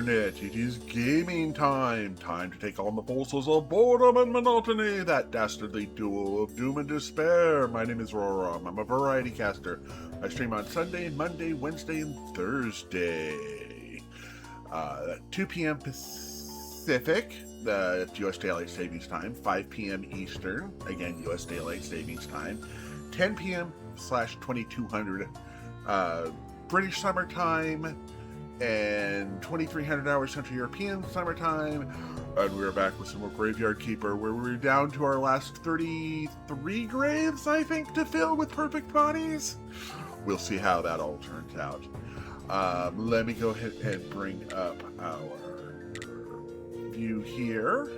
Internet. It is gaming time. Time to take on the forces of boredom and monotony, that dastardly duo of doom and despair. My name is Roram. I'm a variety caster. I stream on Sunday, Monday, Wednesday, and Thursday. 2 p.m. Pacific, that's U.S. Daylight Savings Time. 5 p.m. Eastern, again, U.S. Daylight Savings Time. 10 p.m/2200 British Summer Time, and 2300 hours Central European Summertime. And we're back with some more Graveyard Keeper, where we're down to our last 33 graves, I think, to fill with perfect bodies. We'll see how that all turns out. Let me go ahead and bring up our view here.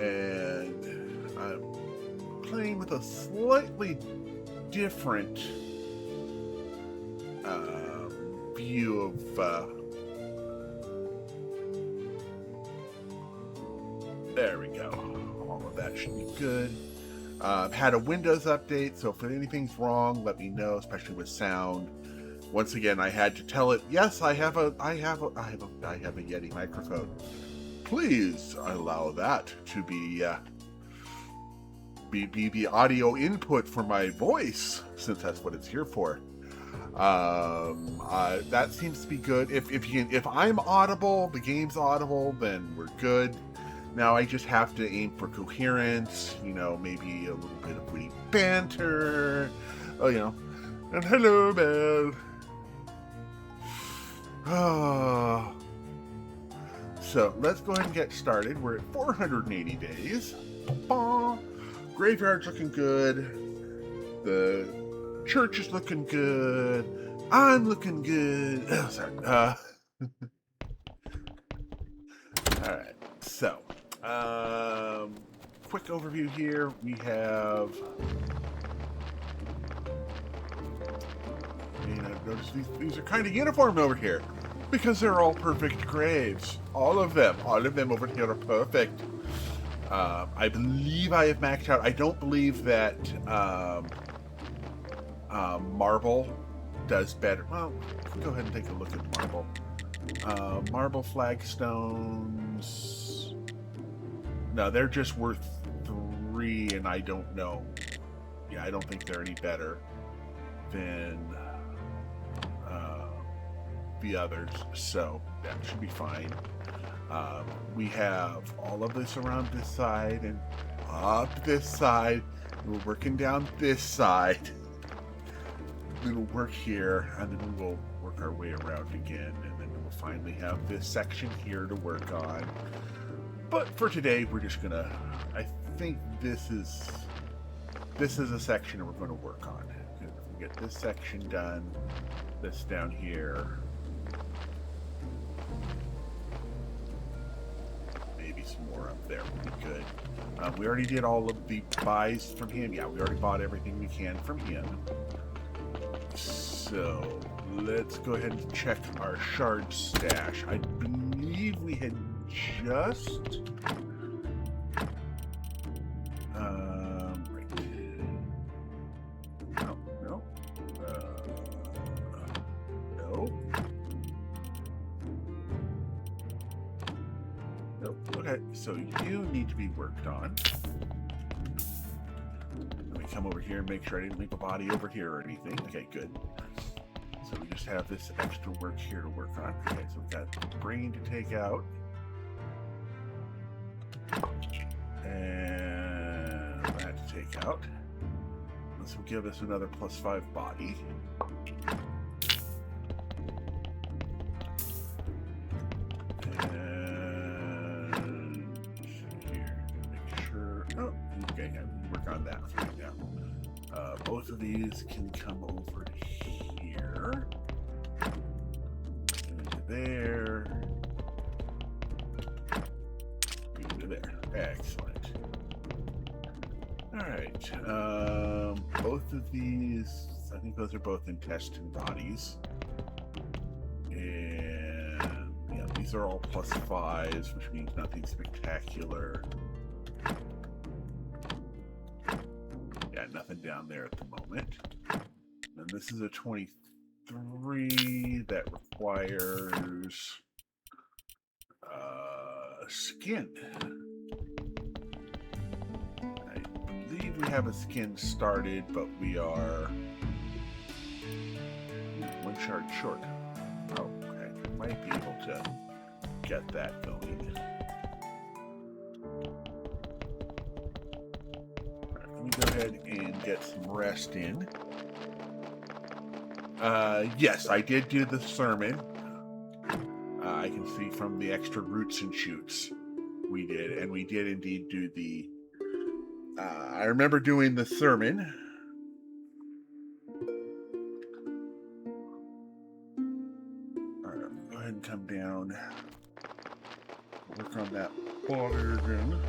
And I'm playing with a slightly different view of there we go. All of that should be good. Had a Windows update, so if anything's wrong, let me know, especially with sound. Once again, I had to tell it, yes, I have a Yeti microphone. Please allow that to be the audio input for my voice, since that's what it's here for. That seems to be good. If I'm audible, the game's audible, then we're good. Now I just have to aim for coherence, maybe a little bit of witty banter. And hello, Belle. So let's go ahead and get started. We're at 480 days. Graveyard's looking good. The church is looking good. I'm looking good. Oh, sorry. Alright, so quick overview here. We have, notice these are kind of uniform over here because they're all perfect graves. All of them over here are perfect. I believe I have maxed out. I don't believe that marble does better. Well, go ahead and take a look at marble. Marble flagstones. No, they're just worth 3, and I don't know. Yeah, I don't think they're any better than the others, so that should be fine. We have all of this around this side and up this side. We're working down this side. We'll work here, and then we will work our way around again, and then we'll finally have this section here to work on. But for today, we're just gonna, I think this is a section we're going to work on. If we get this section done, this down here, maybe some more up there would be good. We already did all of the buys from him. Yeah, we already bought everything we can from him. So let's go ahead and check our shard stash. I believe we had just right. No. Nope. Okay, so you need to be worked on. Let me come over here and make sure I didn't leave a body over here or anything. Okay, good. So we just have this extra work here to work on. Okay, so we've got brain to take out. And that to take out. This will give us another +5 body. And here, make sure. Oh, okay, I can work on that right now. Both of these can come over here. Into there. Into there. Excellent. Alright. Both of these, I think those are both intestine bodies. And yeah, these are all +5s, which means nothing spectacular. Yeah, nothing down there at the moment. And this is a 23 that requires skin. I believe we have a skin started, but we are 1 shard short. Oh, okay. Might be able to get that going. Alright, let me go ahead and get some rest in. Yes, I did do the sermon. I can see from the extra roots and shoots we did, and we did indeed do the. I remember doing the sermon. All right, go ahead and come down. Work on that water again.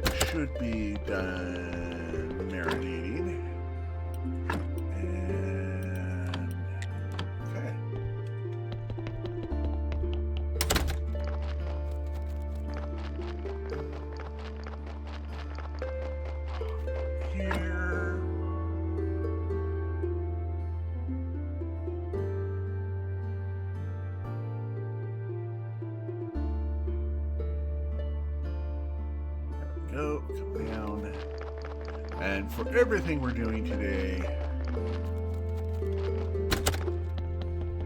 It should be done marinating. Come down. And for everything we're doing today,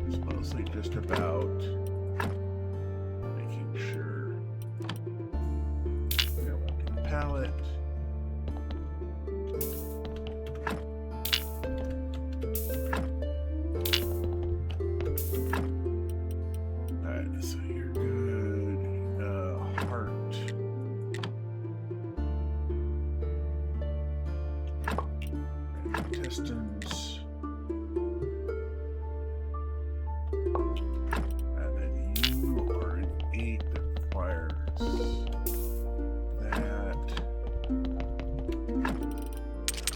it's mostly just about making sure we're empty the palette. Alright, so you're good. Heart. Intestines, and then you are an 8 that requires that.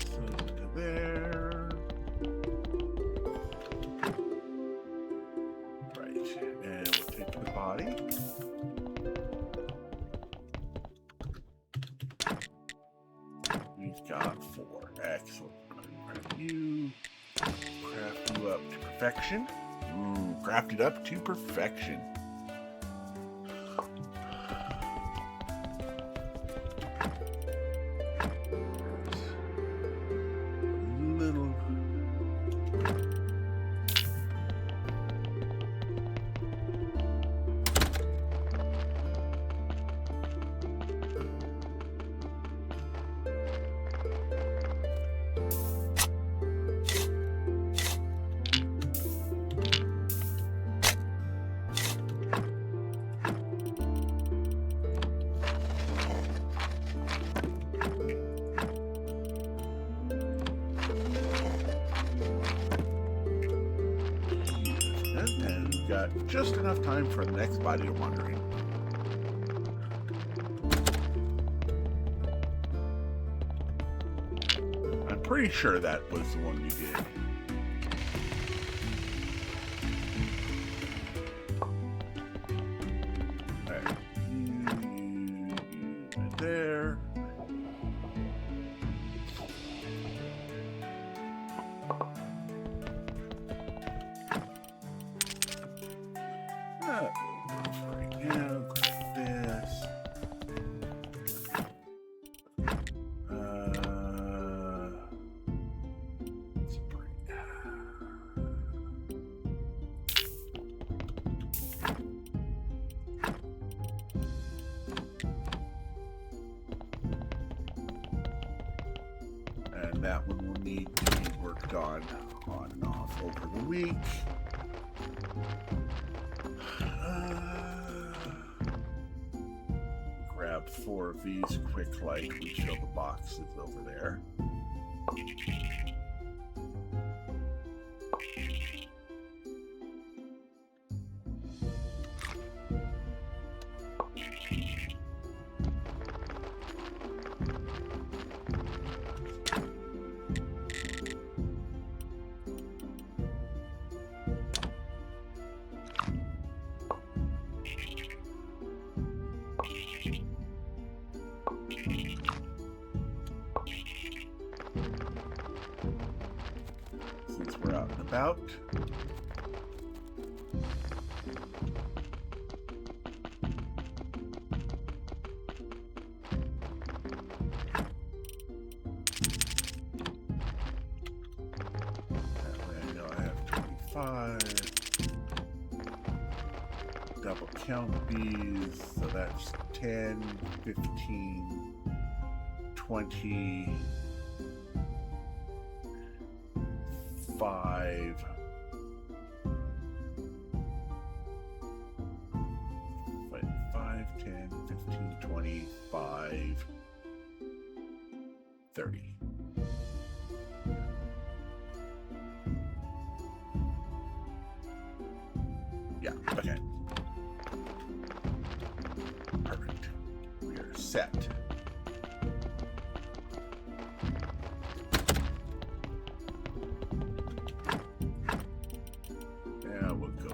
Throws it to there. Right, and we'll take the body. We've got 4. Excellent. You craft you up to perfection. Crafted up to perfection. Little. And we've got just enough time for the next body to wander in. I'm pretty sure that was the one we did. Alright. Right there. Right now, grab this. Let's bring. And that one will need to be worked on and off over the week. Grab 4 of these quick, like we fill the boxes over there. Since we're out and about. count these, so that's 10, 15, 20, 5, 10, 15, 25, 30. Yeah, okay. Perfect. We are set. Yeah, we'll go.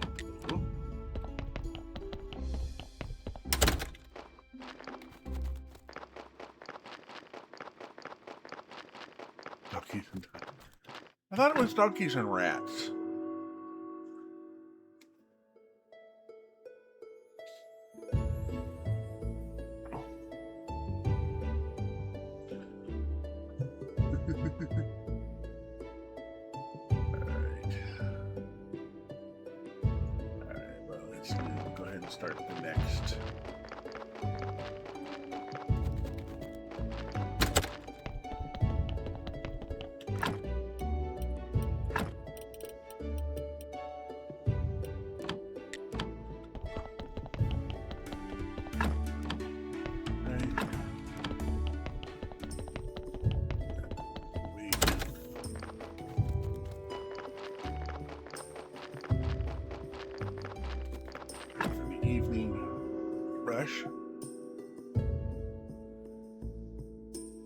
Donkeys and I thought it was donkeys and rats. Go ahead and start the next.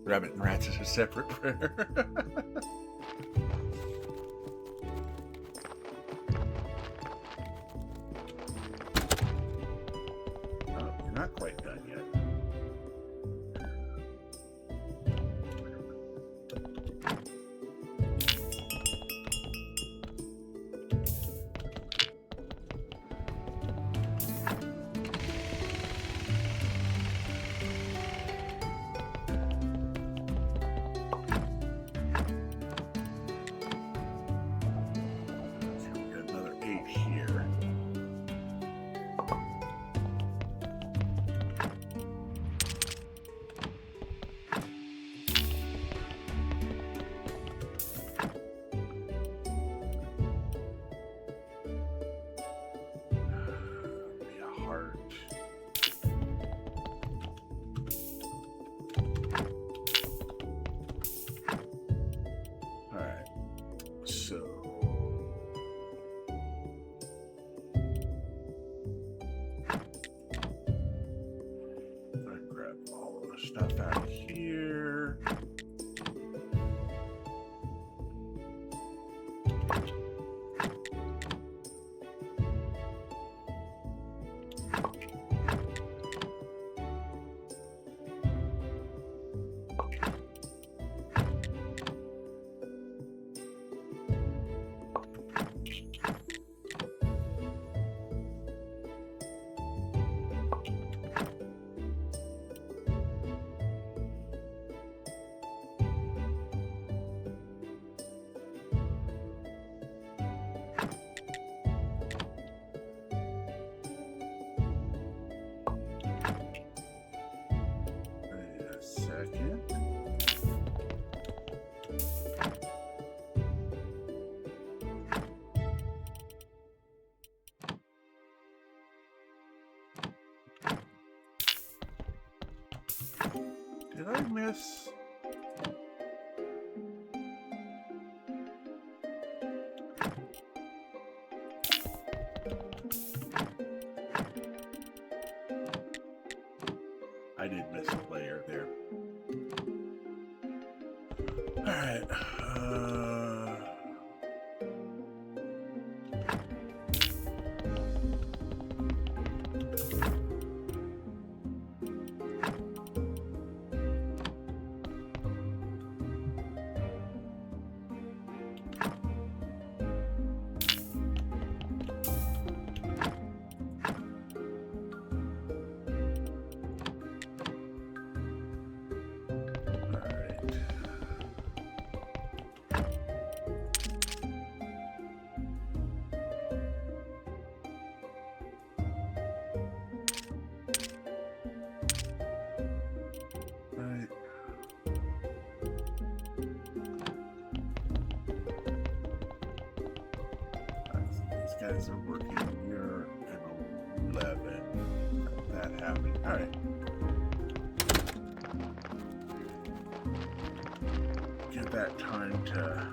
Rabbit and rats is a separate prayer. Oh, you're not quite done yet. Stuff out here. Did I miss? I did miss a layer there. All right. guys are working. You're an 11. That happened. All right. Give that time to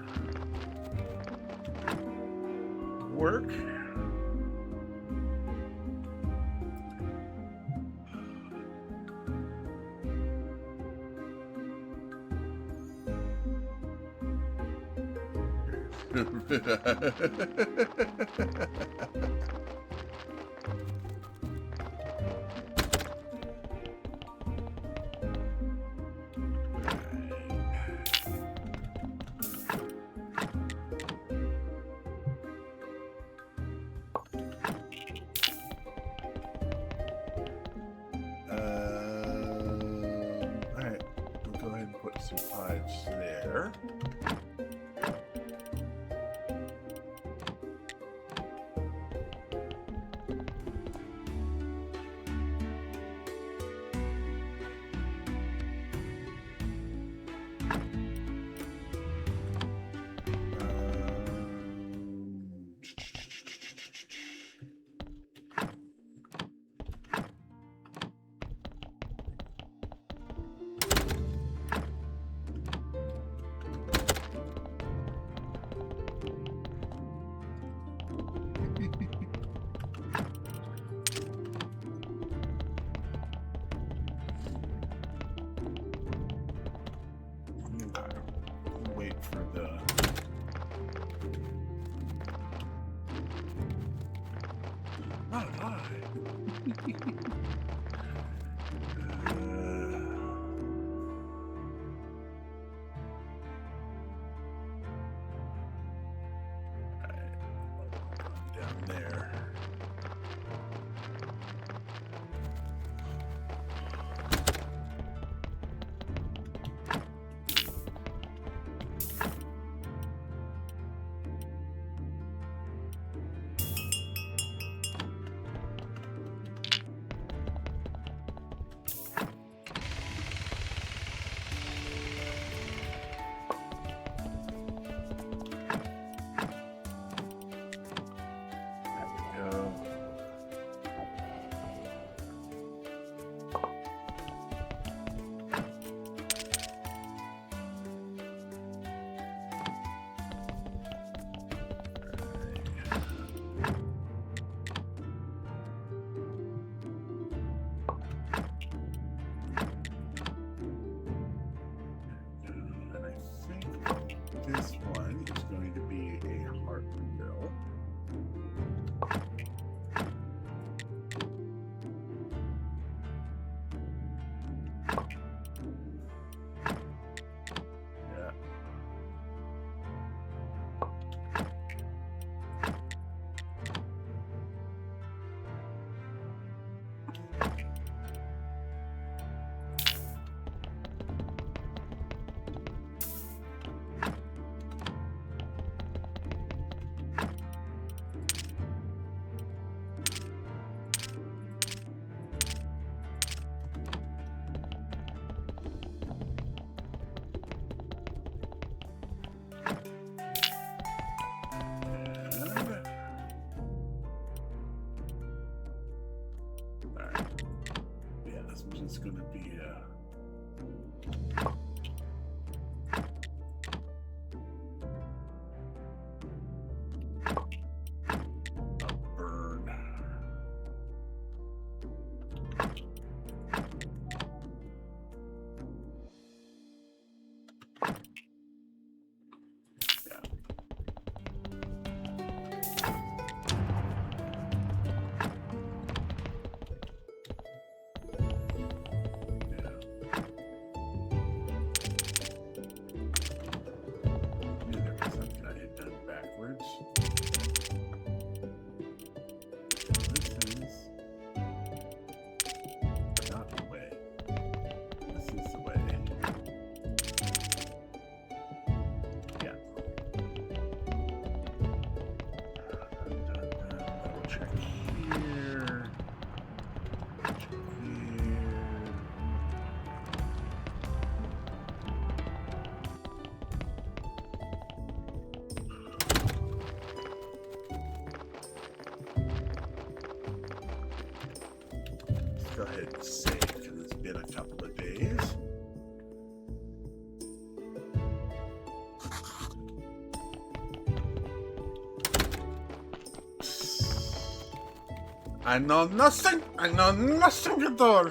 work. Alright, we'll go ahead and put some pipes there. Wait for the not alive. Down there. This one is going to be a heart bill. Yeah. It's going to be a burn. go ahead and save because it's been a couple of days. I know nothing at all.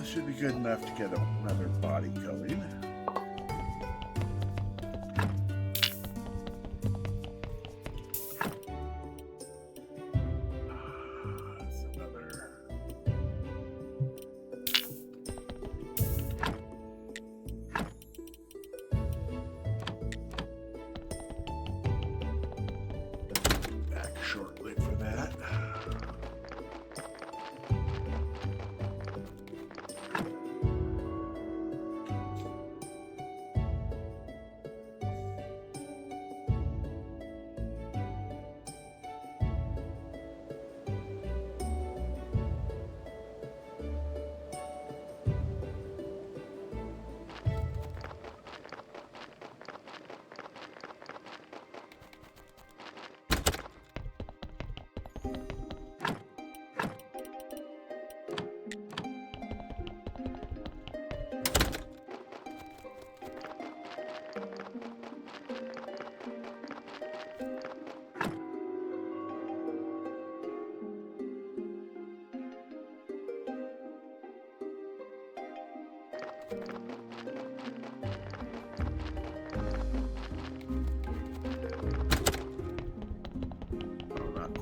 Should be good enough to get another body going. That's another. Back shortly for that.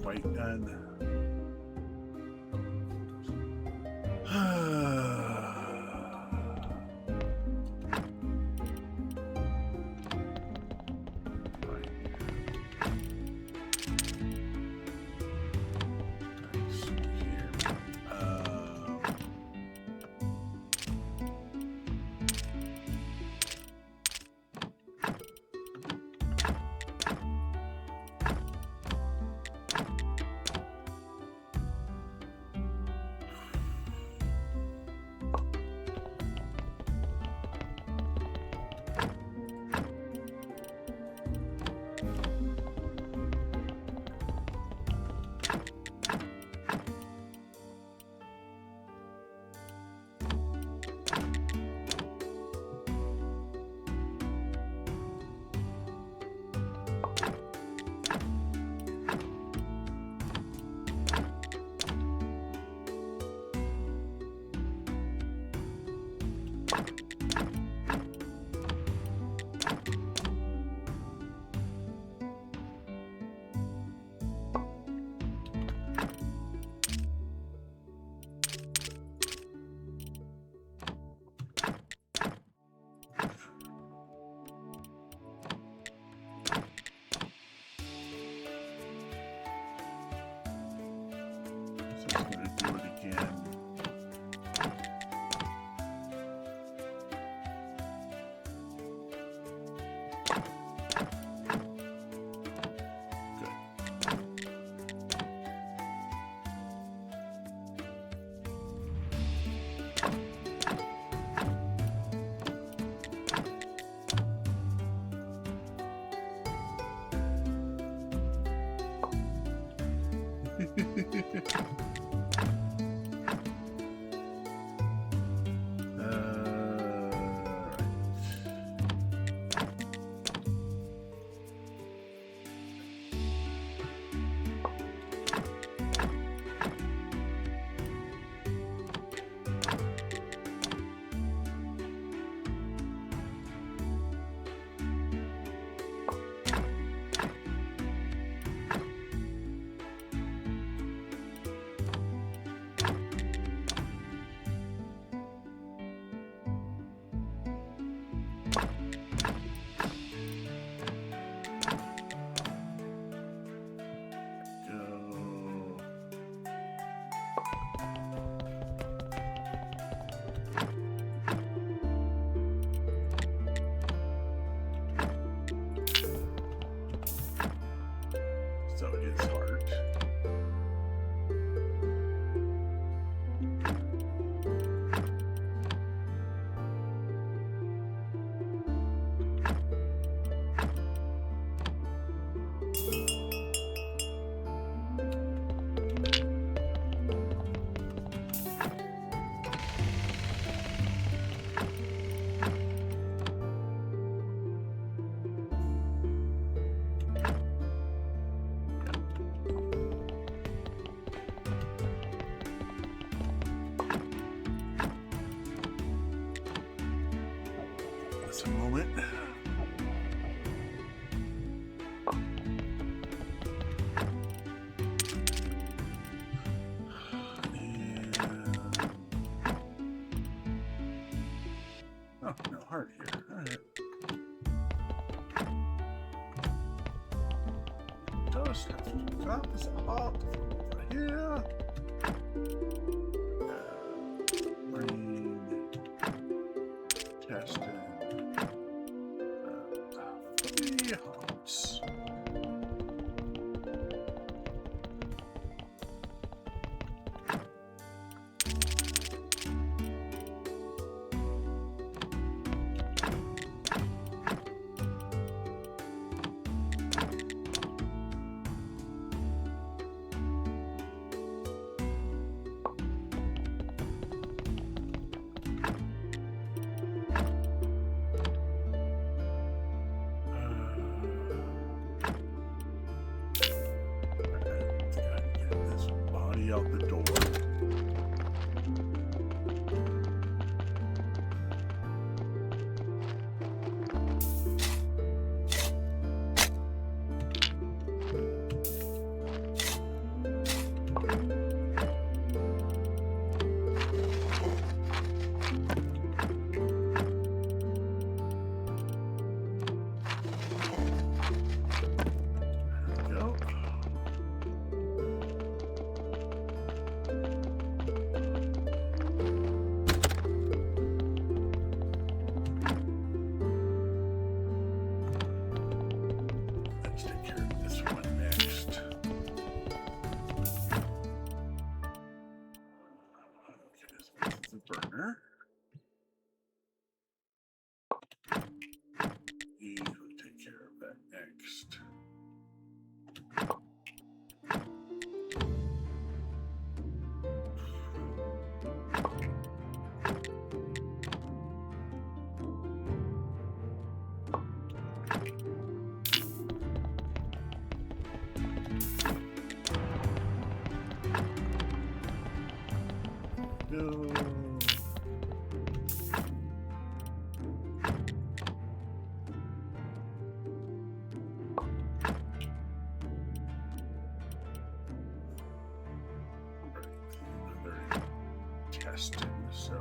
Quite done. just have to grab this up here. Bring tested 3 hops. Out the door. Burner. You take care of that next. Go. Testing, so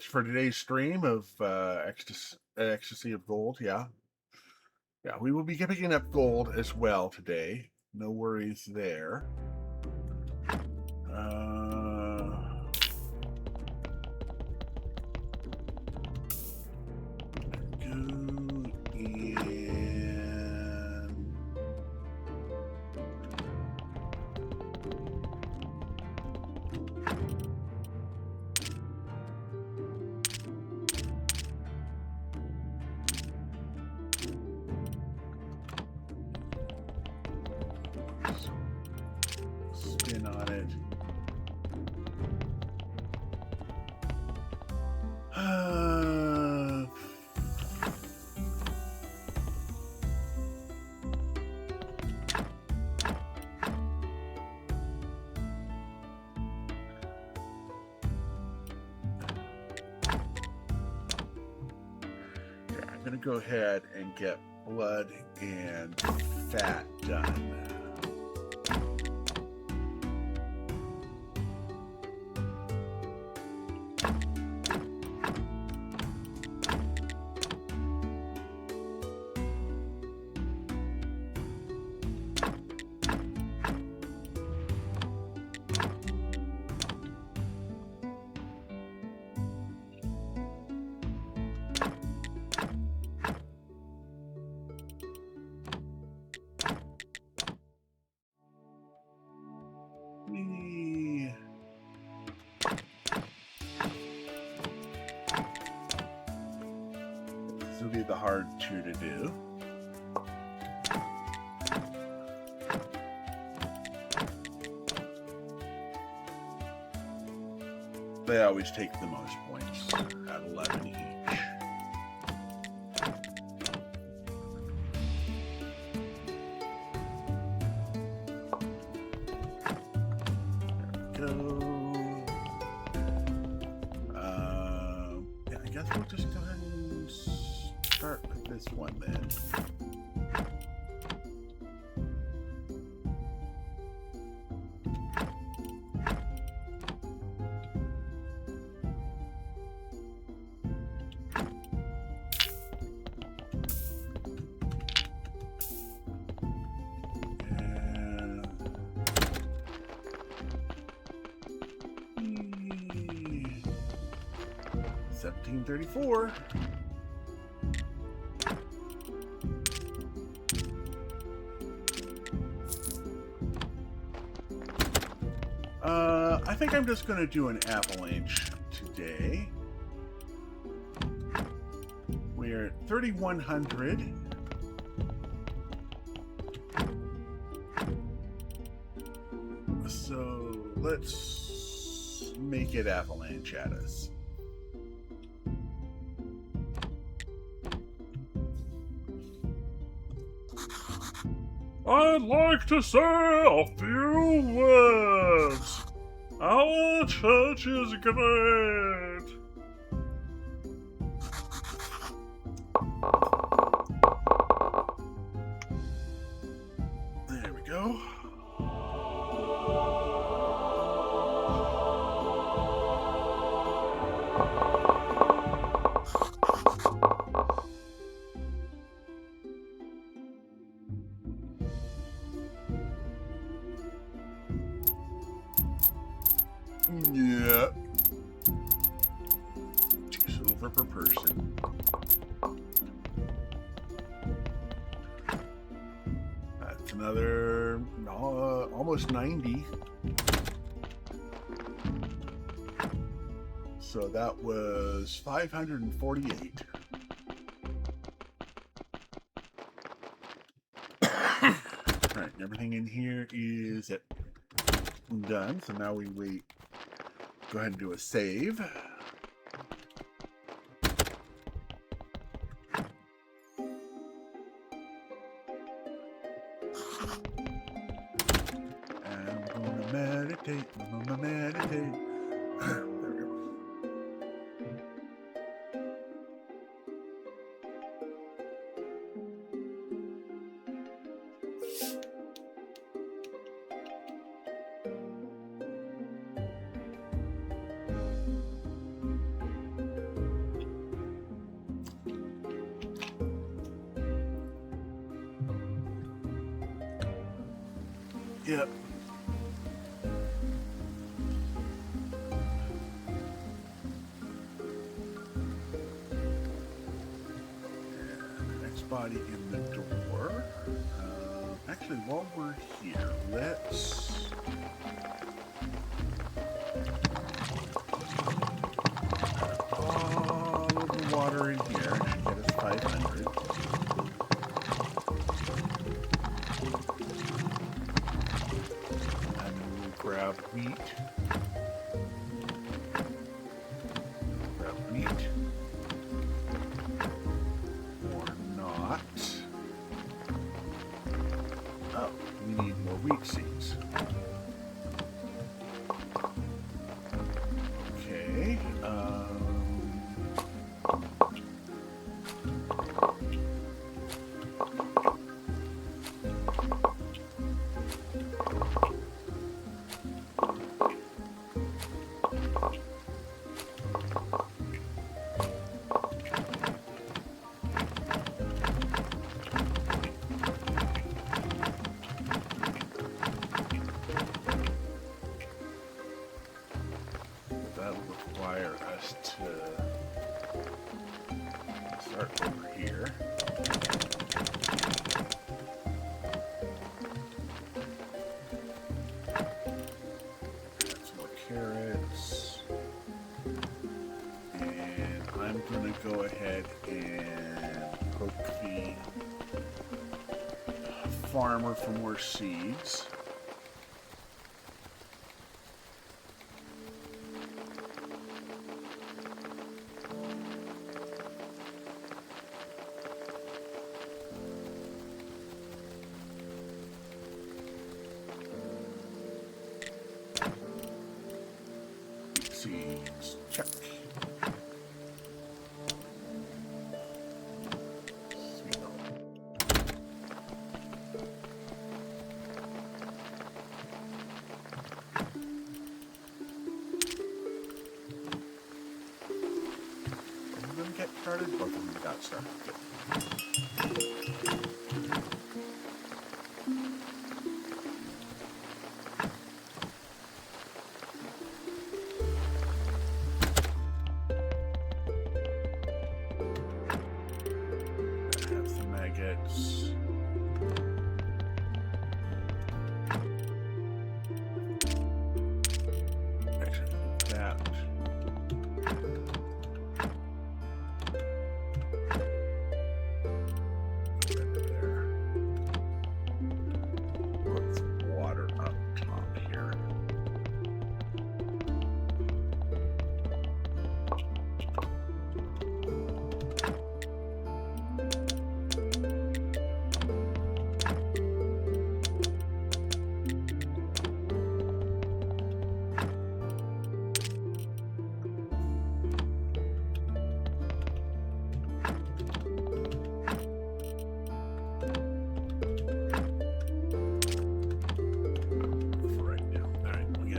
for today's stream of Ecstasy of Gold, yeah, we will be picking up gold as well today. No worries there. Spin on it. I'm gonna go ahead and get blood and fat done. This will be the hard 2 to do. They always take the most points at 11 each. Yeah, I guess we'll just go ahead and start with this one then. And 1734. I think I'm just going to do an avalanche today. We're at 3,100. So let's make it avalanche at us. I'd like to say a few words. Our church is great. There we go. Yeah. 2 silver per person. That's another almost 90. So that was 548. Alright, everything in here is done. So now we wait. Go ahead and do a save. And I'm gonna meditate. I'm gonna meditate. There we go. Yep. And next body in the door. Actually, while we're here, let's all of the water in here. Should get us 500. Grab wheat. Grab wheat. Or not. Oh, we need more wheat seeds. Okay. That'll require us to start over here. Add some more carrots. And I'm going to go ahead and poke the farmer for more seeds. seeds. Check. Get started. Both of them got started. Good. I have some maggots. Actually, that.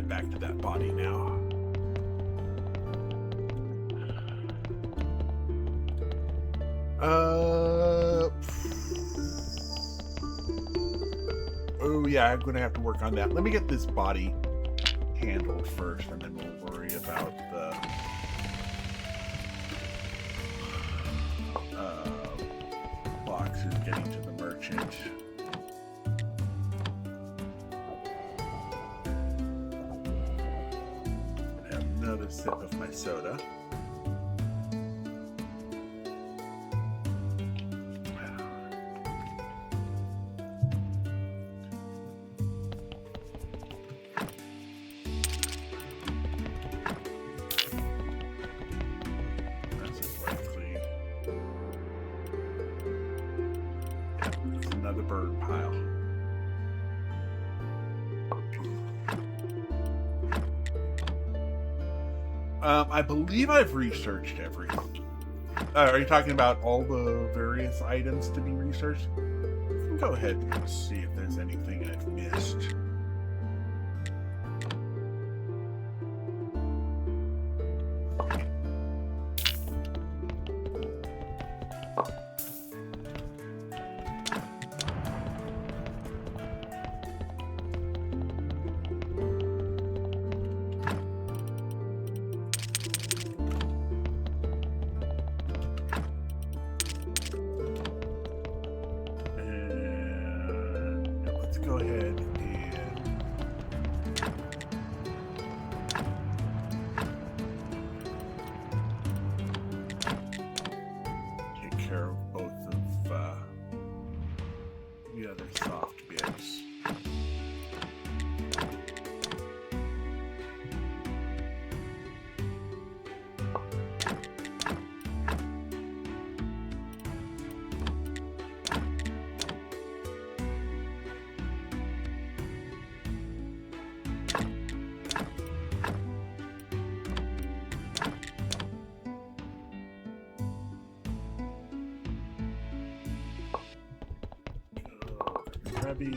Back to that body now. Oh yeah, I'm gonna have to work on that. Let me get this body handled first, and then we'll worry about the boxes getting to the merchant. Another sip of my soda. That's likely. It's another burn pile. I believe I've researched everything. Are you talking about all the various items to be researched? We can go ahead and see if there's anything I've missed. Go ahead and take care of both of the other soft bits. Heavy.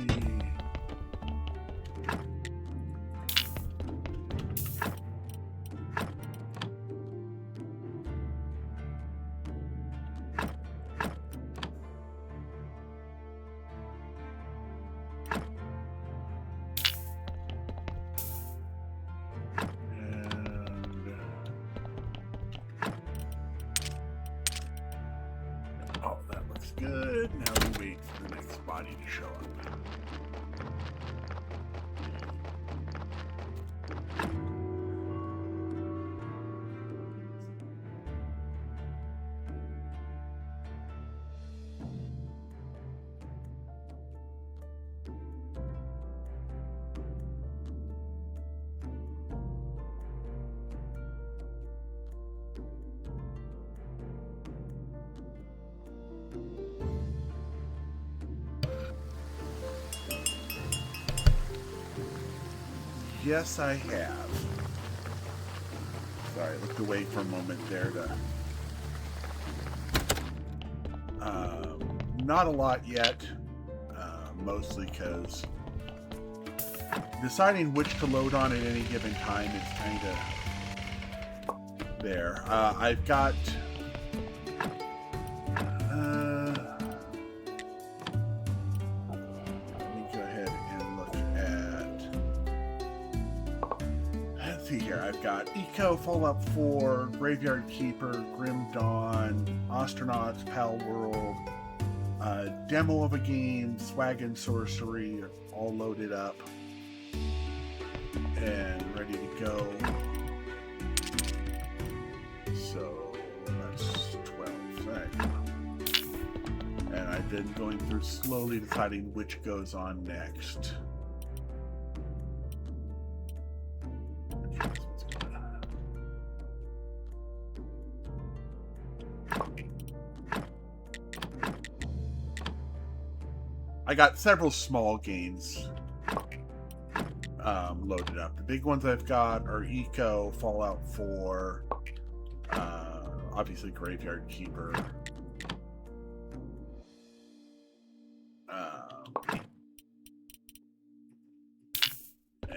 Oh, that looks good. Now we wait for the next body to show up. Yes, I have. Sorry, I looked away for a moment there to... not a lot yet, mostly because deciding which to load on at any given time is kind of there. I've got... let me go ahead and look at... Let's see here. I've got Eco, Fallout 4, Graveyard Keeper, Grim Dawn, Astronauts, Pal World, demo of a game, Swag and Sorcery, all loaded up and ready to go. So that's 12. Right. And I've been going through slowly deciding which goes on next. I got several small games loaded up. The big ones I've got are Eco, Fallout 4, obviously Graveyard Keeper, and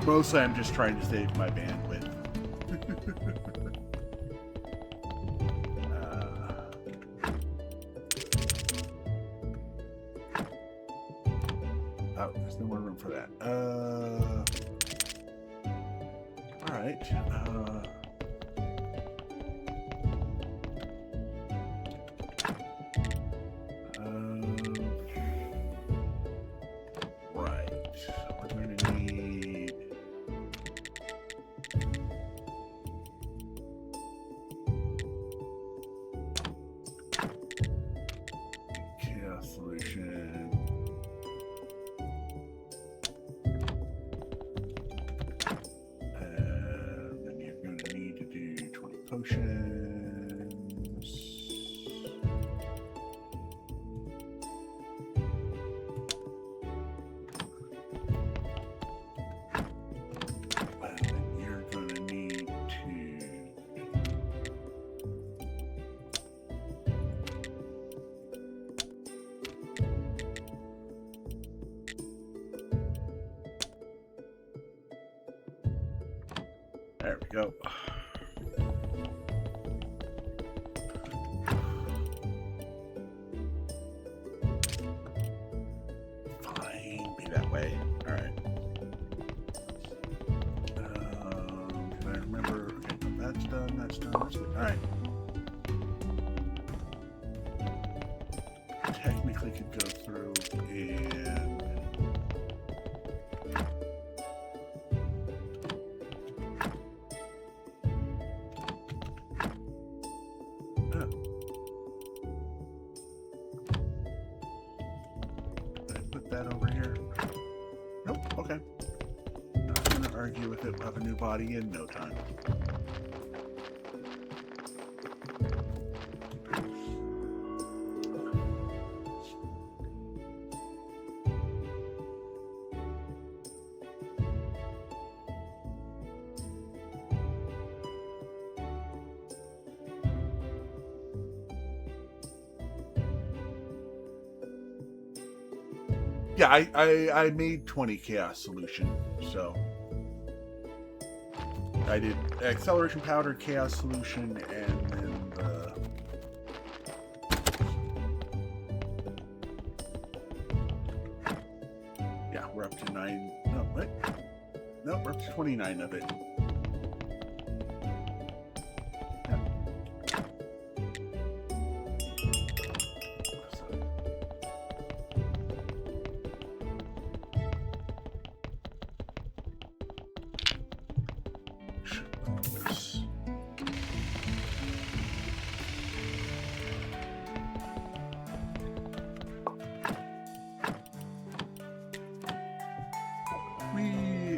mostly I'm just trying to save my bandwidth. Oh, there's no more room for that. Alright. Right. We're going to need... chaos solution. Potions. And then you're going to need to... There we go. Way. All right. Can I remember? Okay, that's done. That's done. That's good. All right. Technically, could go through and did I put that over here? Nope, okay. Not gonna argue with it. We'll have a new body in no time. Yeah, I made 20 chaos solution, so I did acceleration powder, chaos solution, and then the yeah, we're up to 9. No, what? No, we're up to 29 of it.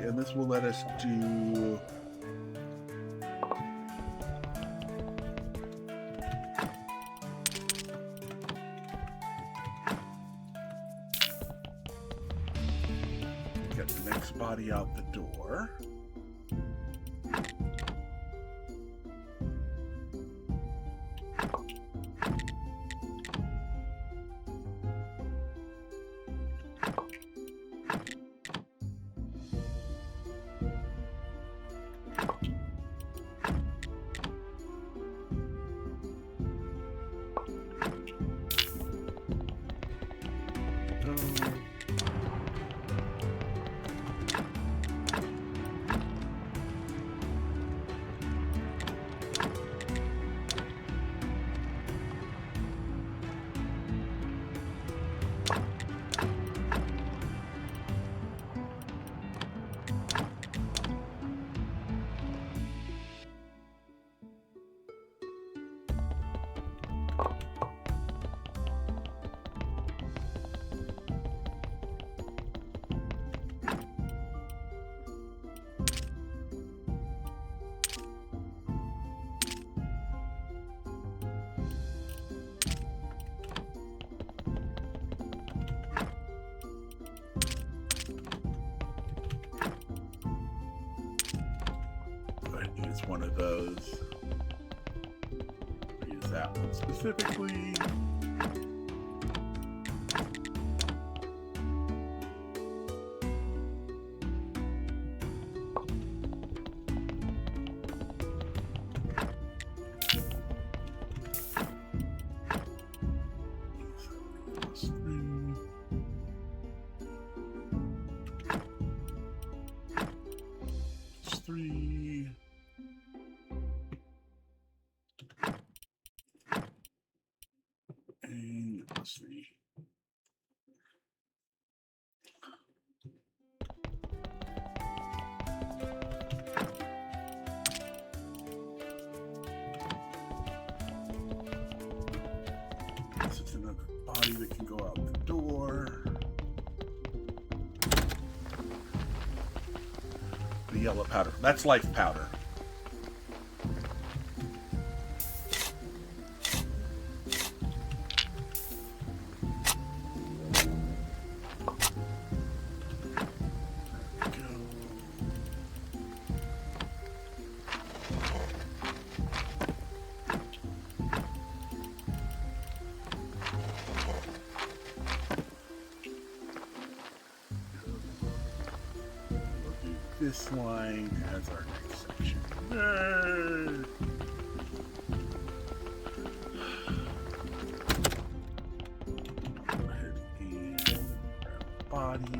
And this will let us do get the next body out the door. Use one of those. Use that one specifically. Three. And let's see. This is another body that can go out the door. The yellow powder. That's life powder. This line as our next section. Yay! Go ahead and grab body.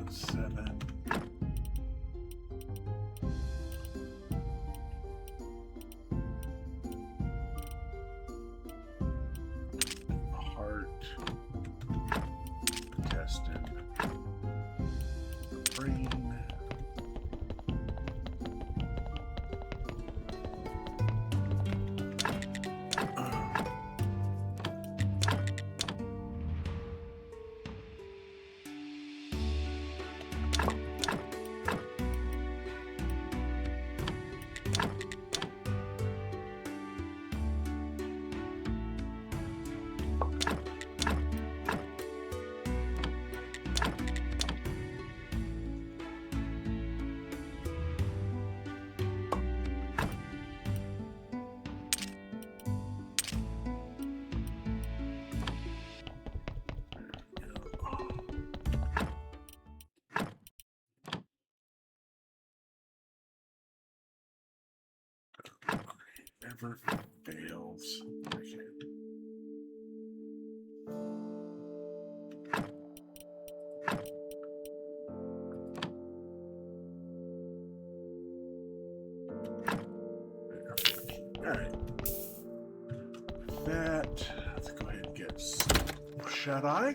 Seven. Heart. Intestine. Brain. Never fails. Okay. All right. With that, let's go ahead and get some shut-eye.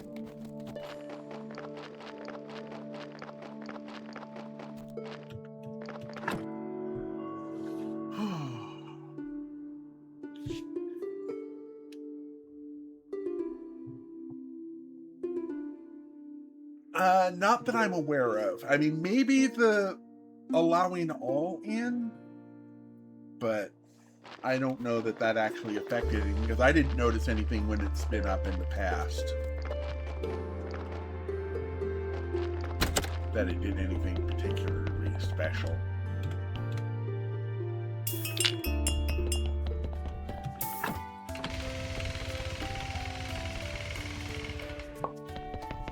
Not that I'm aware of. I mean, maybe the allowing all in, but I don't know that that actually affected it, because I didn't notice anything when it's been up in the past that it did anything particularly special.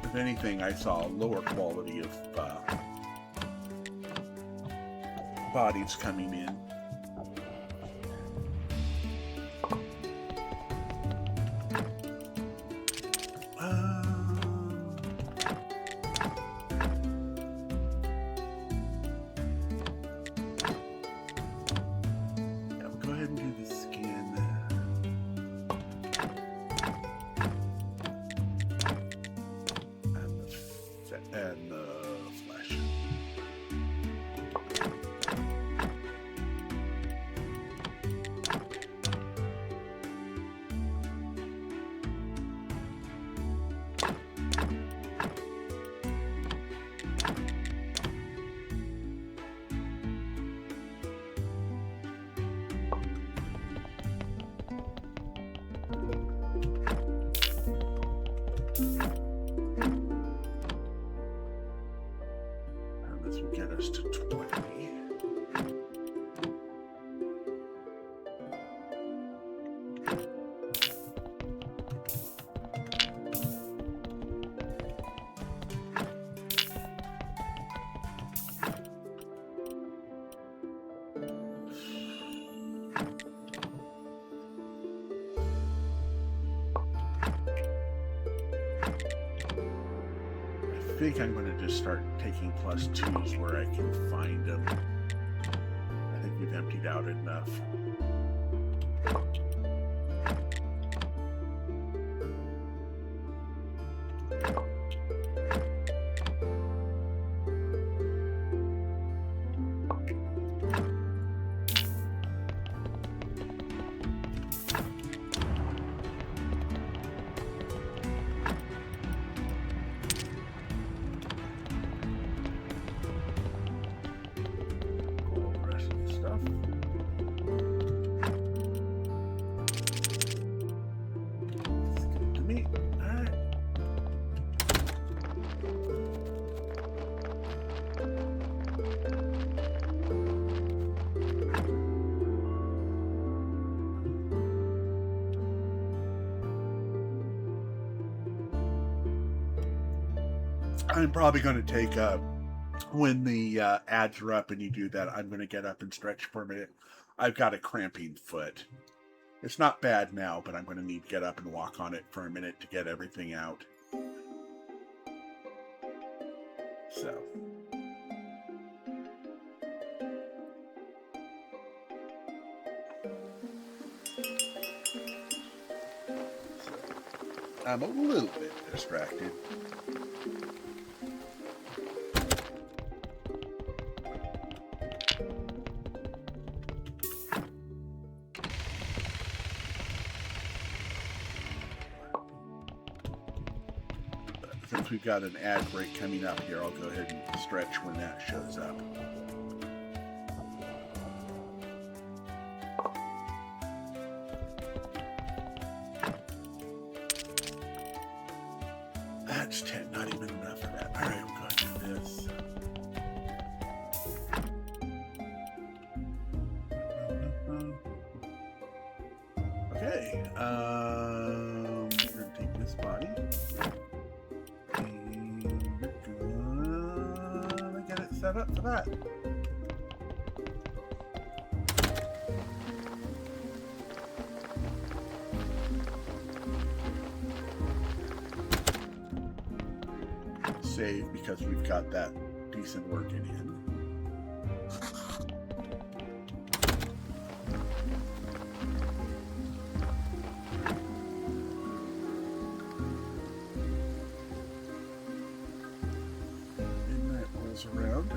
If anything, I saw a lower quality of bodies coming in. Yeah, we'll go ahead and do the skin. And the flesh. This will get us to 20. I think I'm going to just start taking +2s where I can find them. I think we've emptied out enough. I'm probably going to take when the ads are up and you do that, I'm going to get up and stretch for a minute. I've got a cramping foot. It's not bad now, but I'm going to need to get up and walk on it for a minute to get everything out. So. I'm a little bit distracted. Since we've got an ad break coming up here, I'll go ahead and stretch when that shows up. That's 10, not even enough for that. All right, we'll go ahead and do this. Okay, we're gonna take this body. Get it set up for that. Save because we've got that decent working in. Around.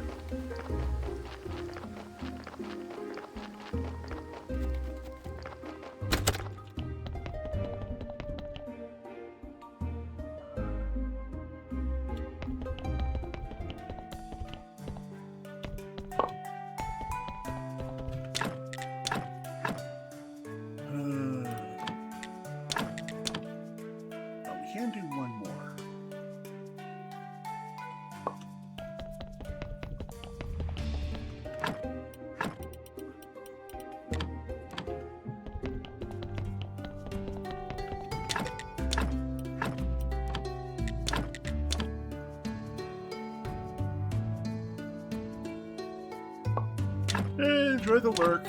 enjoy the work.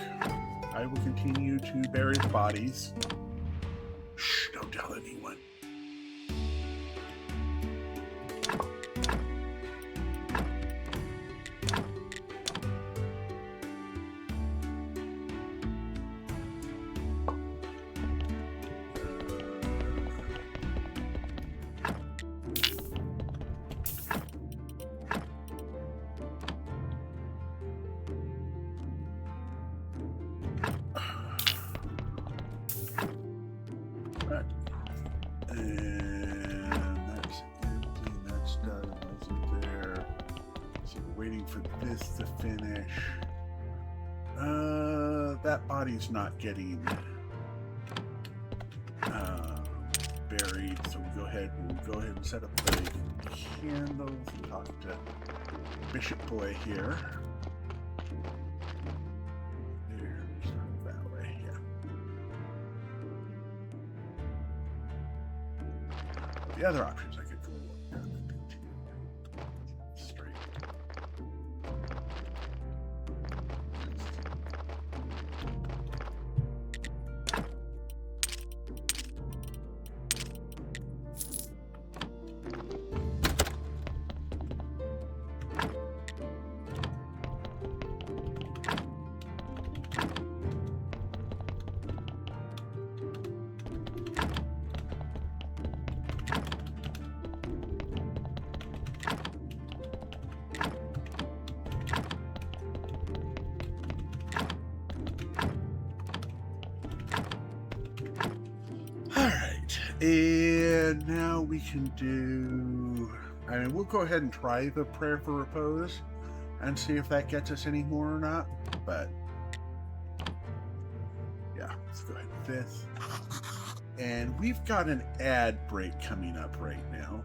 I will continue to bury the bodies. Shh, don't tell anyone. To finish. That body's not getting buried, so we'll go ahead and set up the candles and talk to Bishop Boy here. There, start that way, yeah. The other options I could go straight. And now we can do, we'll go ahead and try the prayer for repose and see if that gets us any more or not. But yeah, let's go ahead with this. And we've got an ad break coming up right now.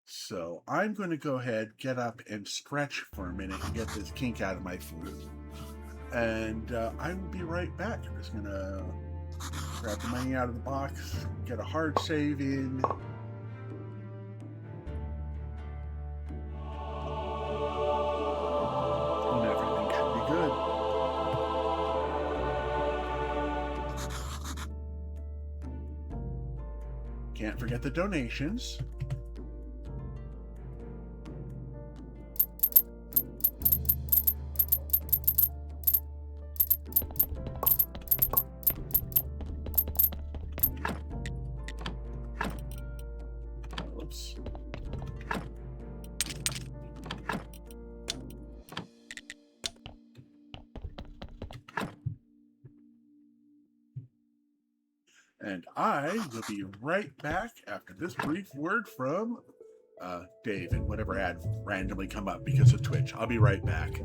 So I'm going to go ahead, get up and stretch for a minute and get this kink out of my flute. And I will be right back. I'm just going to grab the money out of the box, get a hard save in. And everything should be good. Can't forget the donations. And I will be right back after this brief word from Dave and whatever ad randomly come up because of Twitch. I'll be right back.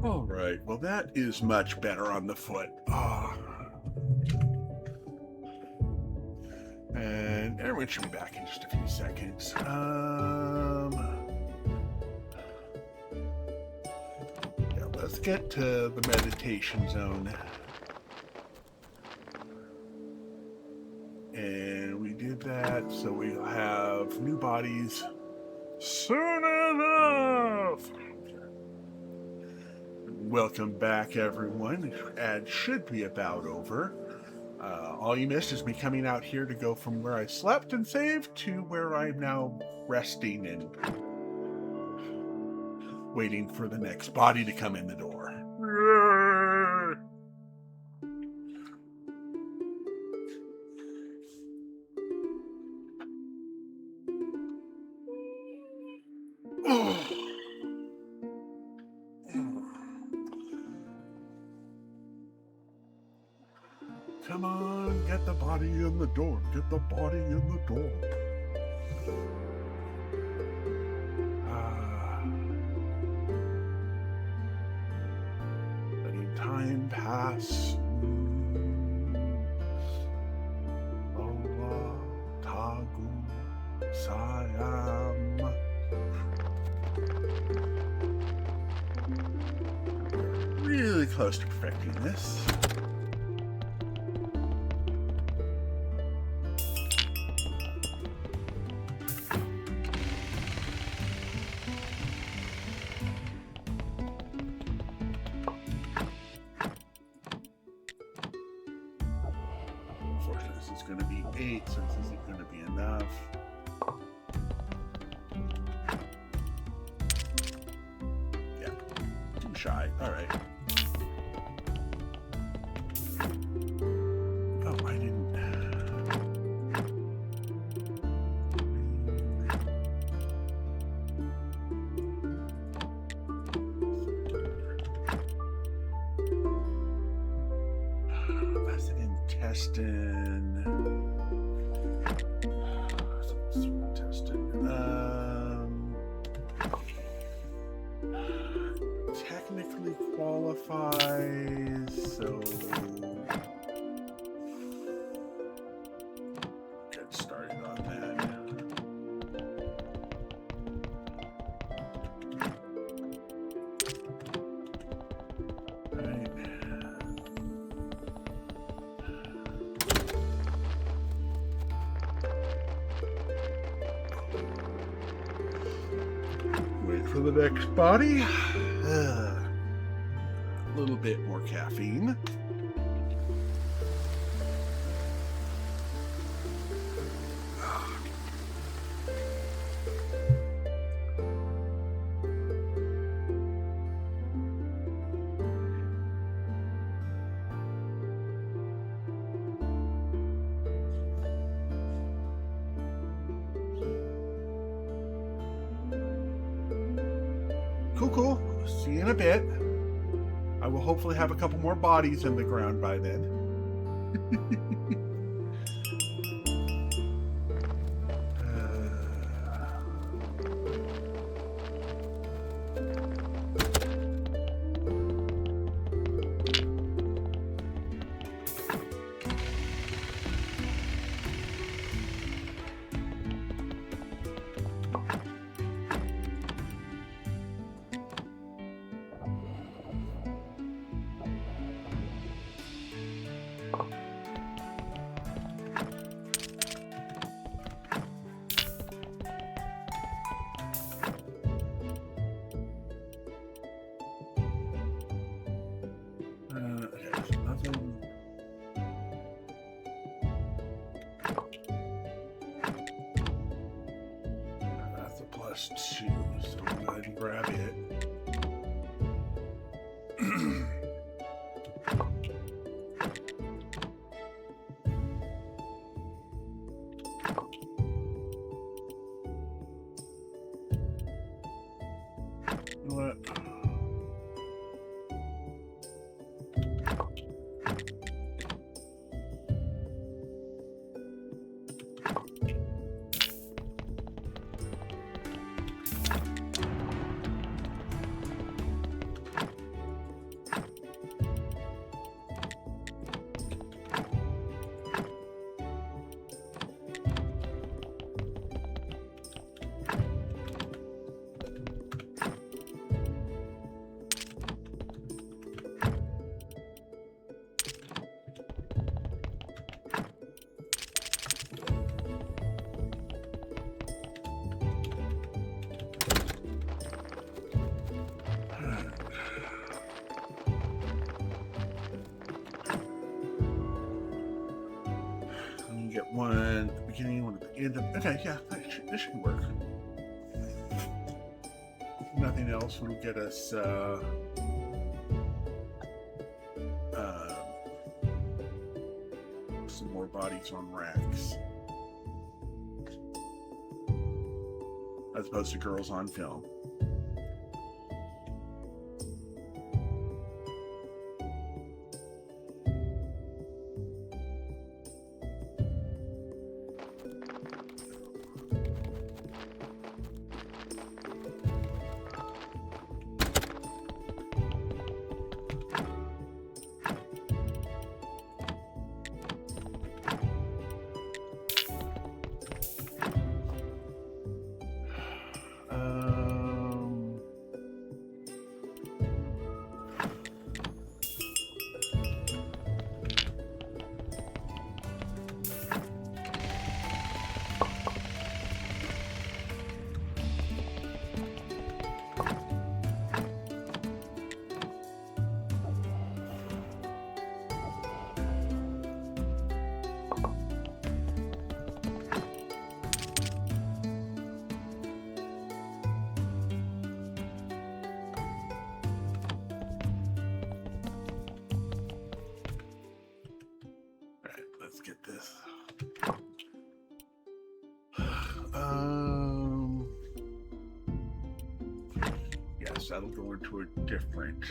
All right, well, that is much better on the foot. Ah. And everyone should be back in just a few seconds. Yeah, let's get to the meditation zone. And we did that, so we'll have new bodies soon enough. Welcome back, everyone. Ad should be about over. All you missed is me coming out here to go from where I slept and saved to where I'm now resting and waiting for the next body to come in the door. Come on, get the body in the door. Get the body in the door. Letting time pass. Allah Tagu Sayam. Really close to perfecting this. Unfortunately, this is going to be 8, so this isn't going to be enough. Yeah, too shy. All right. Oh, I didn't. That's an intestine. Technically qualifies, so get started on that. Right. Wait for the next body. A little bit more caffeine. Cool. See you in a bit. I will hopefully have a couple more bodies in the ground by then. That's a +2, so I'm going to grab it. You know what? one at the beginning, one at the end. Okay, yeah, this should work. If nothing else will get us some more bodies on racks, as opposed to girls on film. Let's get this. Yes, that'll go into a different.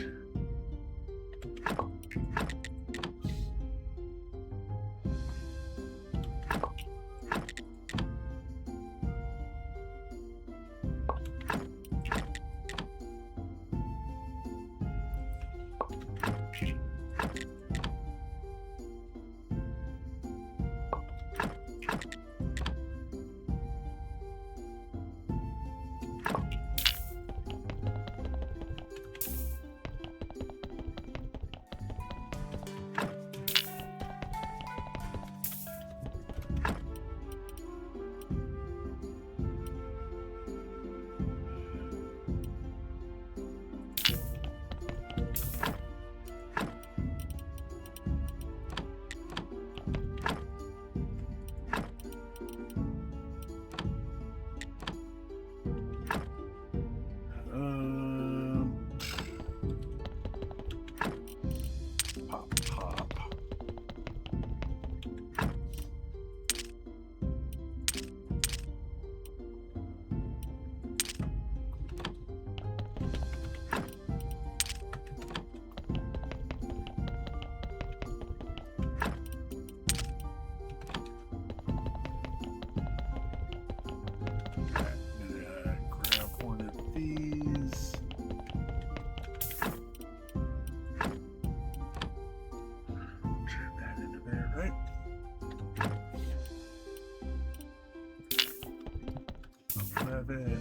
Eleven,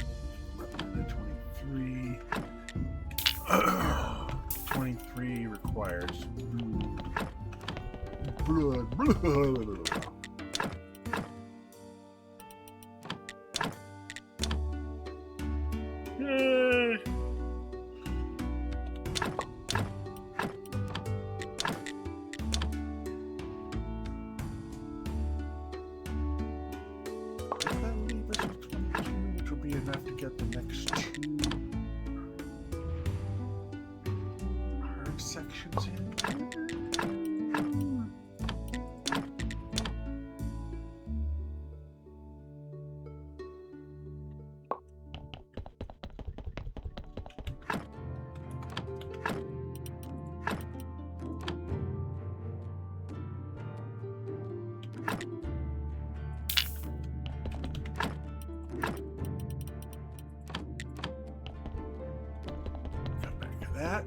23. 23 requires blood. Yay! That'll leave us with 22, which will be enough to get the next two hard sections in. That.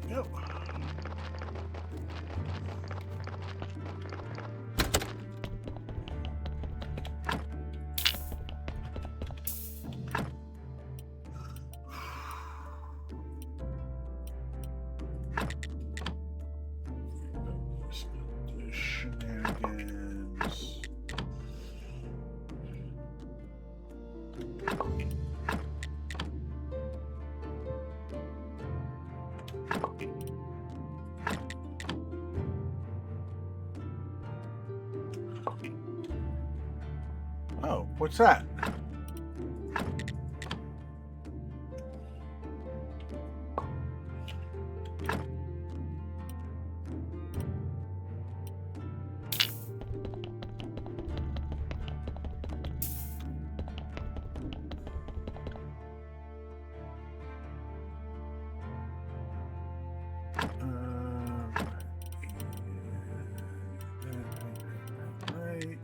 Go. Oh, what's that? Right.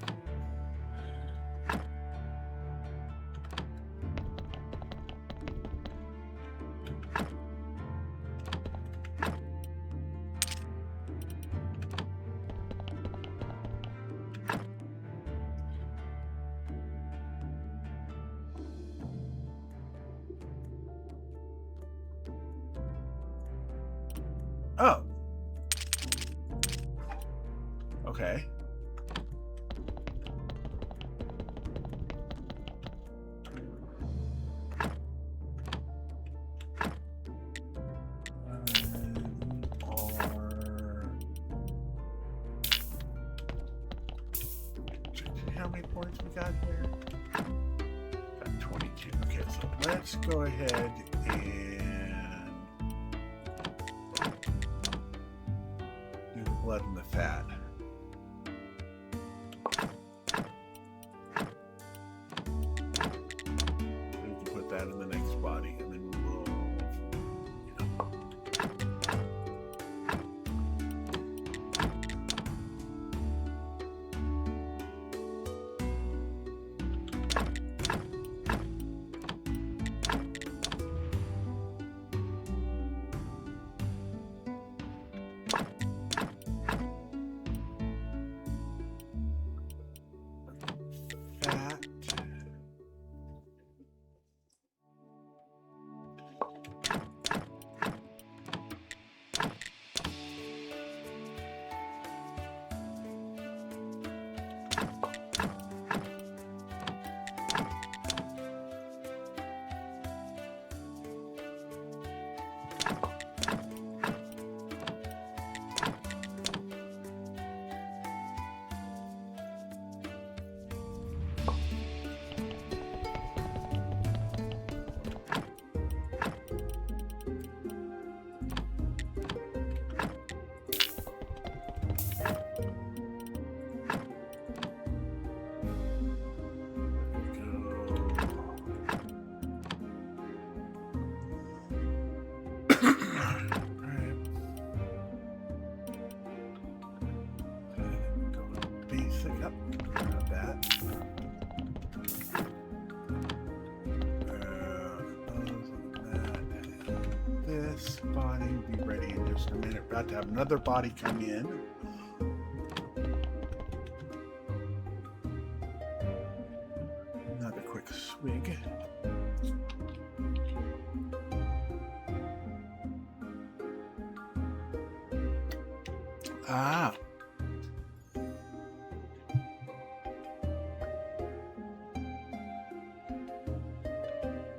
Oh. Okay. How many points we got here? Got 22. Okay, so let's go ahead and do the blood and the fat. We can put that in the next body, and then we'll, fat. This body will be ready in just a minute. About to have another body come in. Another quick swig. Ah.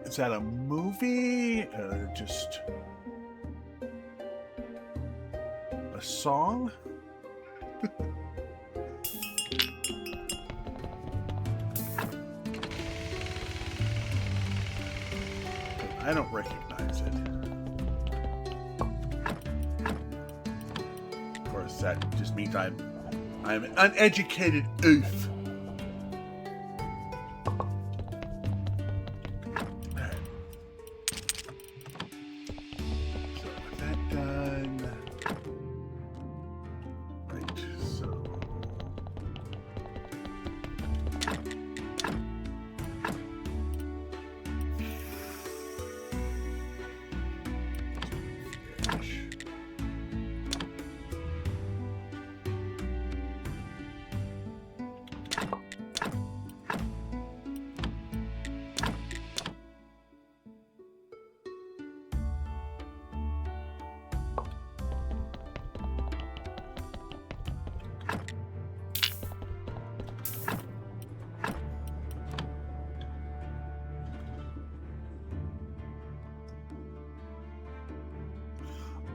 Is that a movie or just a song? I don't recognize it. Of course, that just means I'm an uneducated oof.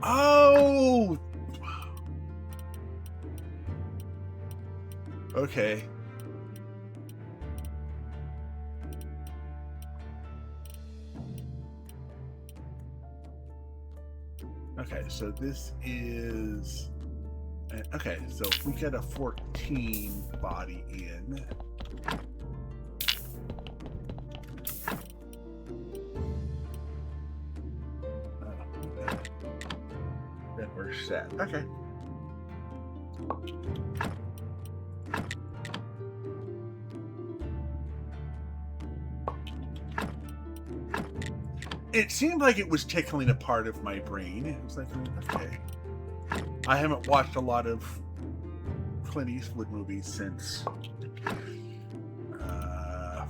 Oh! Okay. Okay, so this is... Okay, so if we get a 14 body in... then we're set. Okay. It seemed like it was tickling a part of my brain. It was like, okay. I haven't watched a lot of Clint Eastwood movies since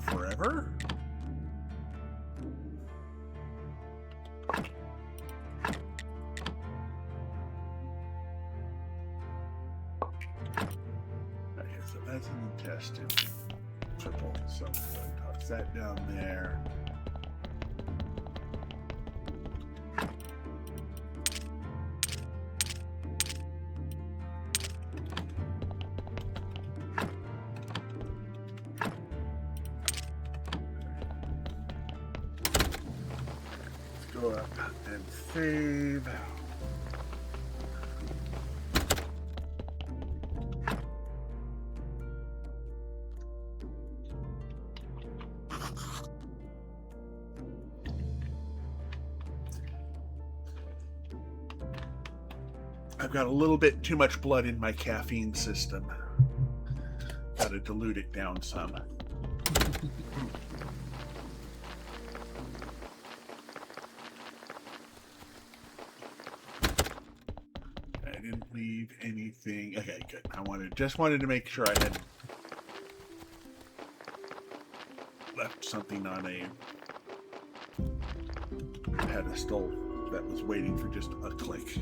forever. Okay, so that's an intestine. Triple. So toss that down there. Go up and save. I've got a little bit too much blood in my caffeine system. Got to dilute it down some. I didn't leave anything. Okay, good. Just wanted to make sure I had left something on a pedestal that was waiting for just a click.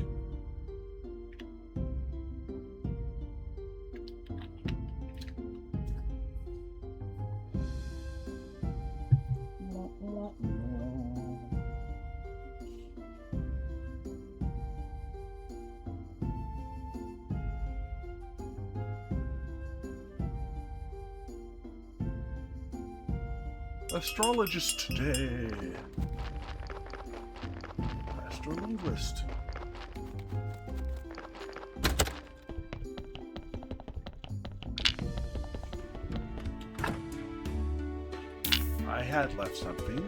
Astrologist today. Astrolinguist. I had left something.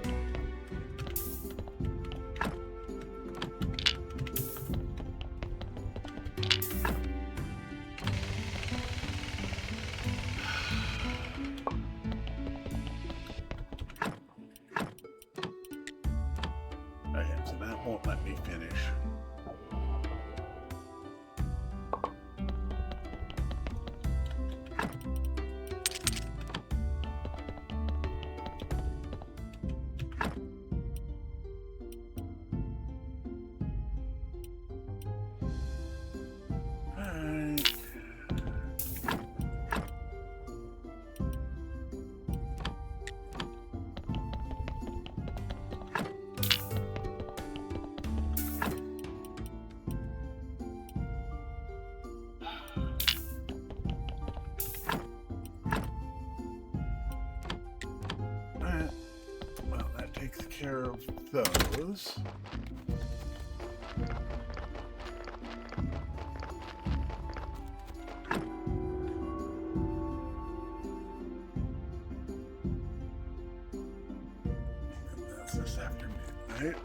Won't let me finish. Well, that takes care of those. And that's this after midnight.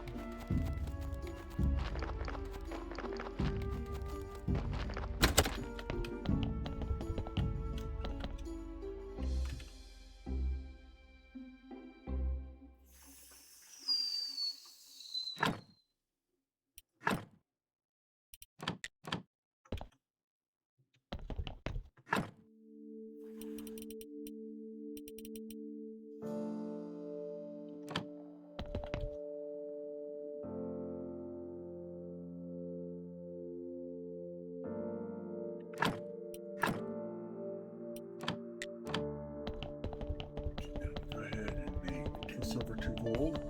Silver, 2 gold.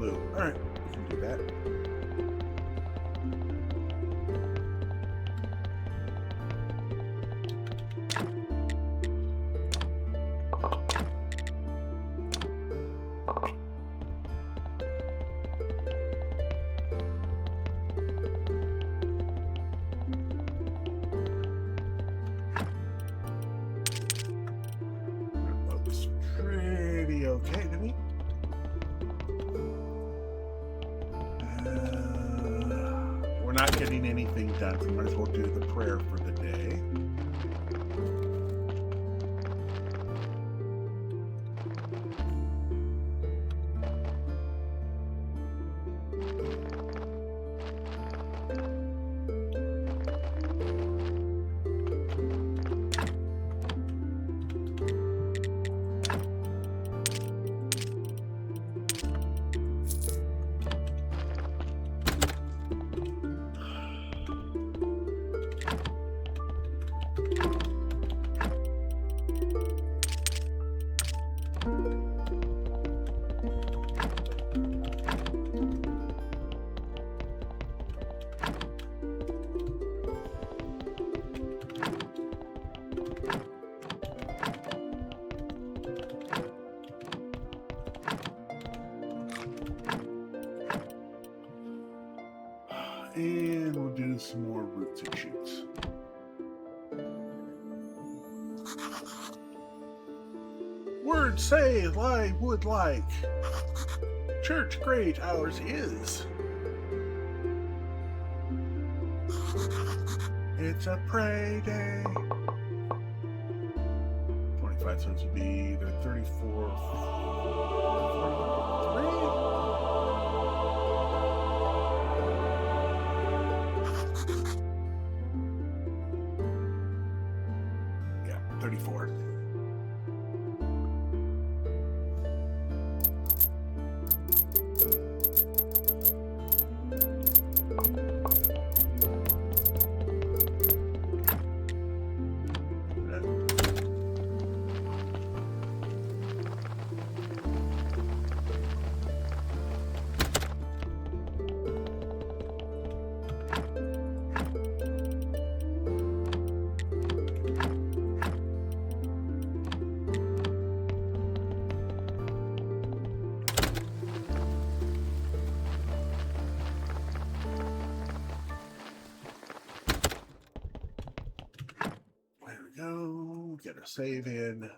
blue. Alright, we can do that. Looks pretty okay to me. We're not getting anything done, so we might as well do the prayer for the day. And we'll do some more roots and shoots. Words say I would like. Church great ours is. It's a pray day. 25 cents would be either 34 43. Yeah, 34. Go get a save in.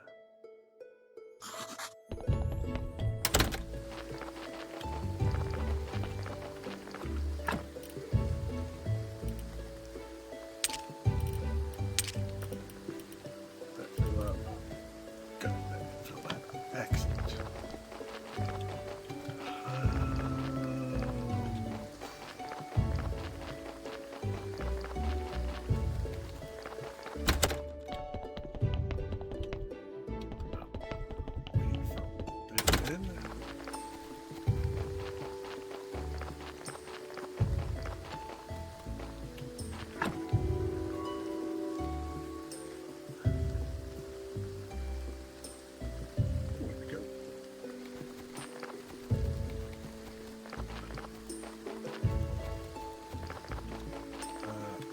Fill up. Got that. Fill that up. Excellent.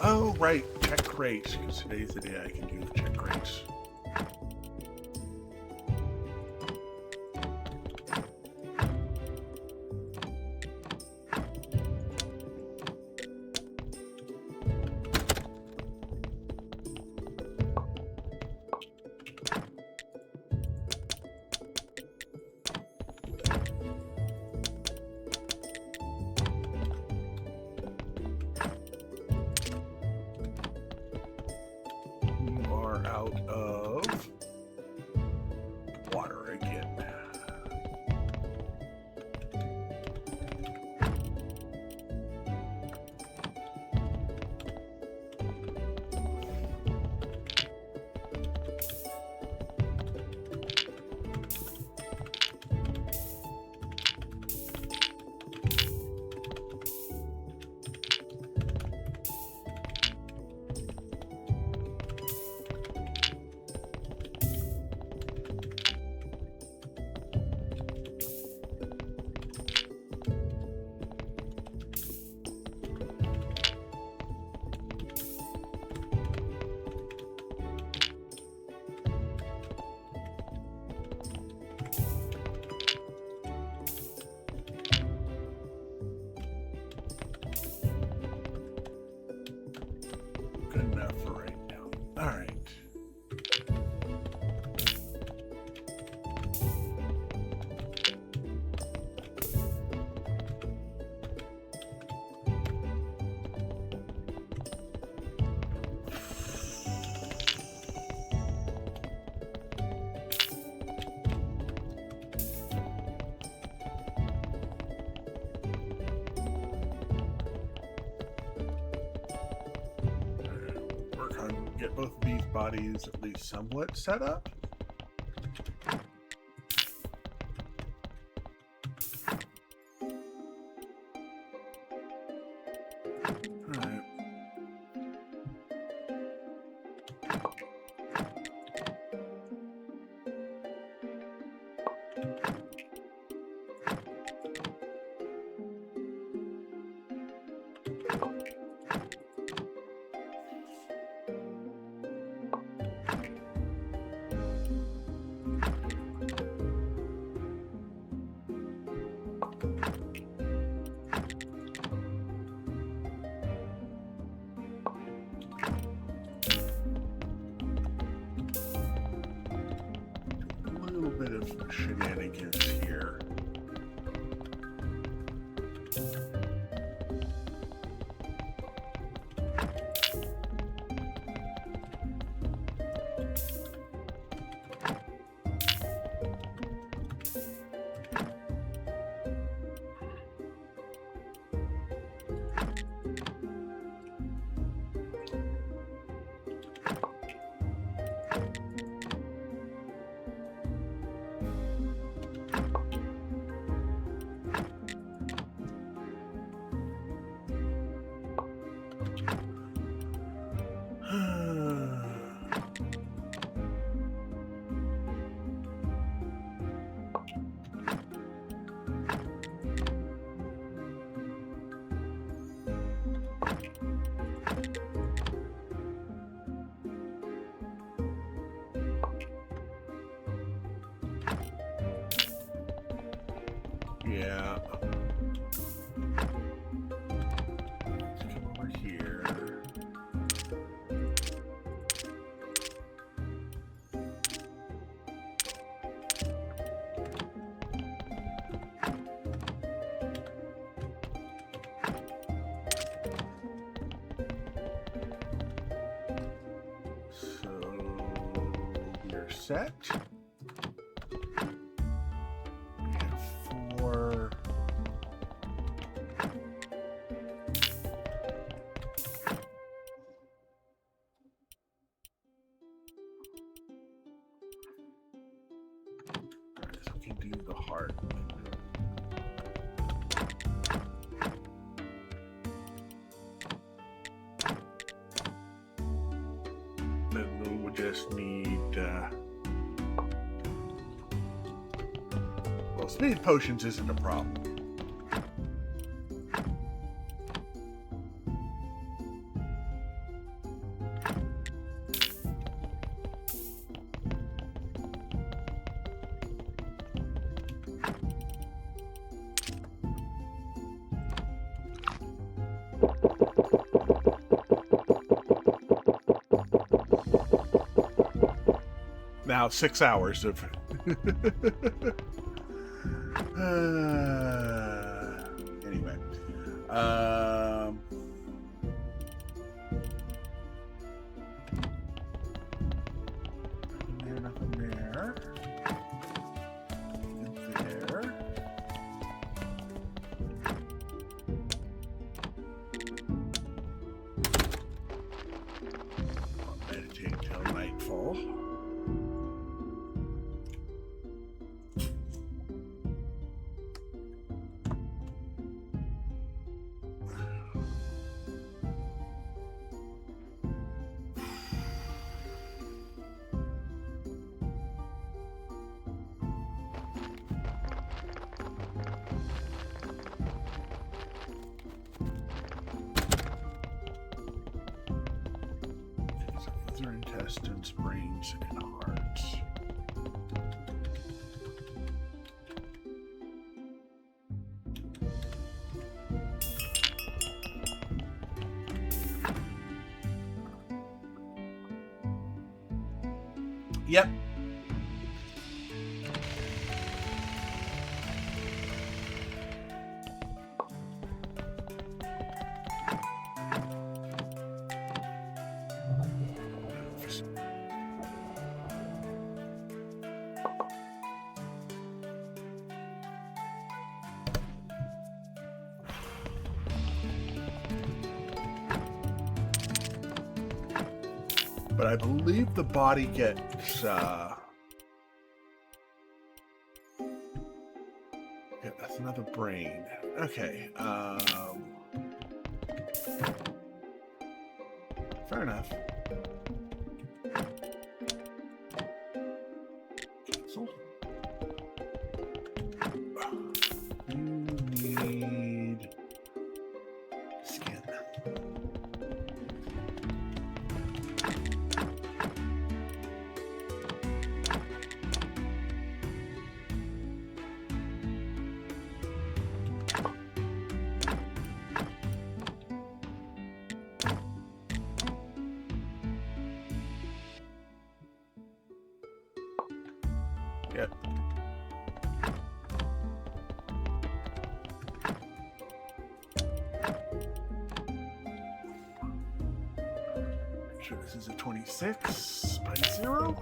Oh, right, check rates, because today's the day I can do the check rates. Out of get both of these bodies at least somewhat set up. Alright. Bit of shenanigans here. Yeah. Let's come over here. So we're set. Do the heart. Then we'll just need well, speed potions isn't a problem. Now 6 hours of anyway. Nothing there. There. I'll meditate till nightfall. Other intestines, brains, and hearts. Yep. But I believe the body gets, yeah, that's another brain. Okay, fair enough. Cancel. You need skin. Yep. Sure, this is a 26 by 0.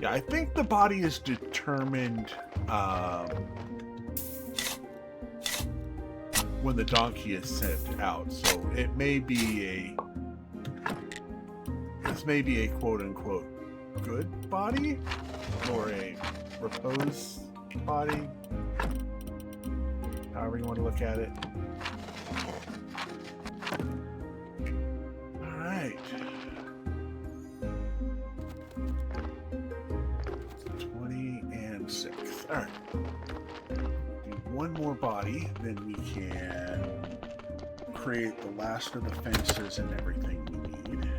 Yeah, I think the body is determined when the donkey is sent out, so it may be this may be a quote-unquote good body or a repose body, however you want to look at it. All right, 20 and 6. All right, do one more body, then we can create the last of the fences and everything we need.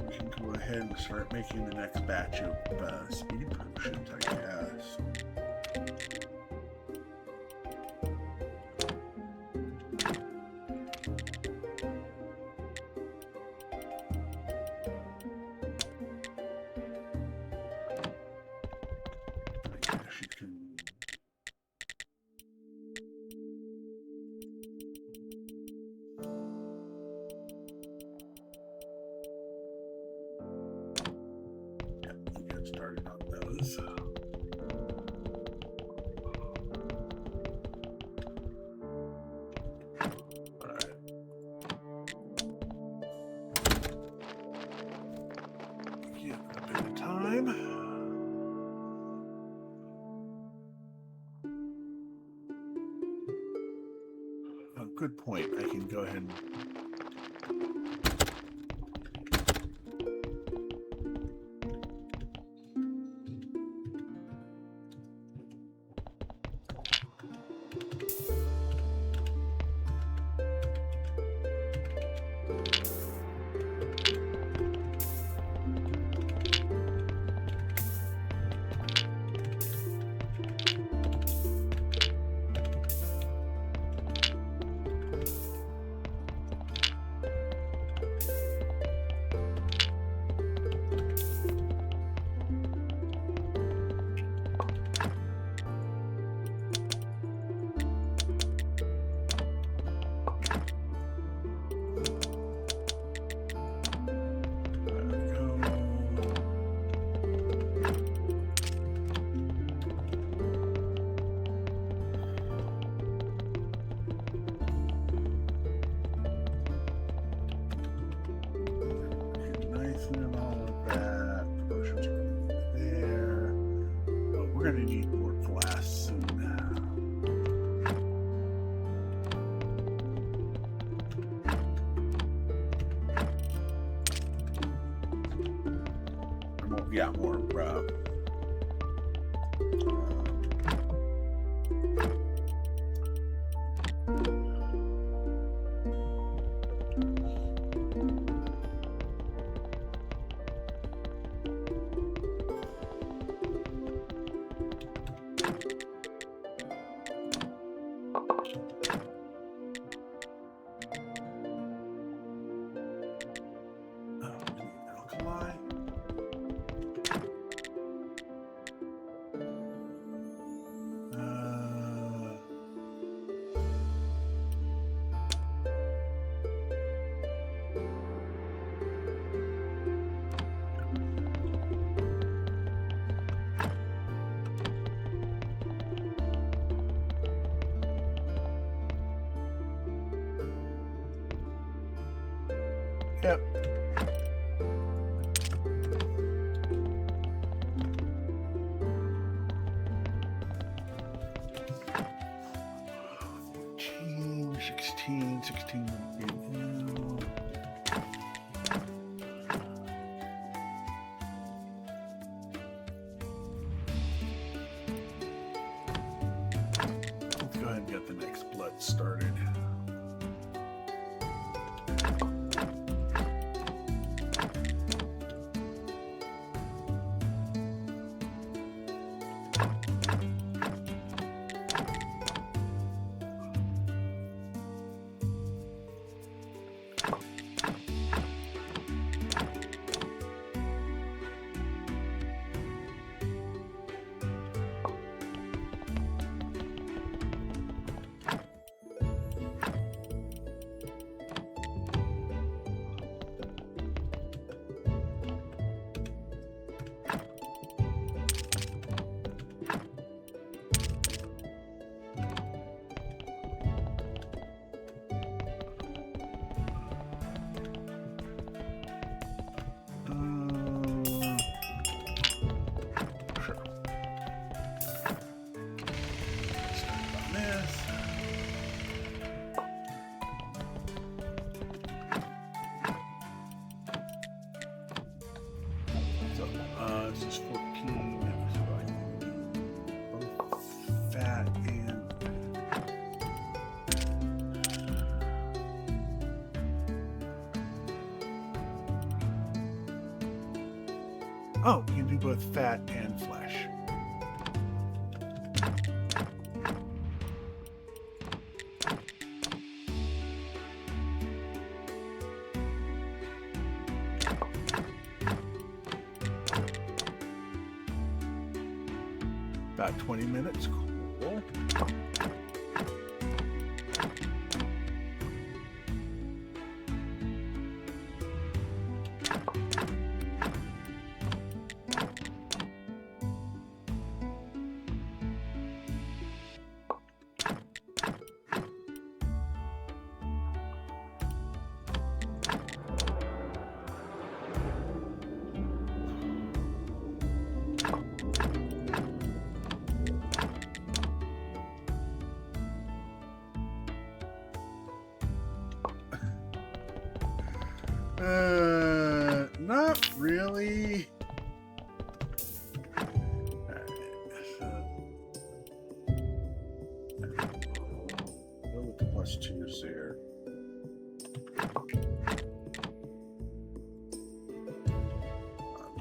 We can go ahead and start making the next batch of speed potions, I guess. Started on those. All right. Give it a bit of time. Oh, good point. I can go ahead and going to need more glass soon. Yeah, more. Yep. Sixteen. Let's go ahead and get the next blood started. This is 14. Both fat and oh, you can do both fat and flesh. About 20 minutes. Cool. Not really. Go with the +2s there.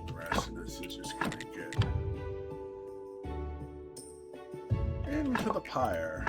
The rest of this is just going to get into the pyre.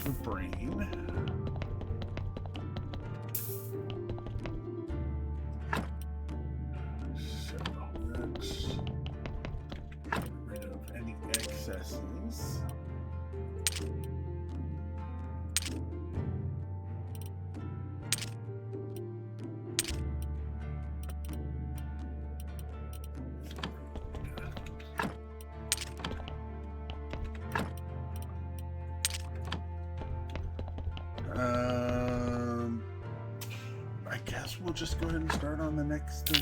The brain. So let's get rid of any excesses. I guess we'll just go ahead and start on the next of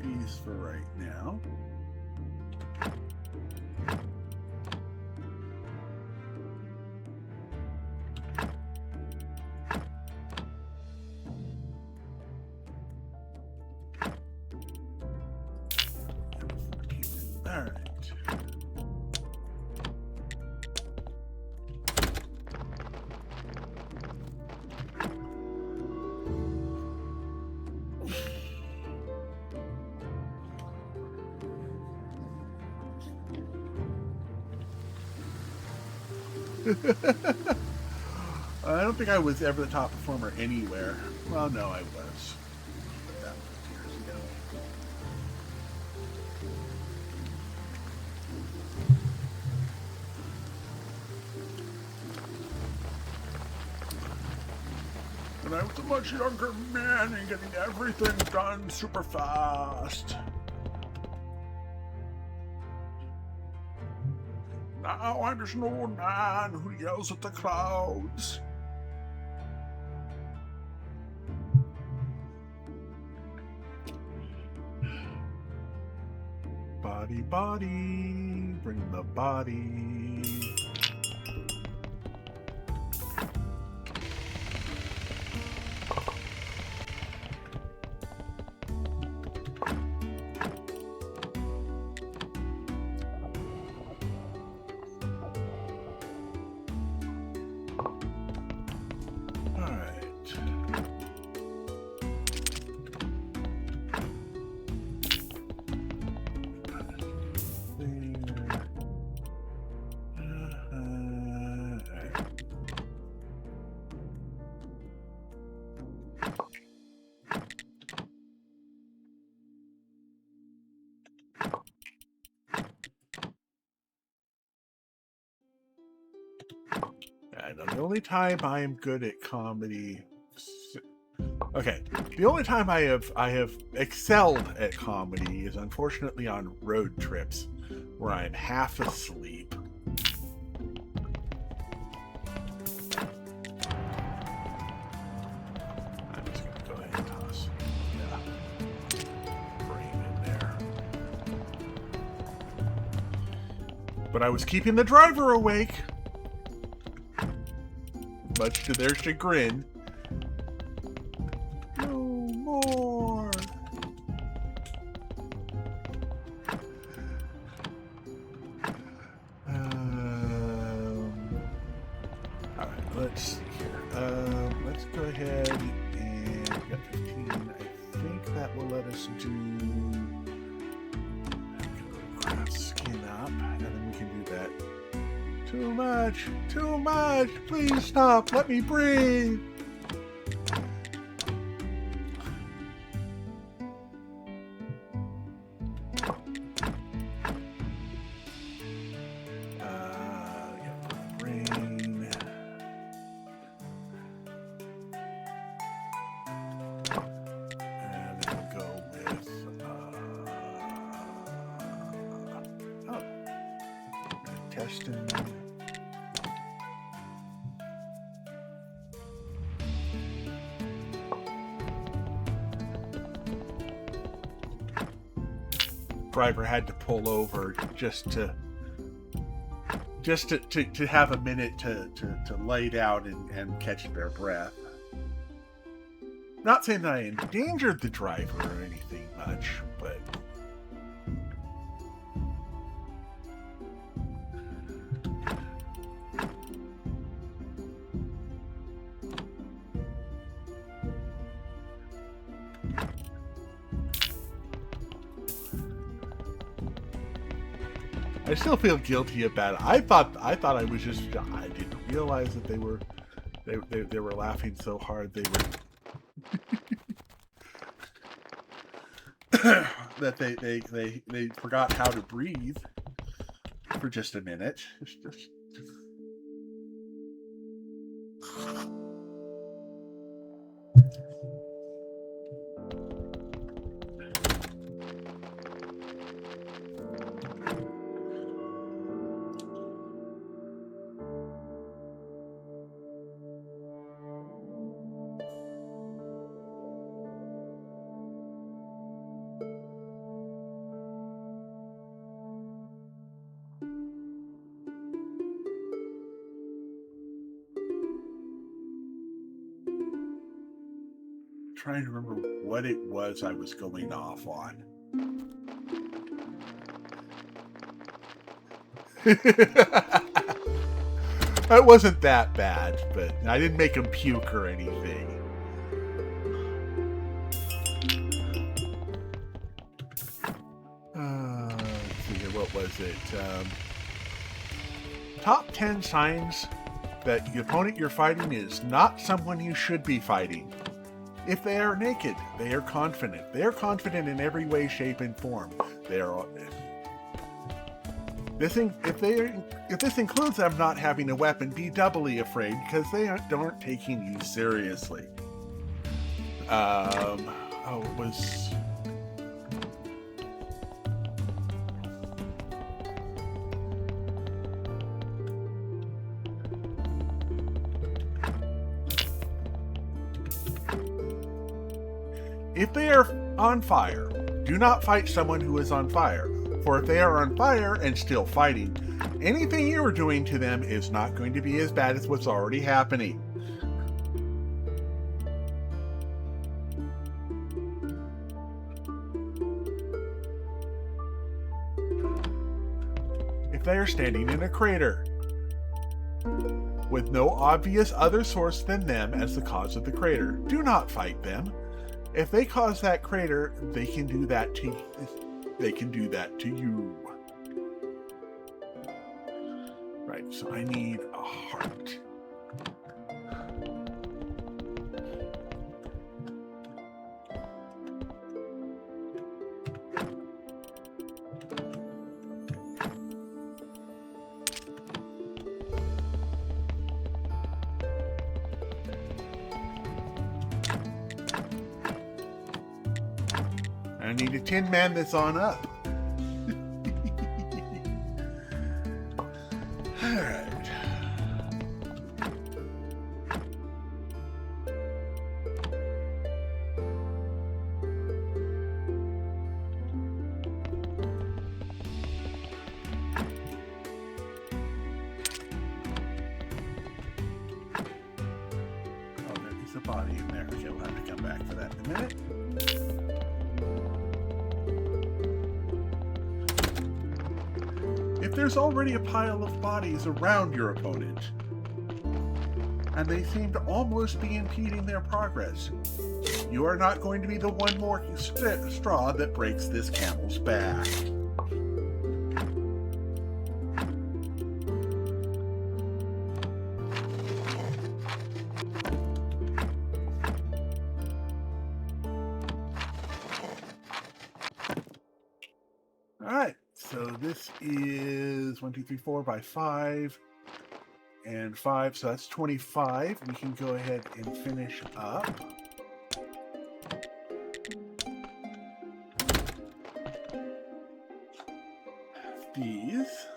these for right now. I don't think I was ever the top performer anywhere. Well, no, I was. But that was years ago. When I was a much younger man and getting everything done super fast. Now I'm just an old man who yells at the clouds. Body, body, bring the body. The only time I am good at comedy, okay, the only time I have excelled at comedy is unfortunately on road trips where I'm half asleep. I'm just gonna go ahead and toss, brain in there. But I was keeping the driver awake. Much to their chagrin. No more. Alright, let's see here. Let's go ahead and we got 15. I think that will let us do skin up, and then we can do that. Too much! Too much! Please stop! Let me breathe! Brain. And then we'll go with intestine. Driver had to pull over just to have a minute to lay down and catch their breath. Not saying that I endangered the driver or anything much, but I still feel guilty about it. I thought I was just, I didn't realize that they were laughing so hard they were that they forgot how to breathe for just a minute. Just trying to remember what it was I was going off on. It wasn't that bad, but I didn't make him puke or anything. Let's see here, what was it? Top 10 signs that the opponent you're fighting is not someone you should be fighting. If they are naked, they are confident. They are confident in every way, shape, and form. If this includes them not having a weapon, be doubly afraid because they aren't taking you seriously. If they are on fire, do not fight someone who is on fire. For if they are on fire and still fighting, anything you are doing to them is not going to be as bad as what's already happening. If they are standing in a crater, with no obvious other source than them as the cause of the crater, do not fight them. If they cause that crater, they can do that to you. Right, so I need a heart. I need a Tin Man that's on up. Alright. Oh, there's a body in there. Okay, we'll have to come back for that in a minute. If there's already a pile of bodies around your opponent, and they seem to almost be impeding their progress, you are not going to be the one more straw that breaks this camel's back. Alright, so this is 1, 2, 3, 4 by 5 and 5, so that's 25. We can go ahead and finish up. These.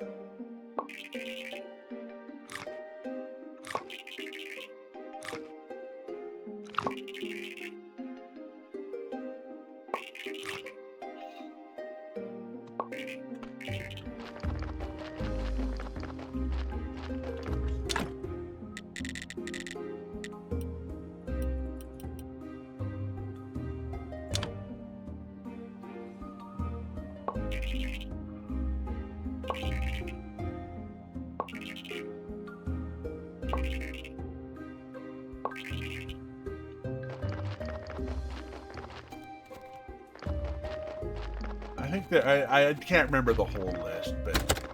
I think that I can't remember the whole list, but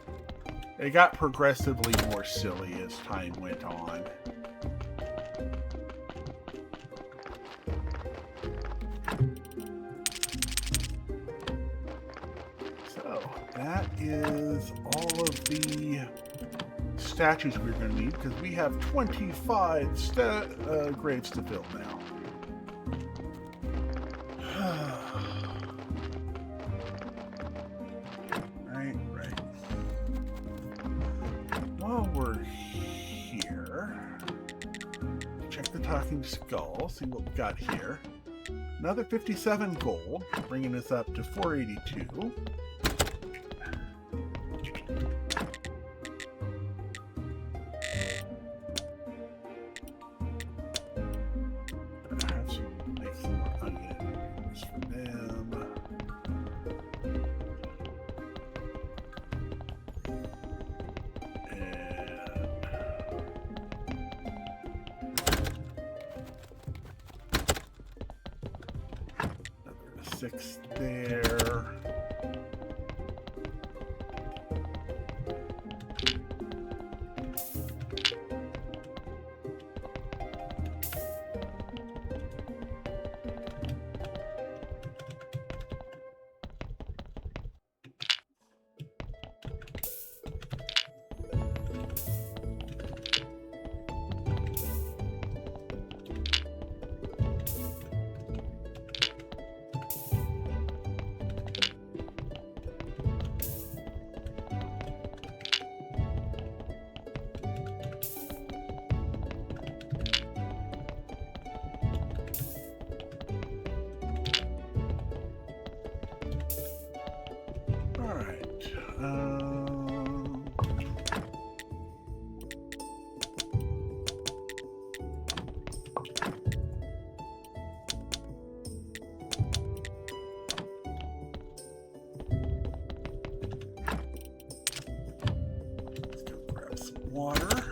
it got progressively more silly as time went on. So that is all of the statues we're going to need, because we have 25 graves to fill now. Right. While we're here, check the talking skull, see what we got here. Another 57 gold, bringing us up to 482. Six there. water.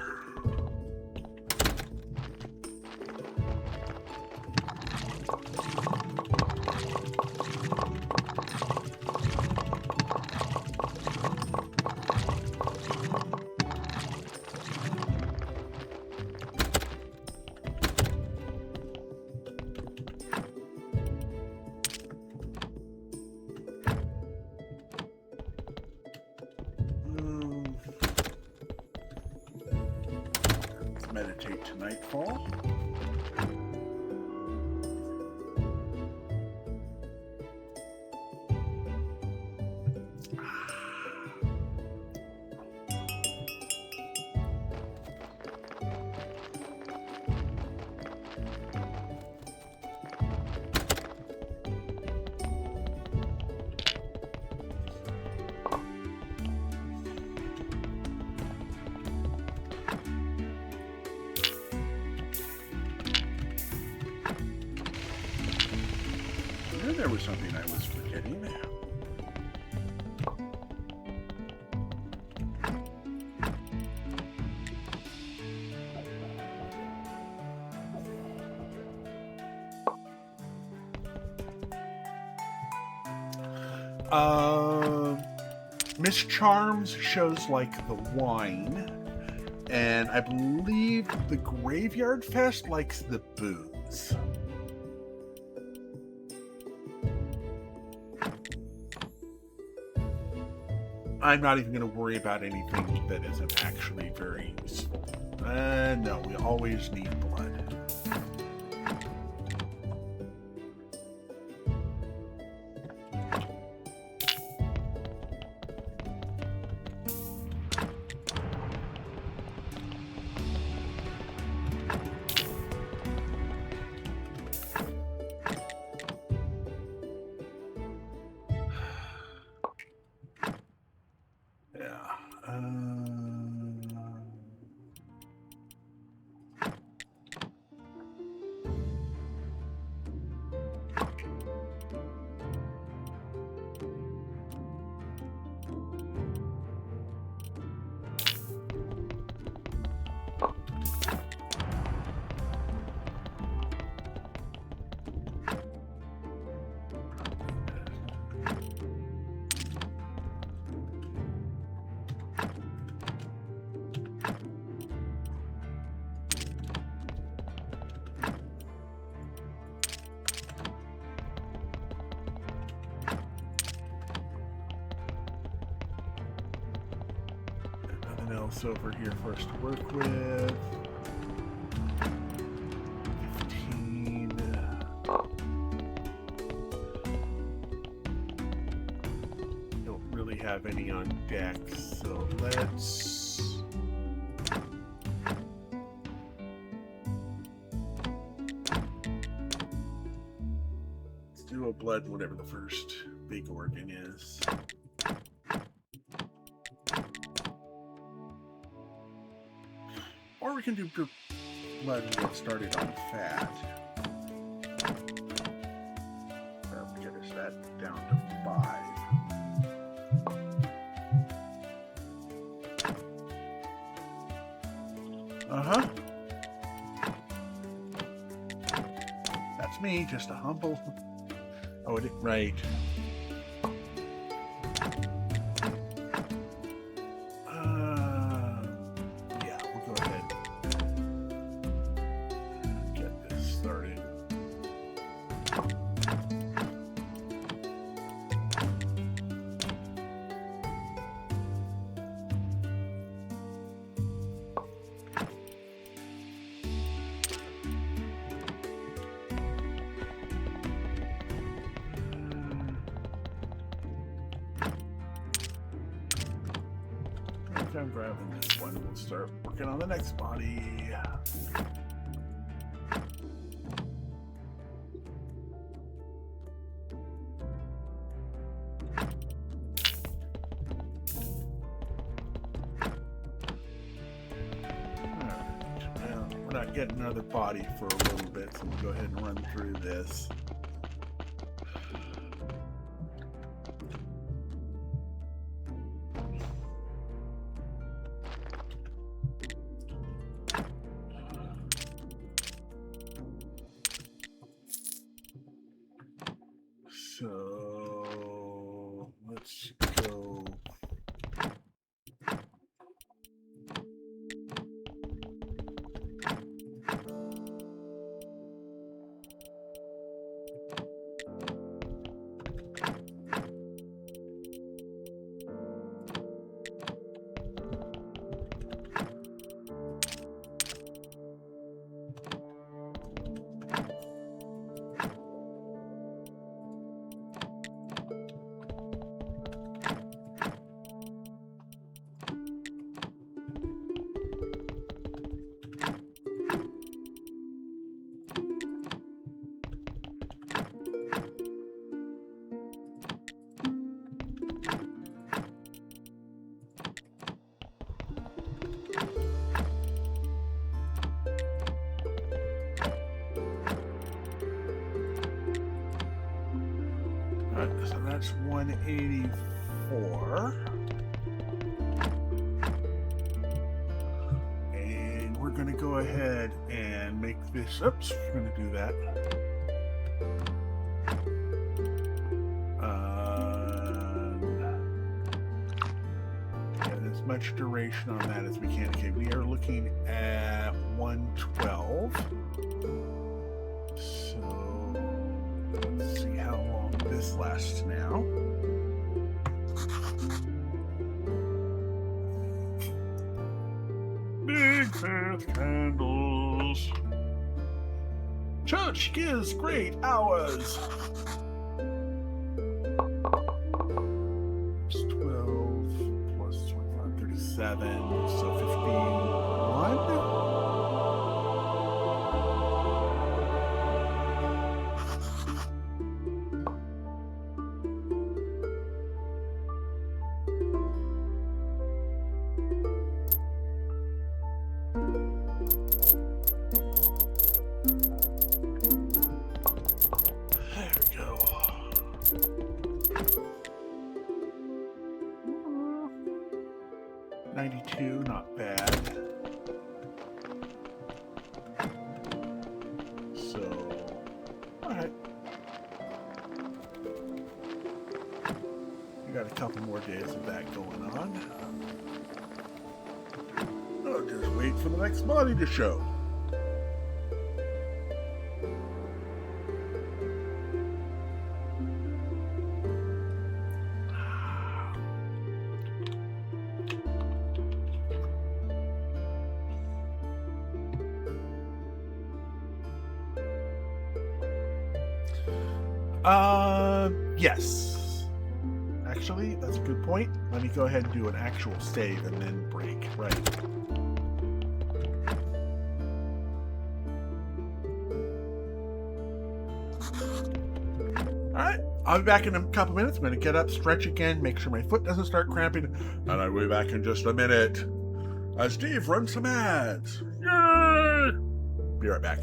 Meditate to nightfall. There was something I was forgetting. Miss Charms shows like the wine, and I believe the Graveyard Fest likes the booze. I'm not even going to worry about anything that isn't actually very useful. No, we always need blood. Else over here for us to work with. 15. Don't really have any on deck, so let's do a blood, whatever the first big organ is. Or we can do blood and get started on fat. That'll get us that down to 5. Uh-huh. That's me, just a humble... Oh, it right. I'm grabbing this one. We'll start working on the next body. Well, we're not getting another body for a little bit, so we'll go ahead and run through this. That's 184. And we're going to go ahead and make this, oops, we're going to do that. Get as much duration on that as we can. Okay, we are looking at 112. So let's see how long this lasts now. Big fat candles. Church gives great hours. It's 12 plus 25, 37, so 51. There we go. 92, not bad. So, alright. We got a couple more days of that going on. I'll just wait for the next body to show. Yes. Actually, that's a good point. Let me go ahead and do an actual save and then break. Right. Alright, I'll be back in a couple minutes. I'm going to get up, stretch again, make sure my foot doesn't start cramping, and I'll be back in just a minute. Steve, run some ads. Yay! Be right back.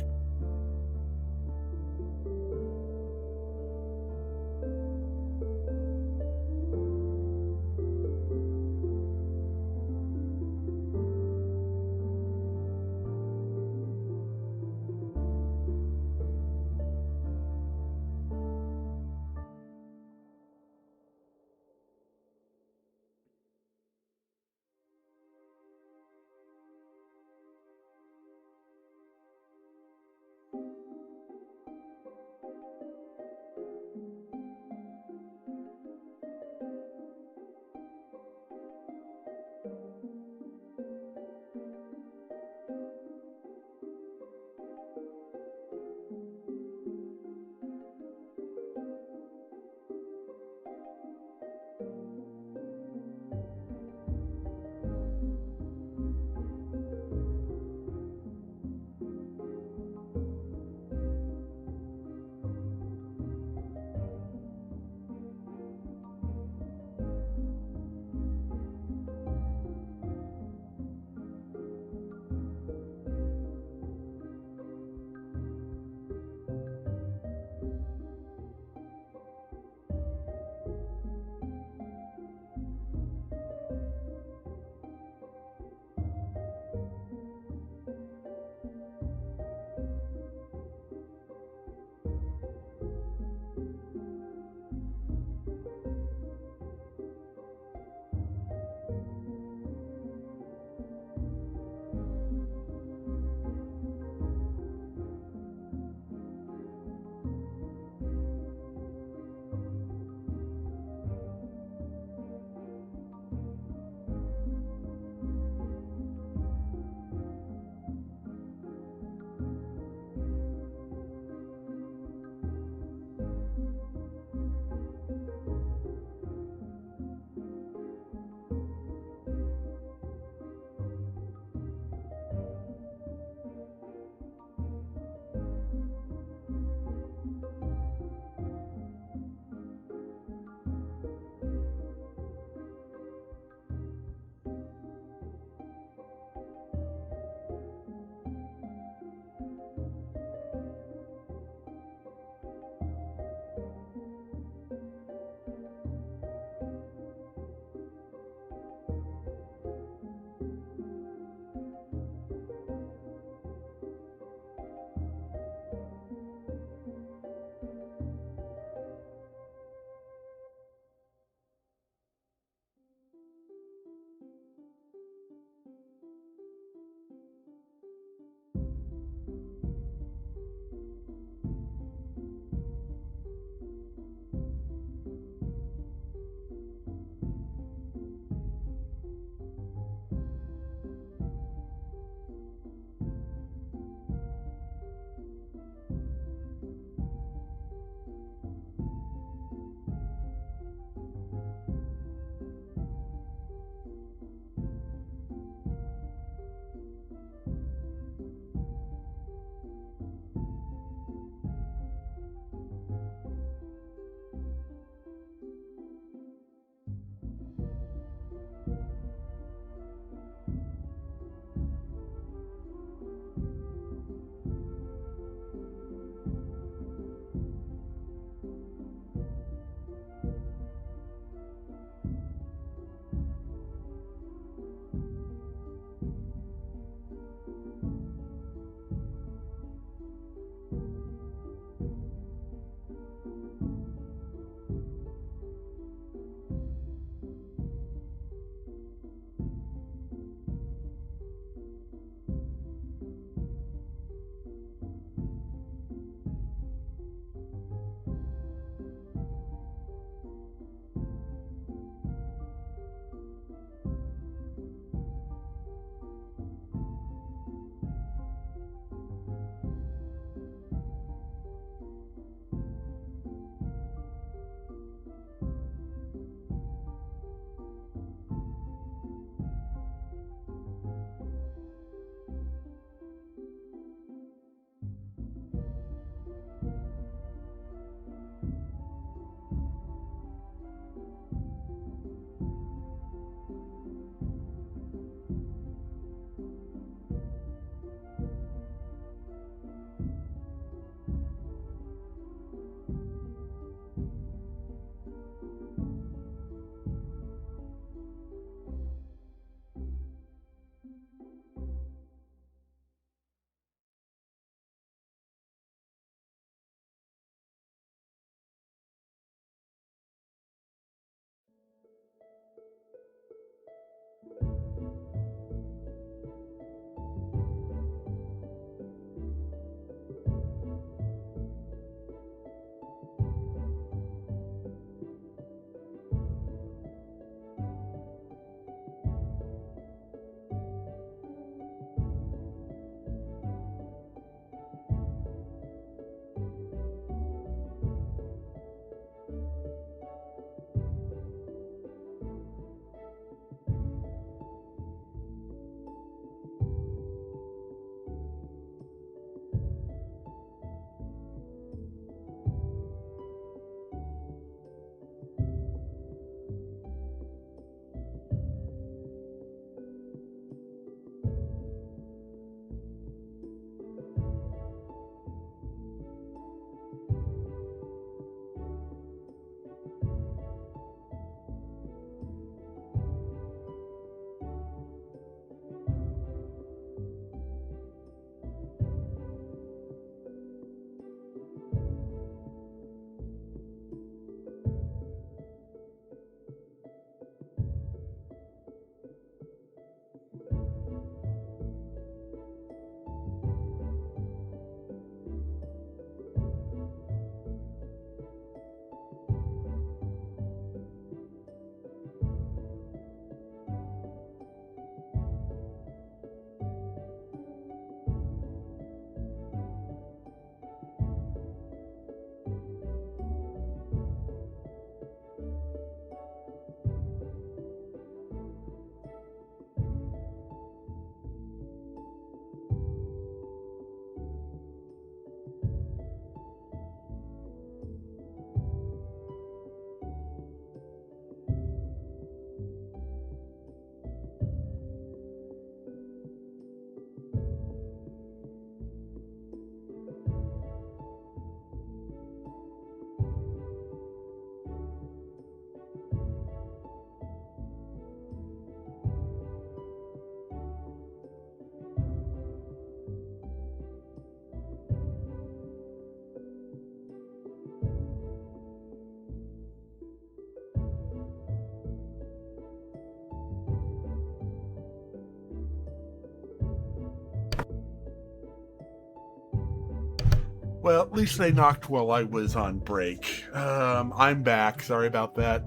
Well, at least they knocked while I was on break. I'm back. Sorry about that.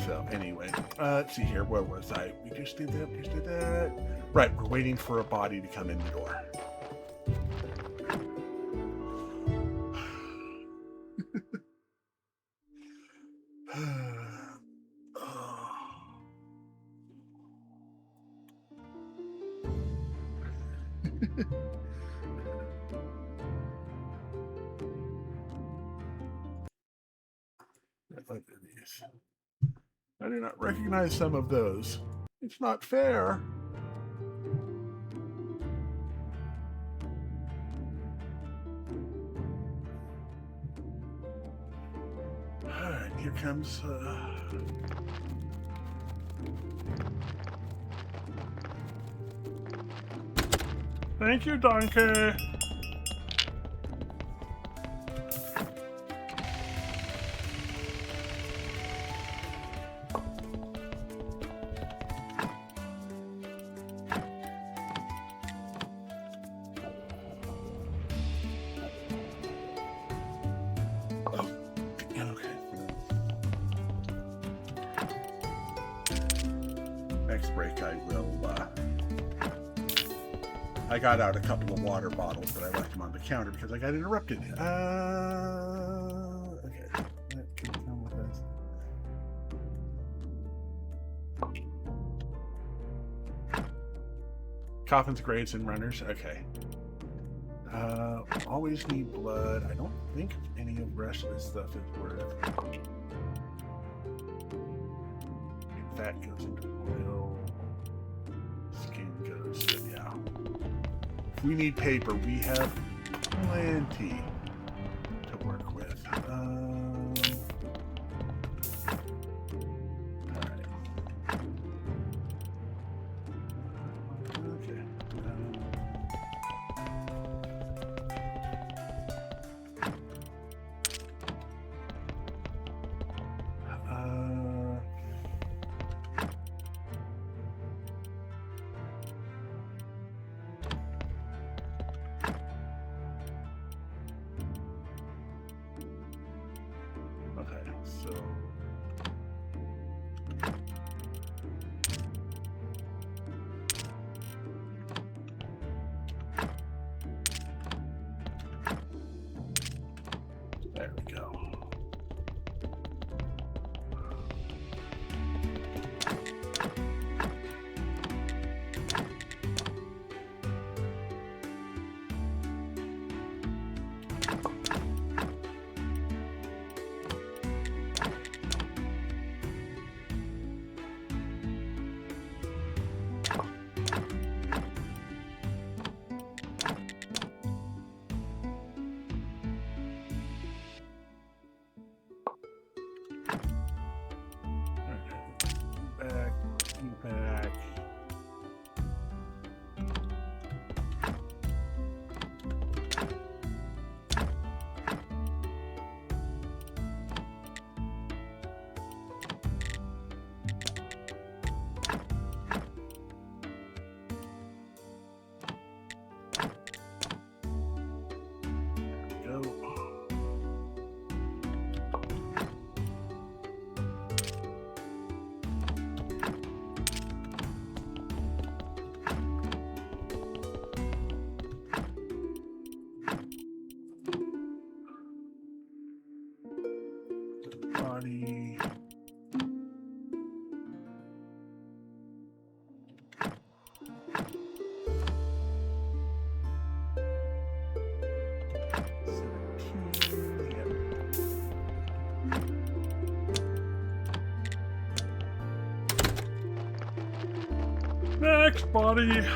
So anyway, let's see here. Where was I? We just did that. Right, we're waiting for a body to come in the door. Look at these. I do not recognize some of those. It's not fair. Alright, here comes... Thank you, Donkey. Break, I will. I got out a couple of water bottles, but I left them on the counter because I got interrupted. Okay, that can come with us. Coffins, graves, and runners. Okay. Always need blood. I don't think any of the rest of this stuff is worth. Fat goes into oil. Skin goes to, yeah. If we need paper, we have plenty to work with. Alright. Okay. So there we go. Back. Body. Next body.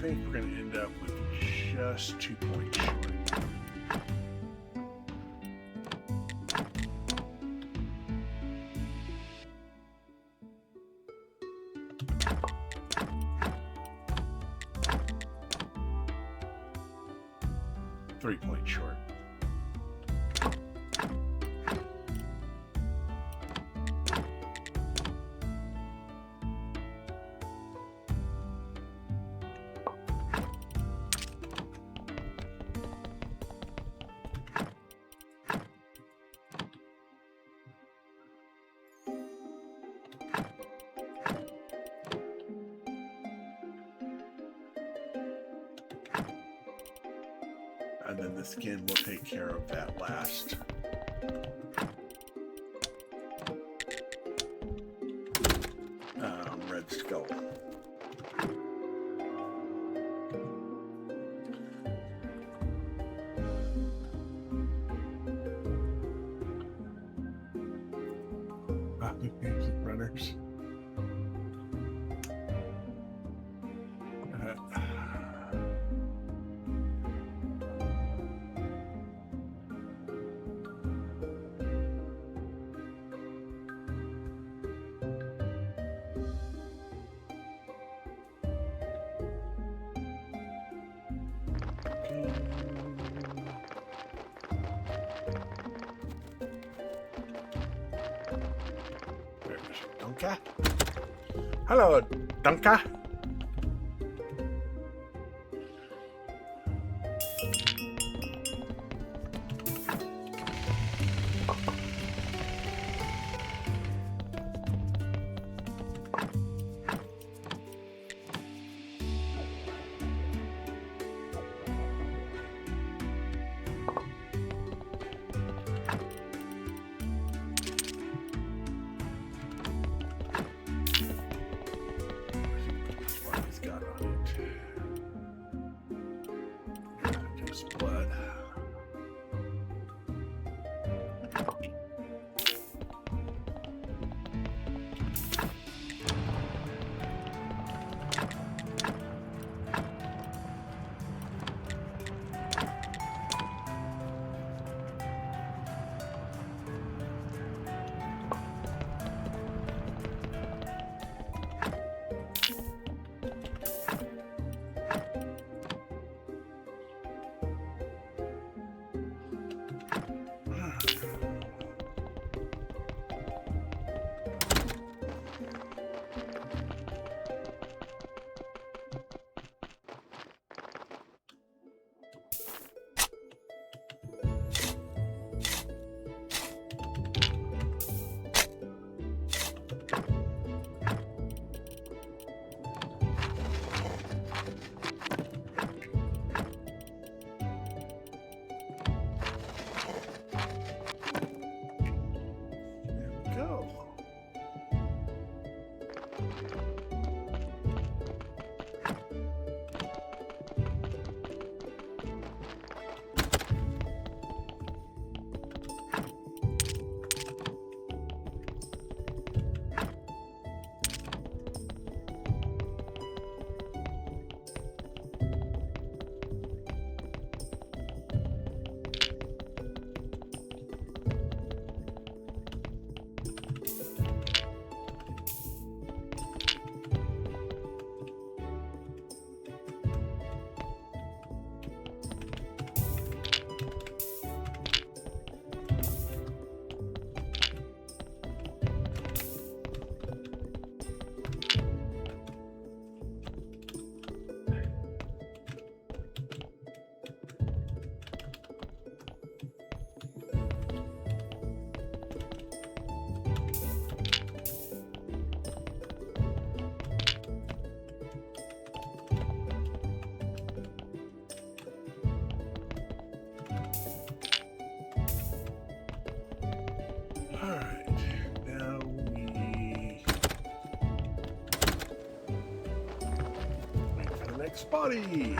I think we're going to end up with just 2 points short. Three points short. And then the skin will take care of that last. Red skull. Runners. Donka? Hello, Donka. Blood. next body.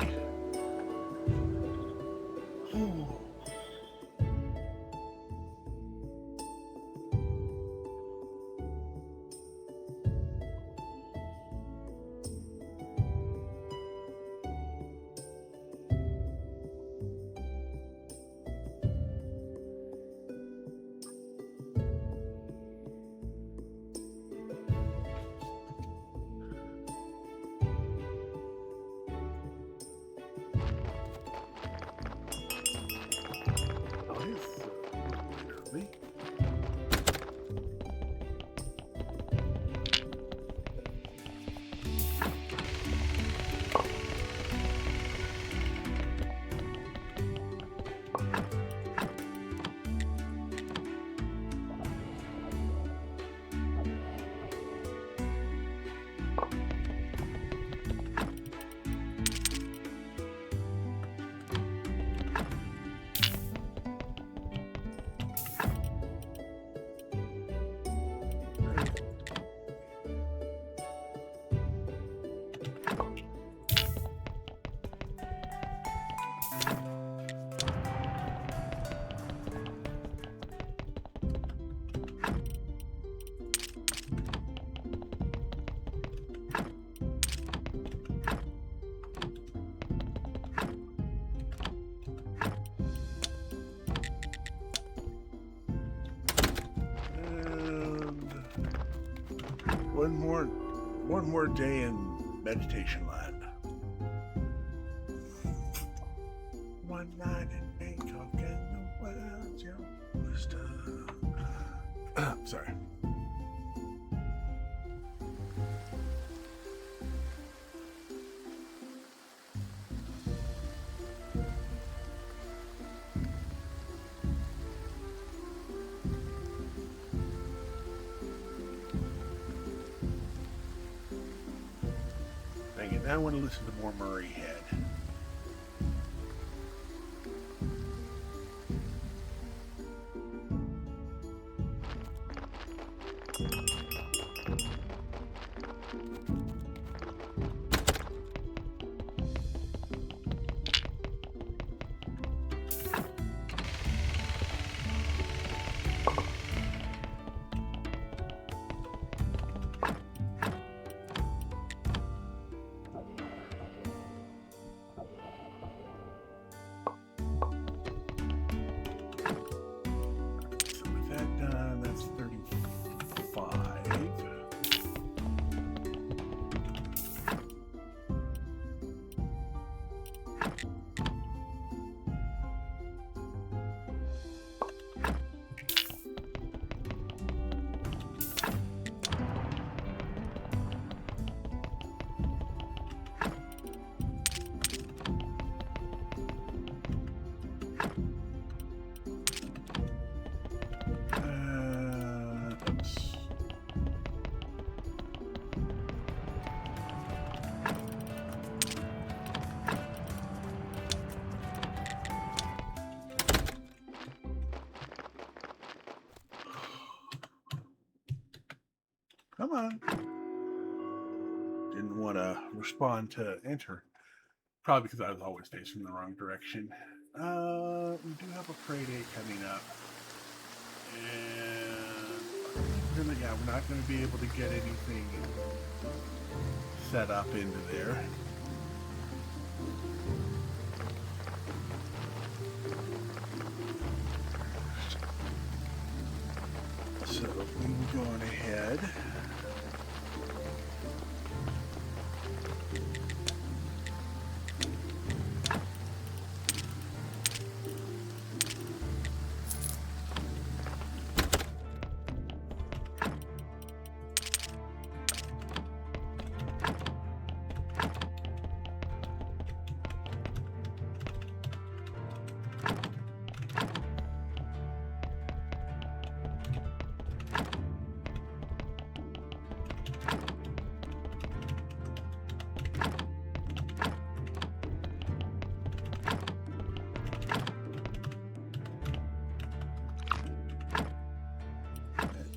One more day in meditation land. One night in Bangkok and the world's your oyster. Sorry. Now I want to listen to more Murray Head. Come on. Didn't want to respond to enter. Probably because I was always facing the wrong direction. We do have a prey day coming up. And we're not going to be able to get anything set up into there. So we will go on ahead.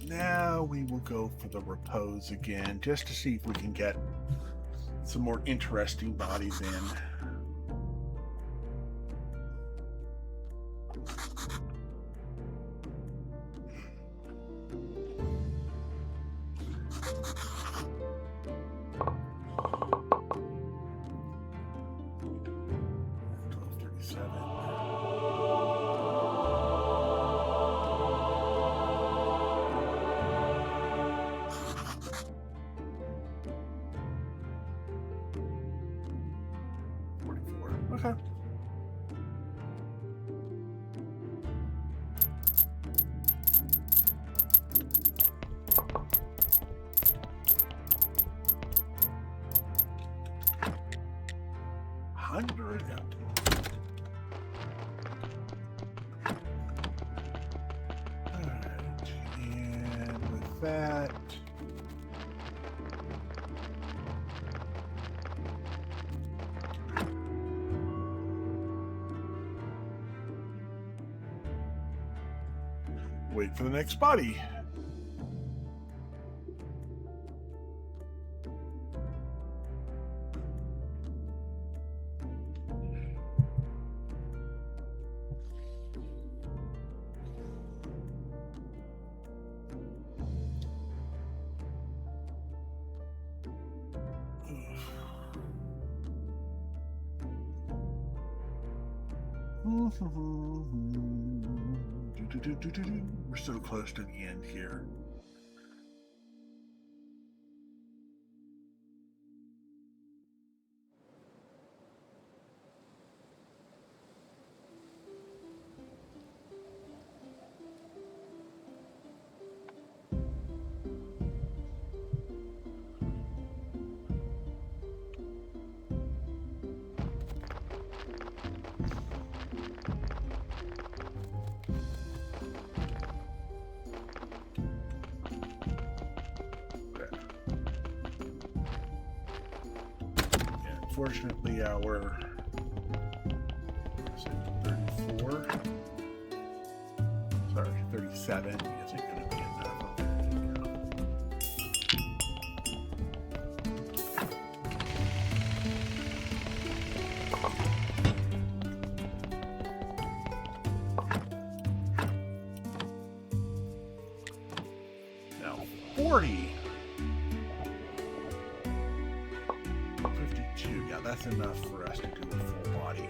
Now we will go for the repose again, just to see if we can get some more interesting bodies in. Okay. $100. Alright, and with that, wait for the next body. We're so close to the end here. Unfortunately, our 34, sorry, 37 isn't going to be enough. Now, 40. 52, yeah, that's enough for us to do a full body.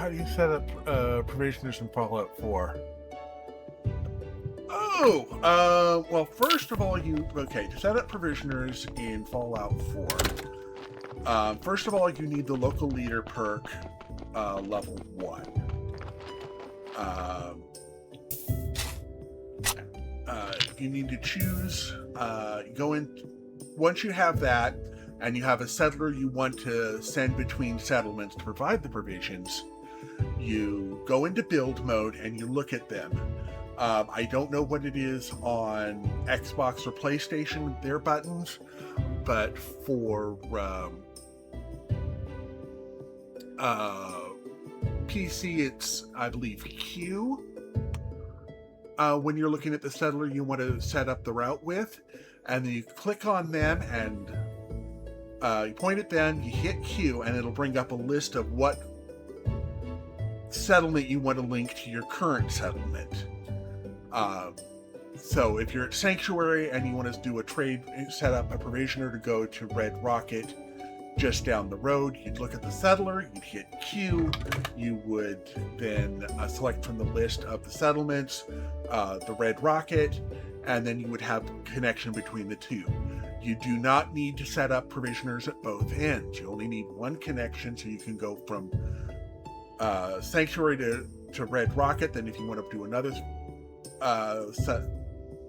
How do you set up provisioners in Fallout 4? Oh, well, first of all, to set up provisioners in Fallout 4, first of all, you need the local leader perk, level 1. You need to choose, once you have that, and you have a settler you want to send between settlements to provide the provisions, you go into build mode and you look at them. I don't know what it is on Xbox or PlayStation, their buttons, but for PC, it's, I believe, Q. When you're looking at the settler you want to set up the route with, and then you click on them and you point at them, you hit Q, and it'll bring up a list of what settlement you want to link to your current settlement. So if you're at Sanctuary and you want to do a trade, set up a provisioner to go to Red Rocket just down the road, you'd look at the settler, you'd hit Q, you would then select from the list of the settlements the Red Rocket, and then you would have connection between the two. You do not need to set up provisioners at both ends. You only need one connection, so you can go from Sanctuary to Red Rocket. Then if you want to do another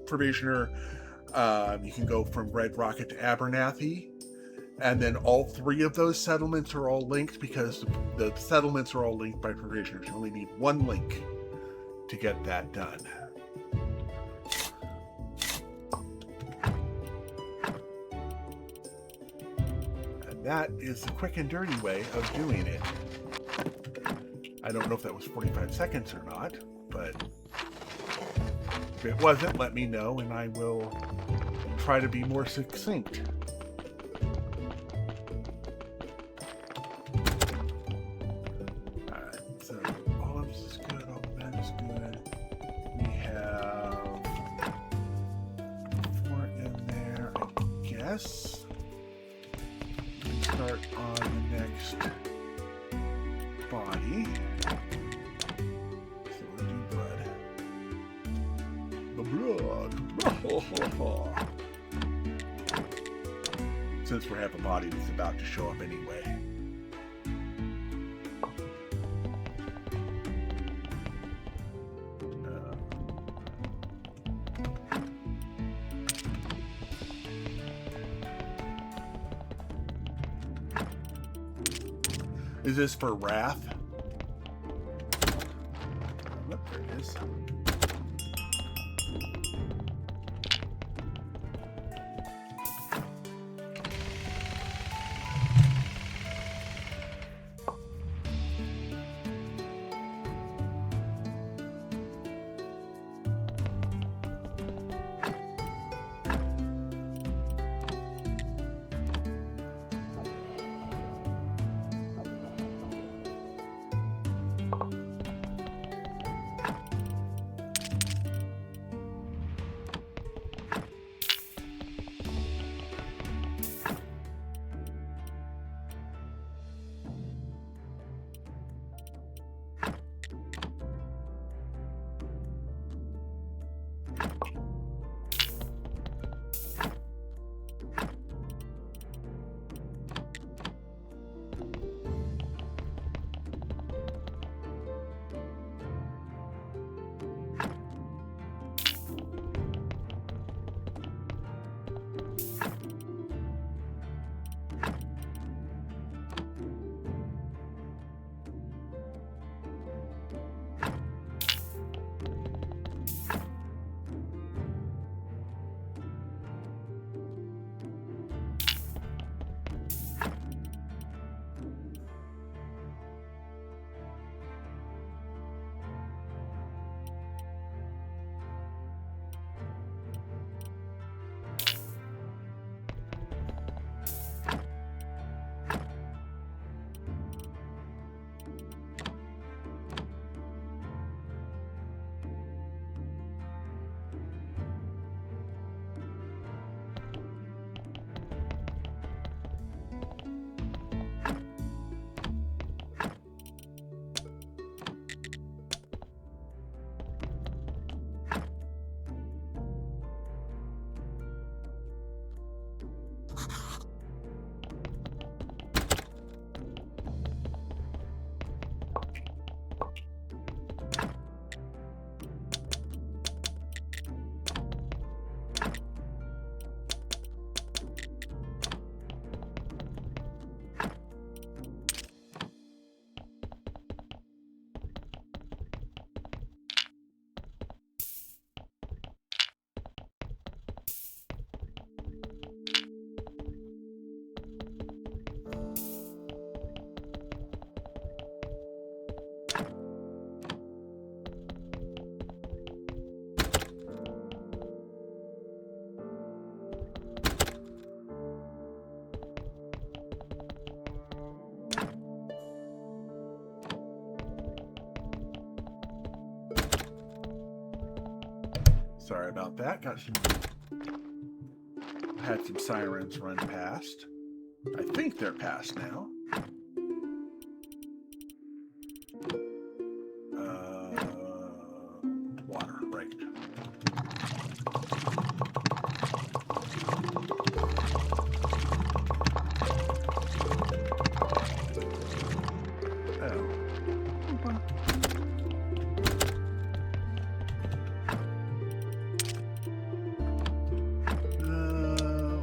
provisioner, you can go from Red Rocket to Abernathy. And then all three of those settlements are all linked because the settlements are all linked by provisioners. You only need one link to get that done. And that is the quick and dirty way of doing it. I don't know if that was 45 seconds or not, but if it wasn't, let me know and I will try to be more succinct. Start on the next body. So we'll do blood. The blood. Since we have a body that's about to show up anyway. Is this for Wrath? Oh, there it is. Sorry about that. Had some sirens run past. I think they're past now. Water, right.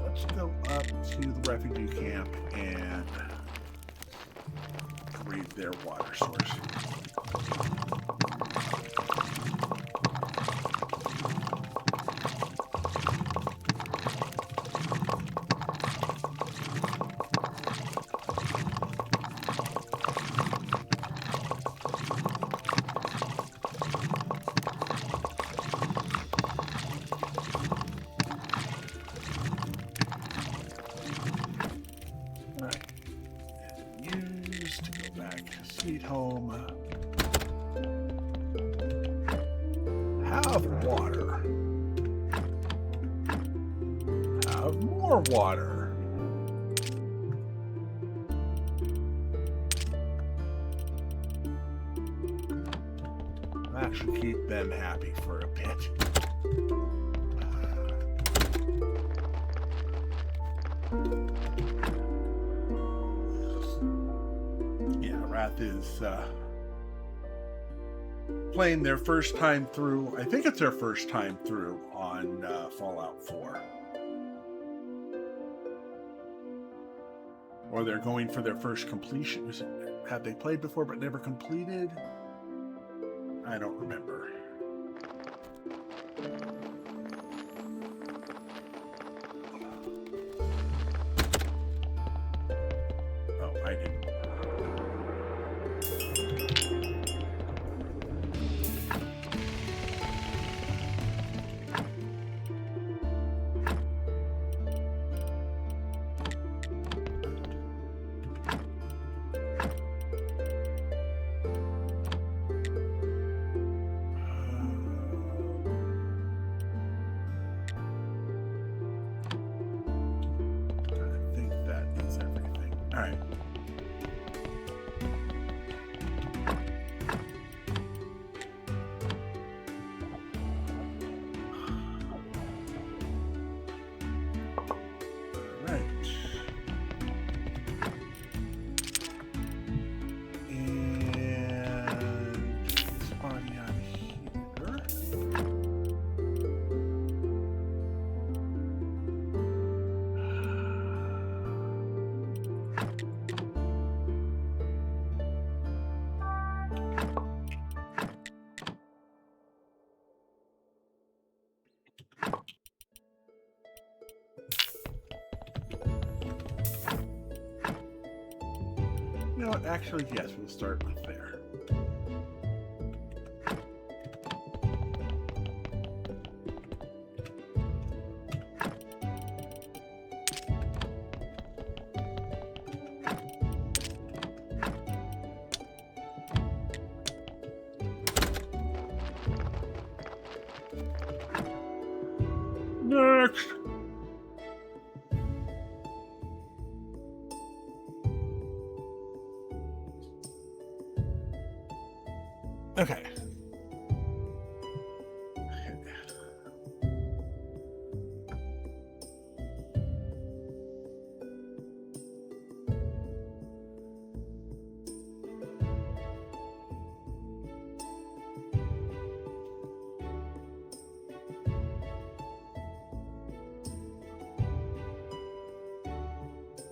Let's go up to the refugee camp and read their water source. Sweet home. Have water. Have more water. That should keep them happy for a bit. Wrath is playing their first time through. I think it's their first time through on Fallout 4. Or they're going for their first completion. Have they played before but never completed? I don't remember. Oh, I didn't. You know what? Actually, yes, we'll start with there. Next! Okay.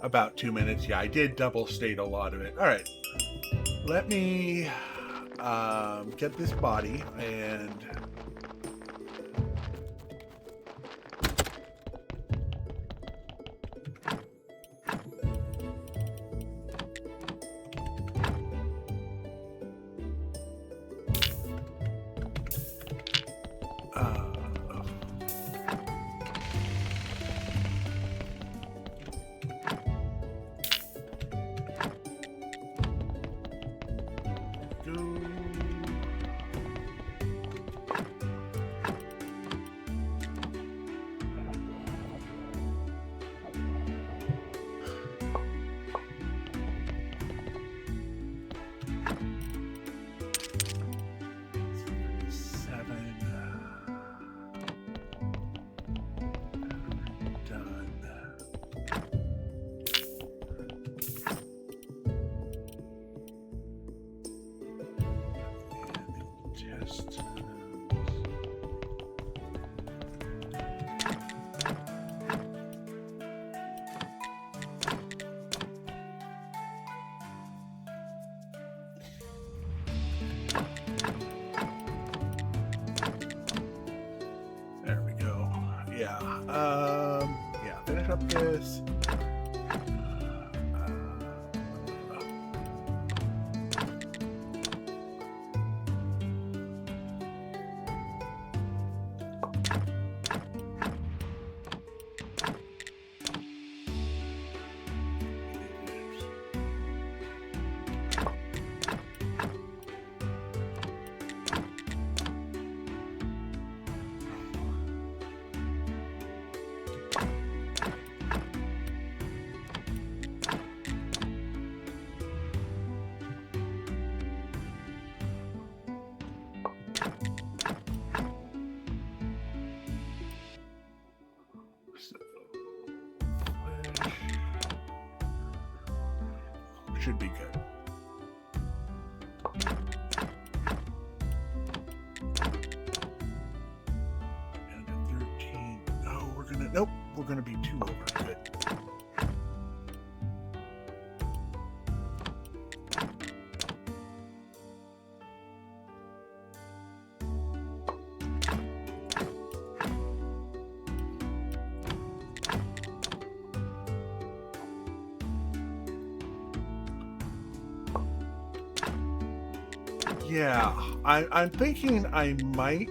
About 2 minutes. Yeah, I did double state a lot of it. All right. Let me get this body and go. this. Should be good. And a 13. Oh, nope, we're gonna be 2 over. Good. Yeah, I'm thinking I might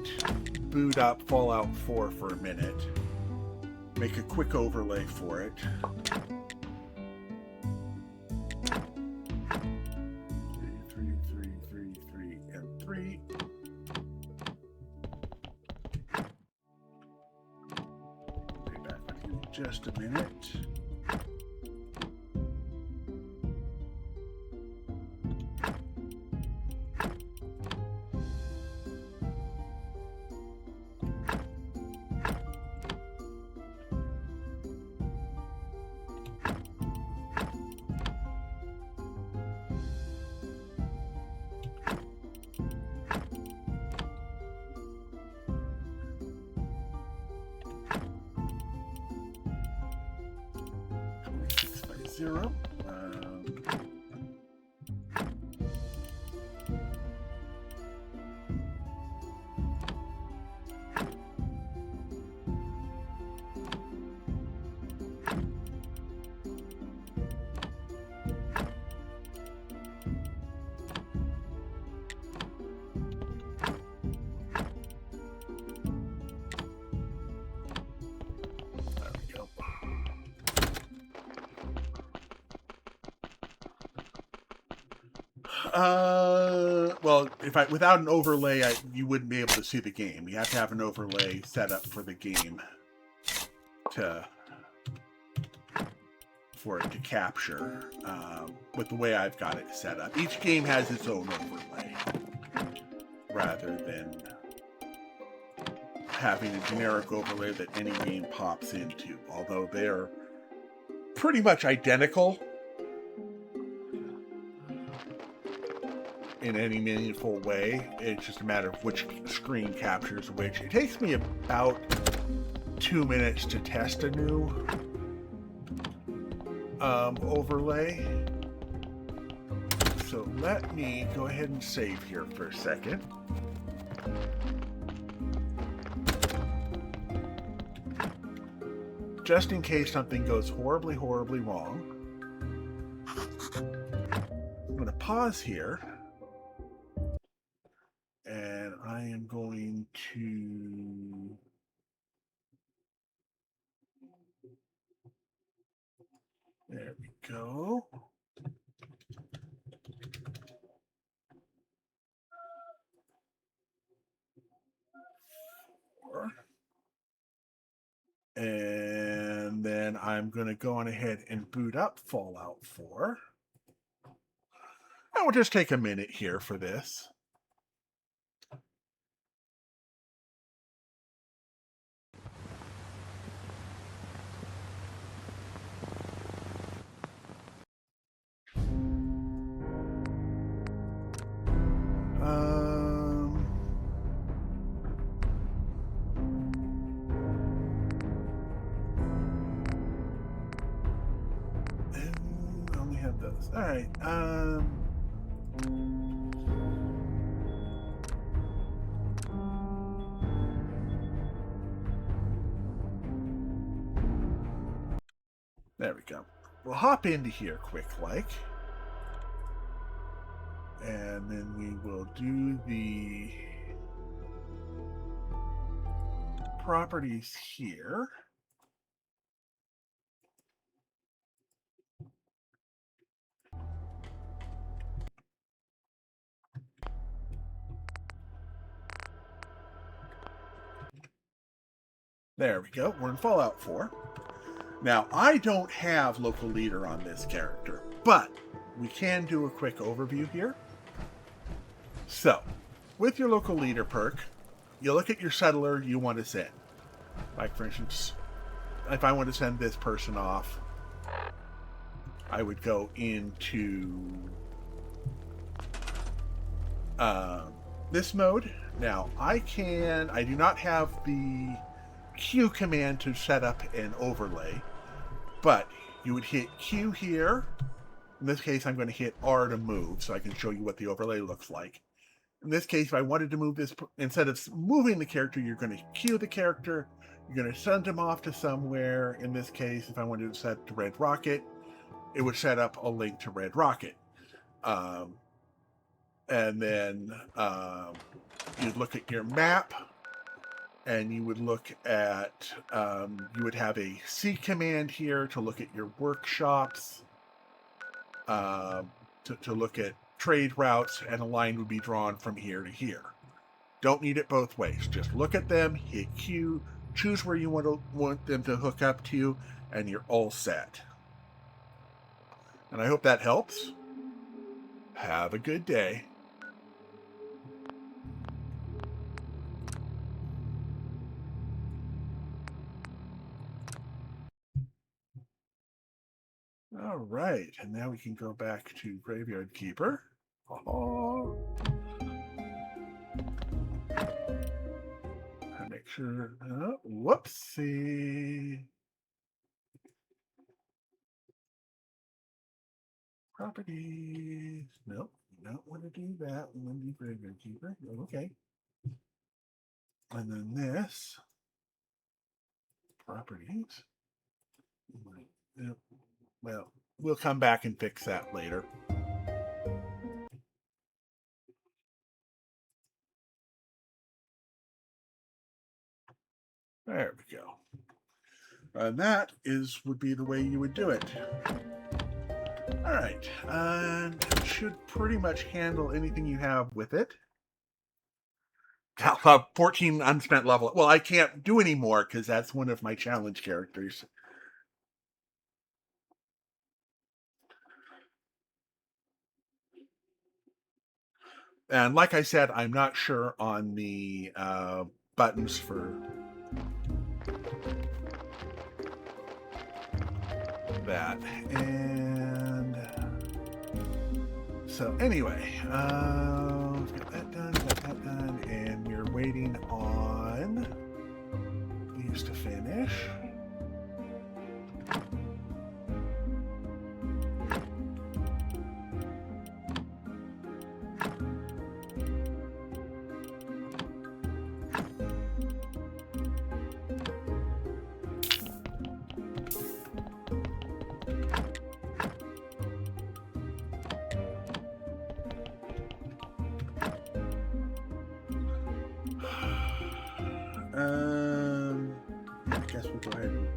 boot up Fallout 4 for a minute. Make a quick overlay for it. 3, and 3. Be back with you in just a minute. Zero. There we go. Well, without an overlay, you wouldn't be able to see the game. You have to have an overlay set up for the game for it to capture. With the way I've got it set up, each game has its own overlay, rather than having a generic overlay that any game pops into. Although they're pretty much identical in any meaningful way. It's just a matter of which screen captures which. It takes me about 2 minutes to test a new overlay. So let me go ahead and save here for a second. Just in case something goes horribly, horribly wrong. I'm going to pause here. And I am going to there we go. And then I'm going to go on ahead and boot up Fallout 4. And we'll just take a minute here for this. I only have those. All right. There we go. We'll hop into here quick like. And then we will do the properties here. There we go. We're in Fallout 4. Now, I don't have local leader on this character, but we can do a quick overview here. So, with your local leader perk, you look at your settler you want to send. Like, for instance, if I want to send this person off, I would go into this mode. Now, I do not have the Q command to set up an overlay, but you would hit Q here. In this case, I'm going to hit R to move, so I can show you what the overlay looks like. In this case, if I wanted to move this, instead of moving the character, you're going to Q the character, you're going to send him off to somewhere. In this case, if I wanted to set to Red Rocket, it would set up a link to Red Rocket. And then you'd look at your map, and you would look at, you would have a C command here to look at your workshops, to look at trade routes, and a line would be drawn from here to here. Don't need it both ways. Just look at them, hit Q, choose where you want them to hook up to, and you're all set. And I hope that helps. Have a good day. All right, and now we can go back to Graveyard Keeper. Oh. And make sure. Whoopsie. Properties. Nope, you don't want to do that. We want to do Graveyard Keeper. Okay. And then this. Properties. Well, we'll come back and fix that later. There we go. And that would be the way you would do it. All right, and it should pretty much handle anything you have with it. 14 unspent level. Well, I can't do any more because that's one of my challenge characters. And like I said, I'm not sure on the buttons for that. And so anyway, we've got that done, and we're waiting on these to finish. I guess we'll go ahead and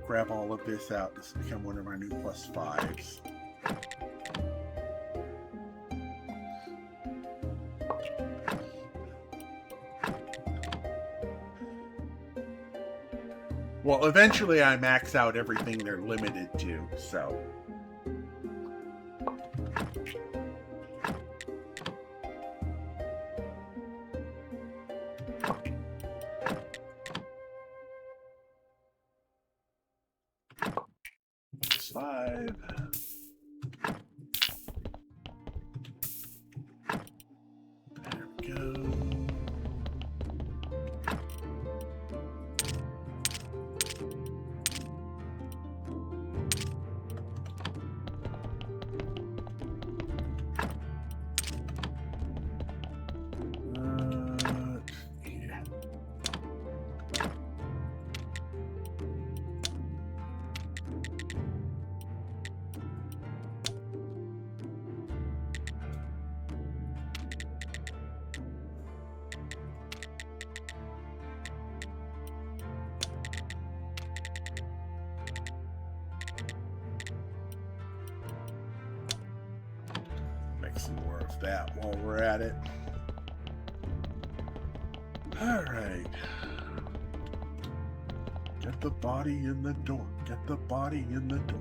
grab all of this out. This will become one of our new +5s. Well, eventually I max out everything they're limited to, so. +5. There we go. with that while we're at it. All right. Get the body in the door. Get the body in the door.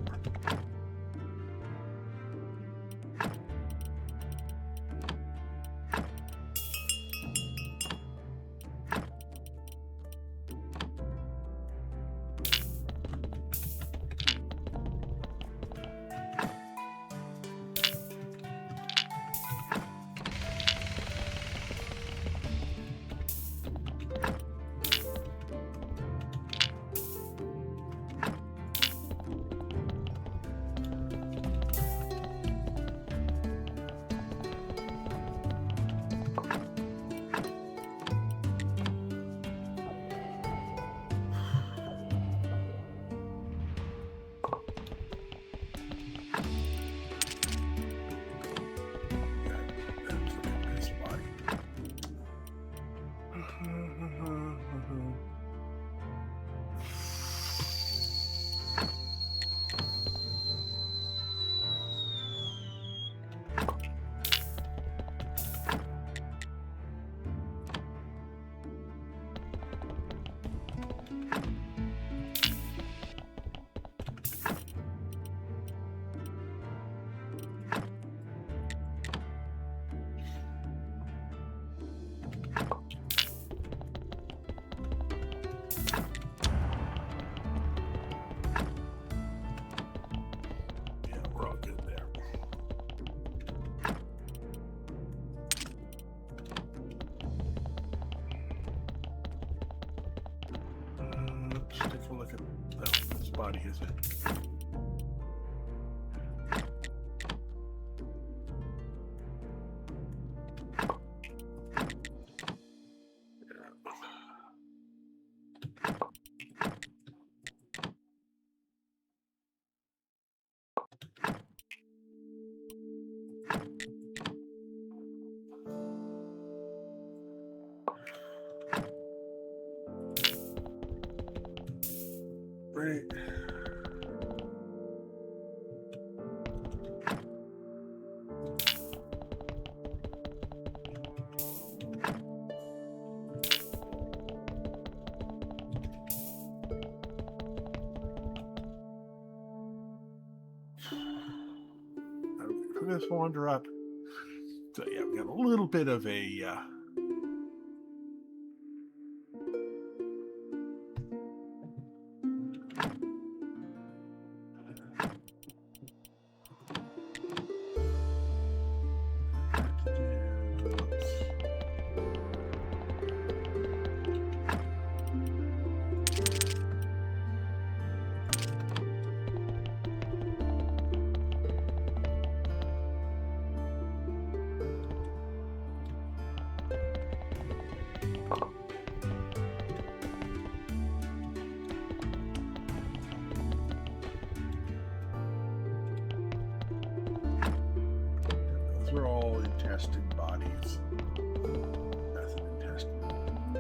Look at this body, is it? Right. This wander up. So yeah, we got a little bit of a those are all intestine bodies. That's an intestine. I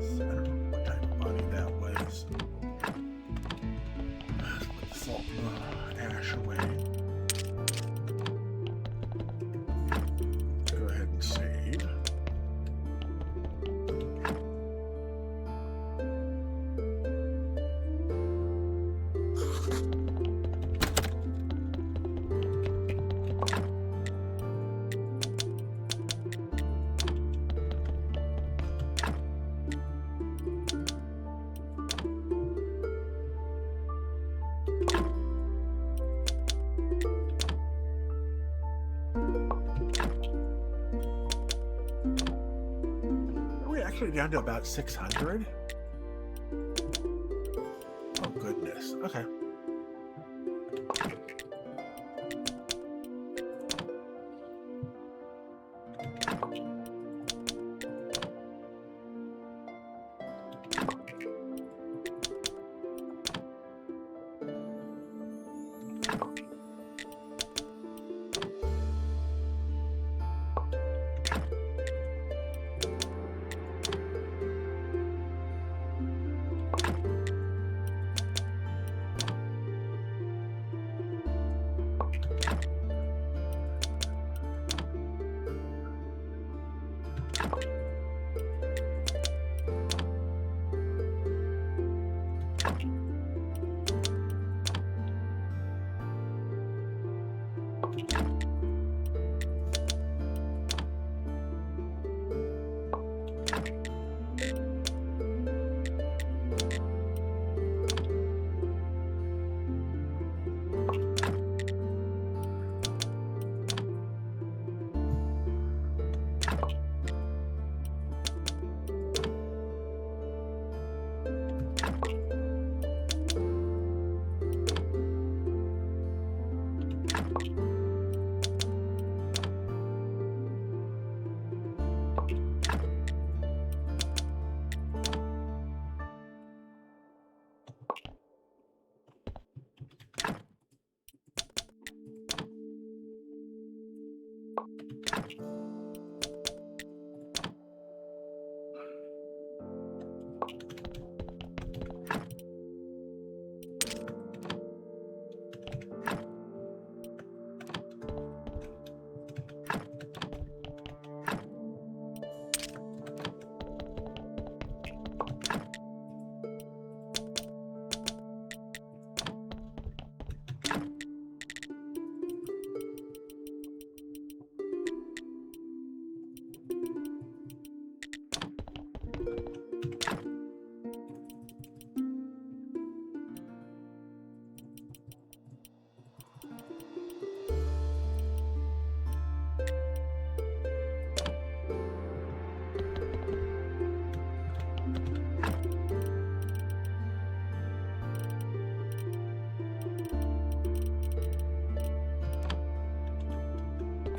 don't know what type of body that was. Let's put the salt ash away. Go ahead and save. Actually down to about 600. Oh goodness. Okay.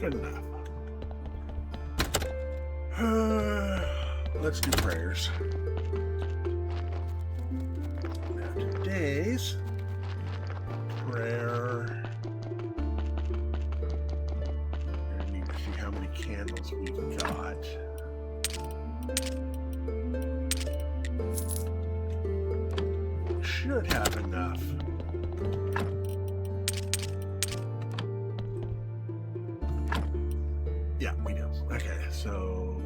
Good enough. Let's do prayers. Now today's prayer. I need to see how many candles we've got. Should have enough. Yeah, we do. Okay, so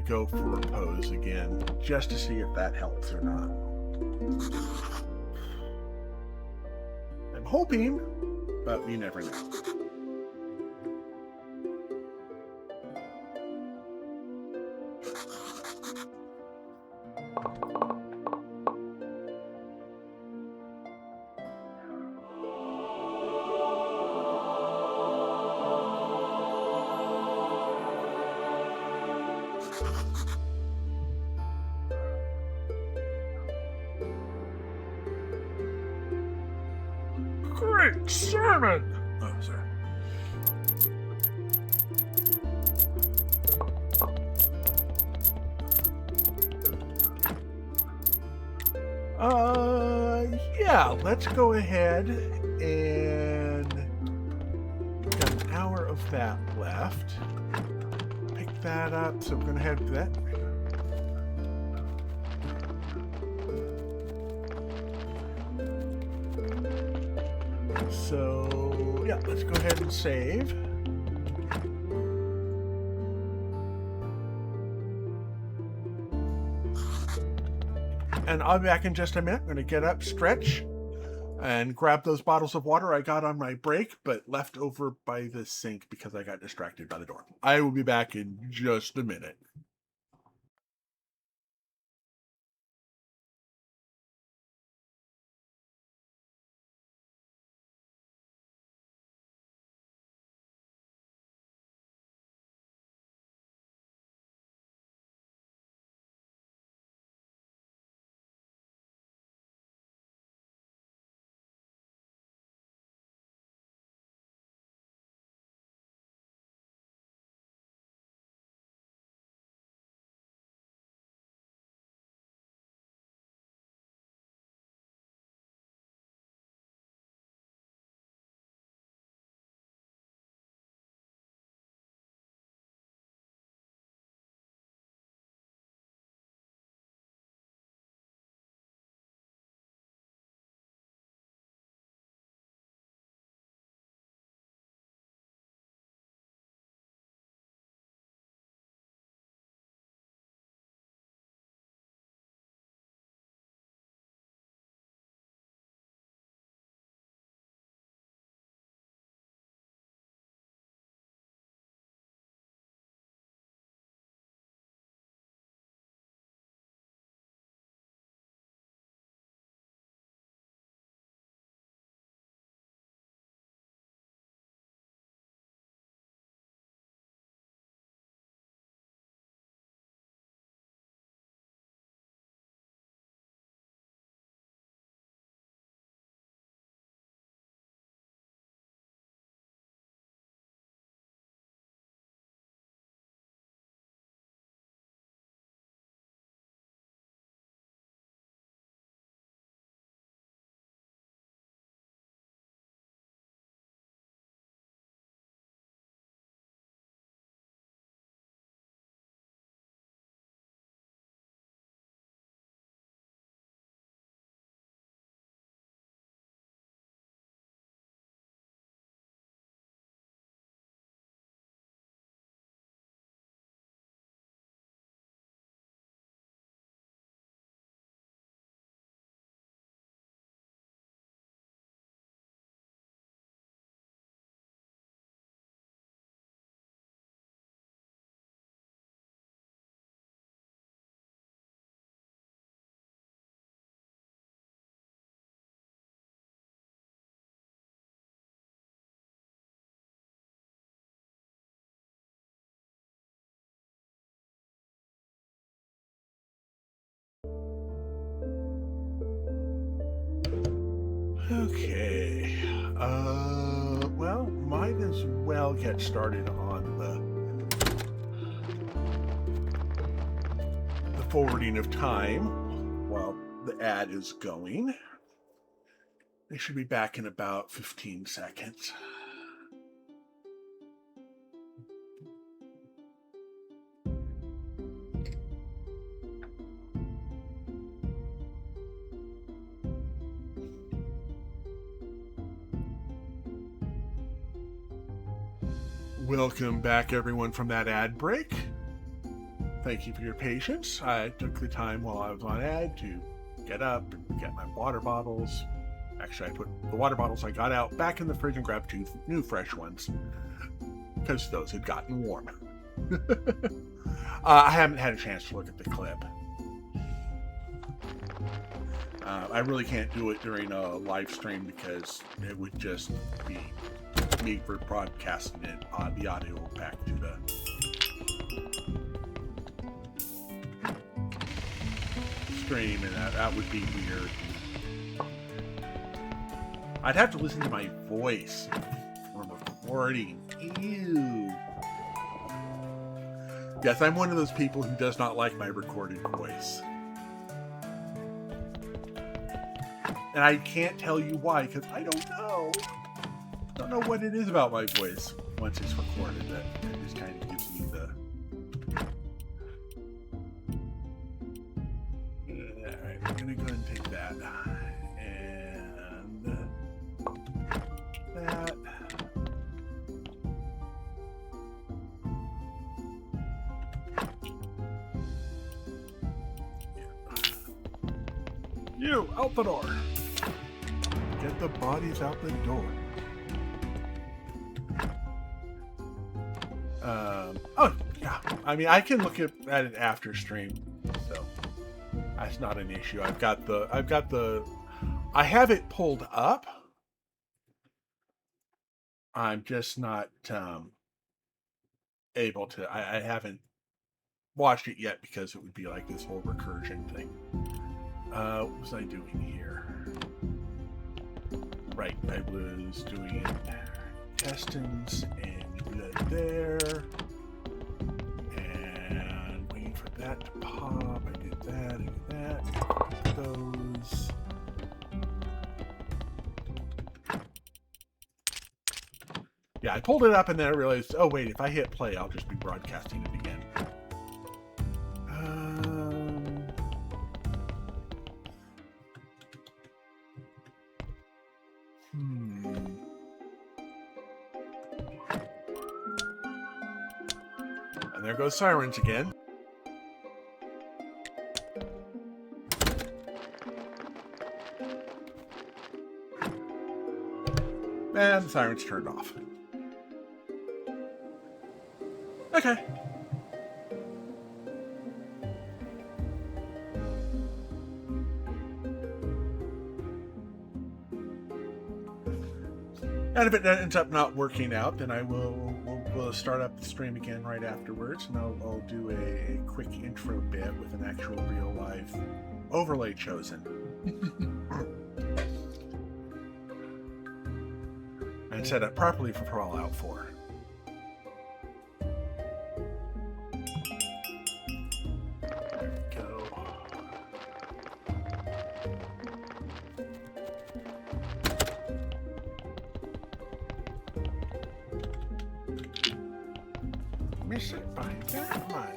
go for a pose again, just to see if that helps or not. I'm hoping, but you never know. Great sermon! Oh, sorry. Yeah, let's go ahead and we've got an hour of that left. Pick that up, so we're gonna head to that. So, yeah, let's go ahead and save. And I'll be back in just a minute. I'm going to get up, stretch, and grab those bottles of water I got on my break, but left over by the sink because I got distracted by the door. I will be back in just a minute. Okay. Well, might as well get started on the forwarding of time while the ad is going. They should be back in about 15 seconds. Welcome back, everyone, from that ad break. Thank you for your patience. I took the time while I was on ad to get up and get my water bottles. Actually, I put the water bottles I got out back in the fridge and grabbed 2 new fresh ones because those had gotten warm. I haven't had a chance to look at the clip. I really can't do it during a live stream because it would just be me for broadcasting it on the audio back to the stream, and that would be weird. I'd have to listen to my voice from recording. Ew. Yes, I'm one of those people who does not like my recorded voice. And I can't tell you why, because I don't know. I don't know what it is about my voice once it's recorded that it just kind of gives me the... Alright, I'm going to go ahead and take that. And that. You, out the door. Get the bodies out the door. Oh, yeah. I mean, I can look at it after stream, so that's not an issue. I have it pulled up. I'm just not able to. I haven't watched it yet because it would be like this whole recursion thing. What was I doing here? Right, I was doing intestines and blood there. And waiting for that to pop. I did that, those. Yeah, I pulled it up and then I realized, oh wait, if I hit play, I'll just be broadcasting it again. And there goes sirens again. And the sirens turned off. Okay. And if it ends up not working out, then I we'll start up the stream again right afterwards, and I'll do a quick intro bit with an actual real life overlay chosen. And set up properly for Fallout 4. There we go. Miss it by that much.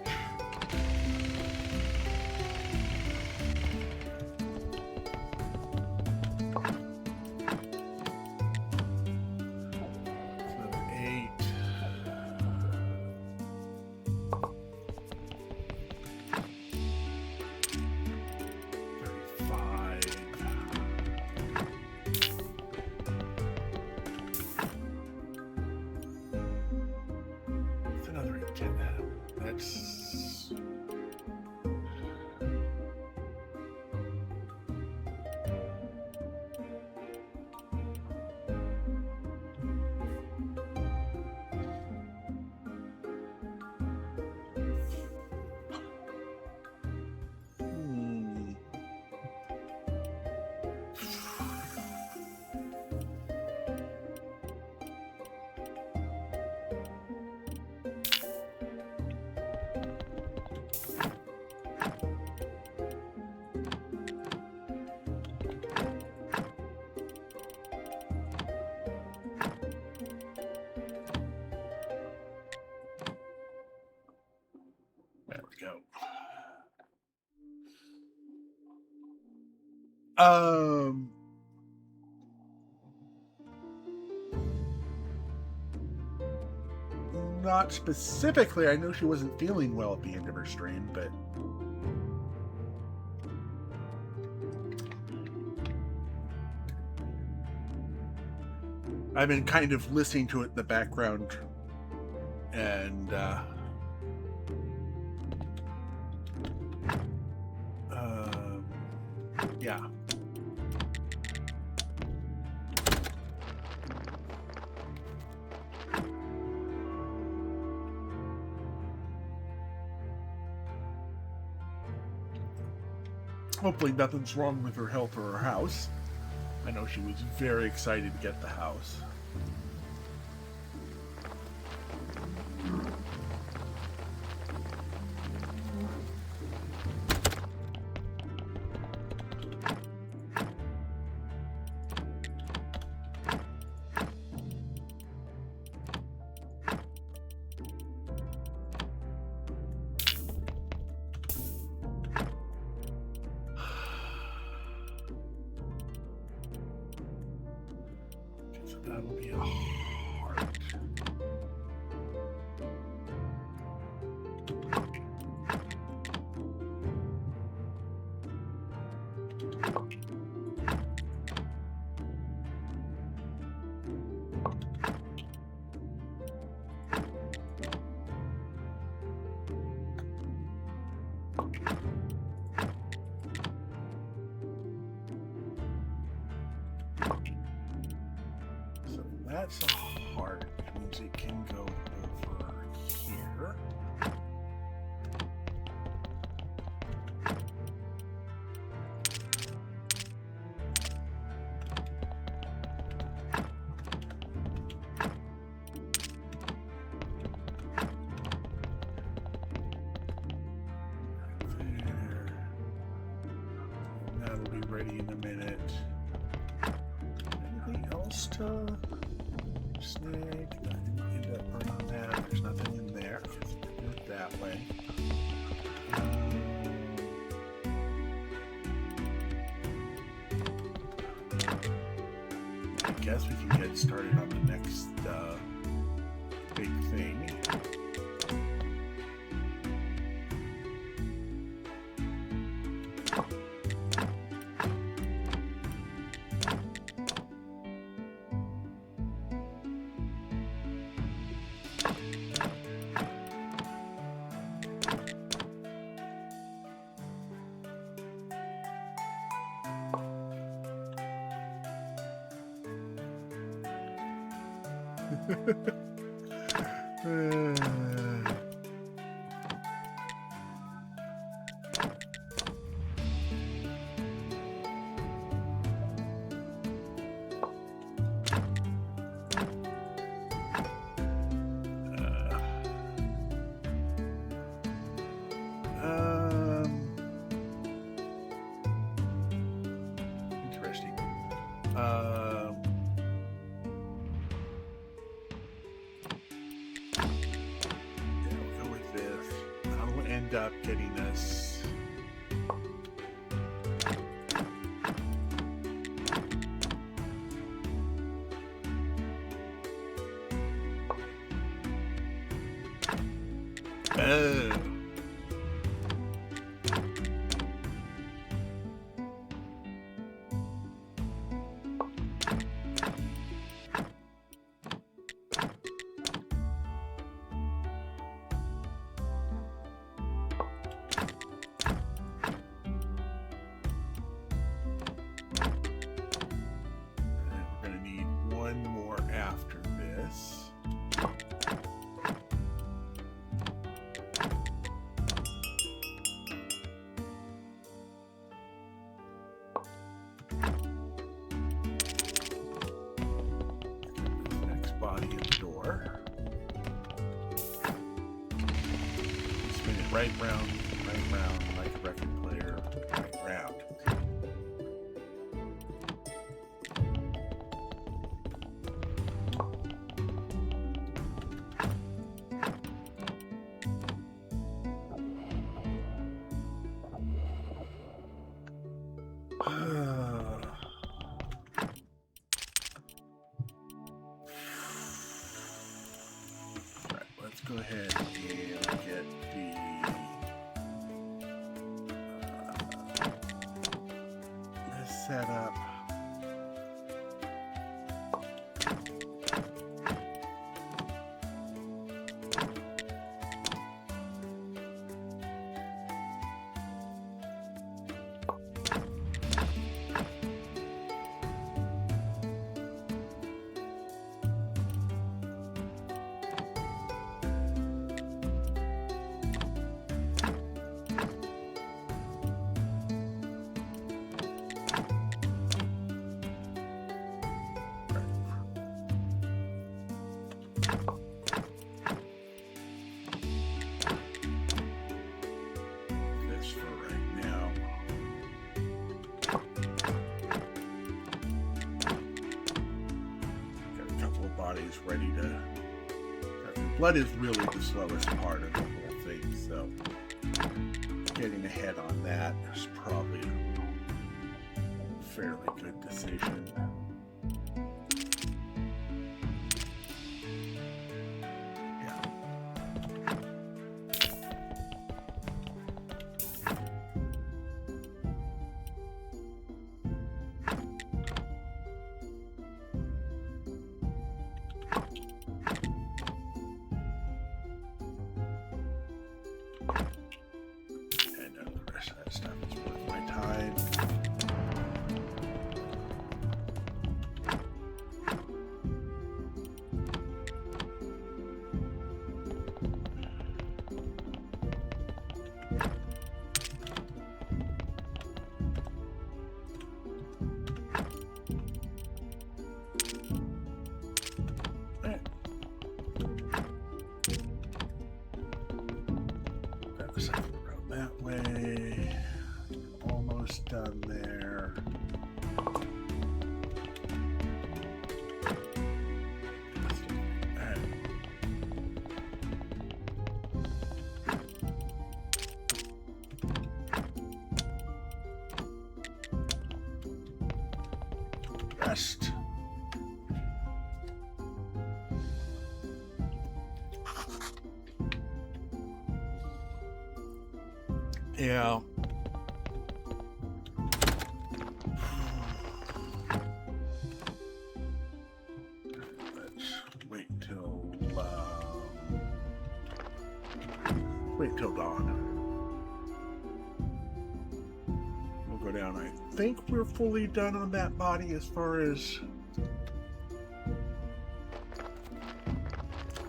go. Not specifically. I know she wasn't feeling well at the end of her stream, but I've been kind of listening to it in the background, and yeah. Hopefully nothing's wrong with her health or her house. I know she was very excited to get the house. That'll be a heart. That's a heart, which means it can go over here. There. That'll be ready in a minute. Anything else to... Snake, I didn't end up burning that. There's nothing in there. Let's do it that way. I guess we can get started on the next big thing. Interesting. End up getting us right round, like a record player, right round. ahead and get this set up. Ready to. Blood is really the slowest part of the whole thing, so getting ahead on that is probably a fairly good decision. That way, almost done there. Rest. Yeah. Let's wait till dawn. We'll go down. I think we're fully done on that body as far as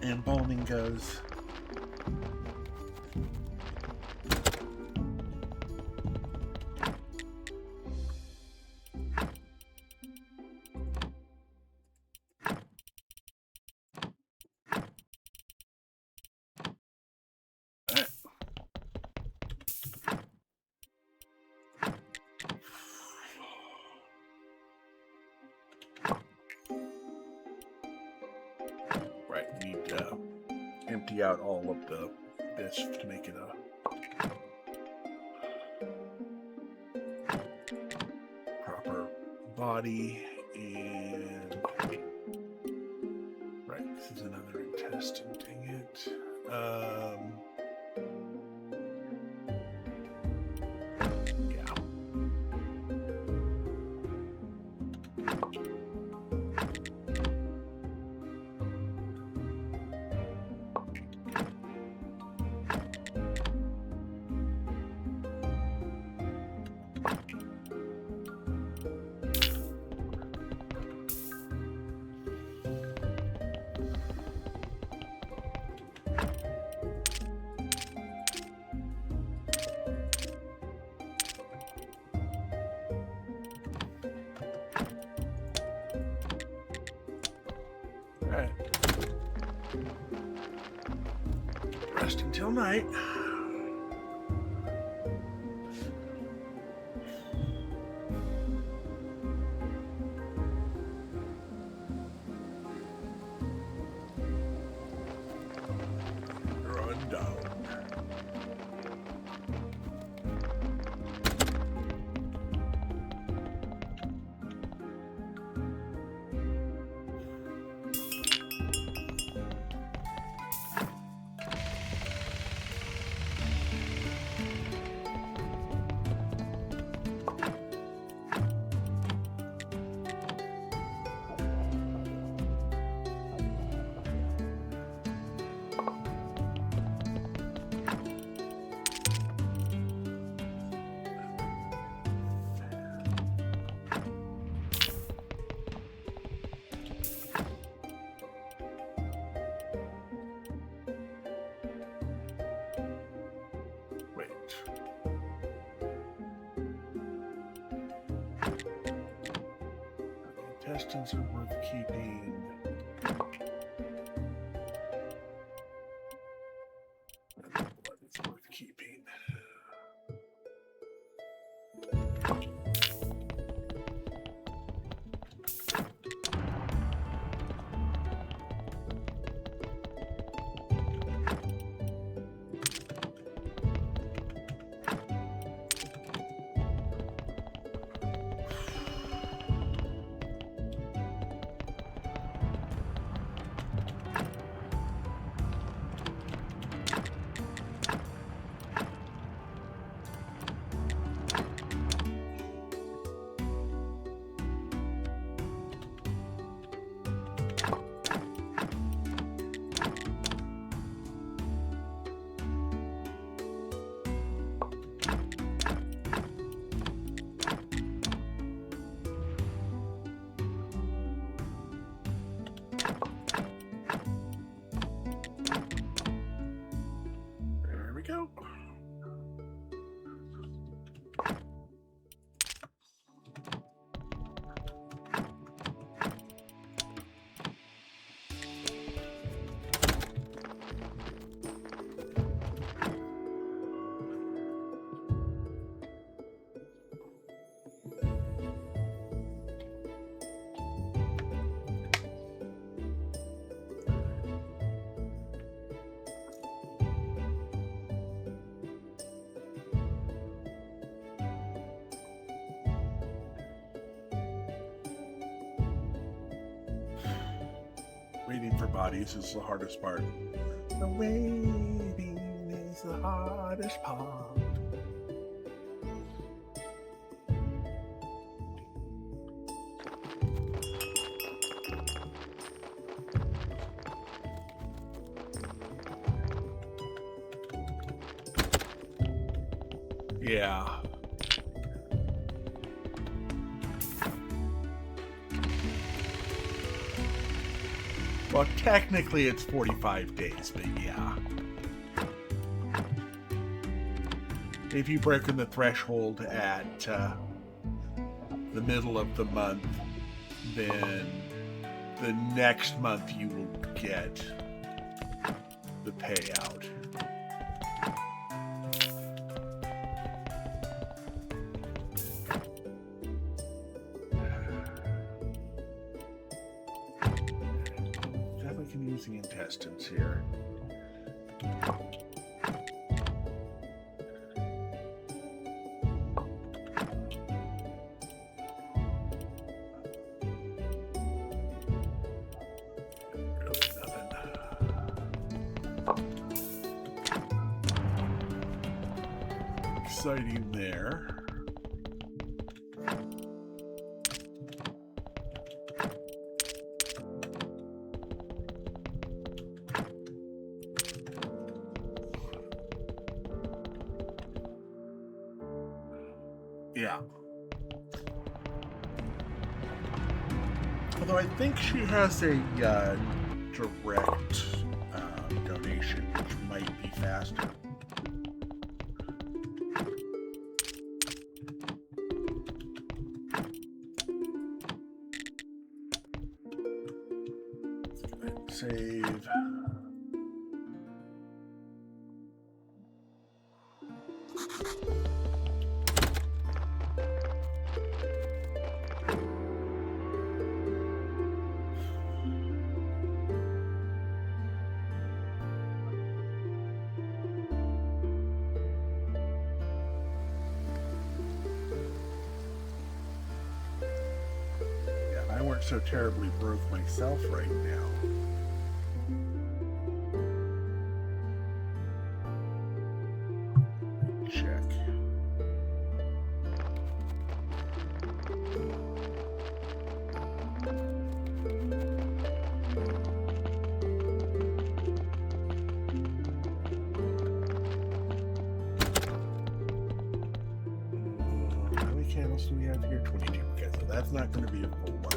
embalming goes. Empty out all of this to make it a proper body. And right, this is another intestine, dang it. Alright. Rest until night. Run down. intestines are worth keeping. Blood is worth keeping. There we go. Waiting for bodies is the hardest part. The waiting is the hardest part. Yeah. Well, technically it's 45 days, but yeah. If you've broken the threshold at the middle of the month, then the next month you will get the payout. Definitely can use the intestines here. Exciting there. Yeah. Although I think she has a direct donation, which might be faster. Save. Yeah, I weren't so terribly broke myself right now. Check. How many candles do we have here? 22. Okay, so that's not going to be a full one.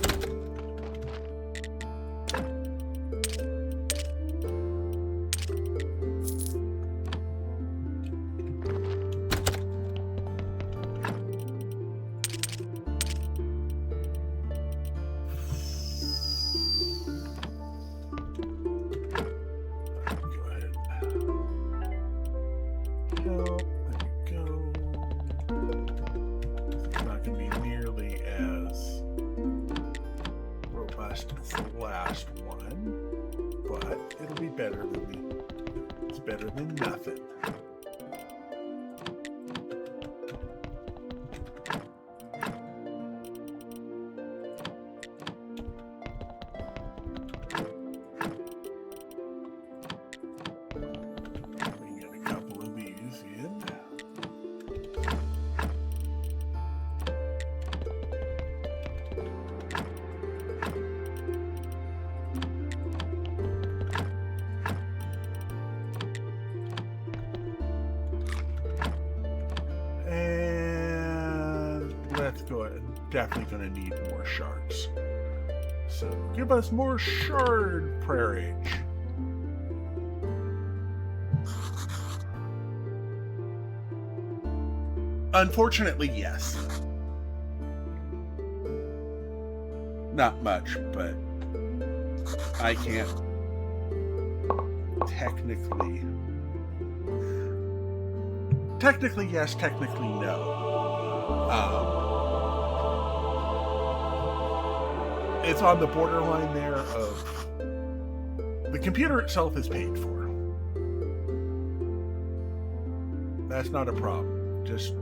help. There we go. It's not going to be nearly as robust as the last one, but it'll be better than it's better than nothing. Definitely going to need more shards. So give us more shard prairage. Unfortunately, yes. Not much, but I can't technically. Technically, yes. Technically, no. It's on the borderline there of the computer itself is paid for. That's not a problem. Just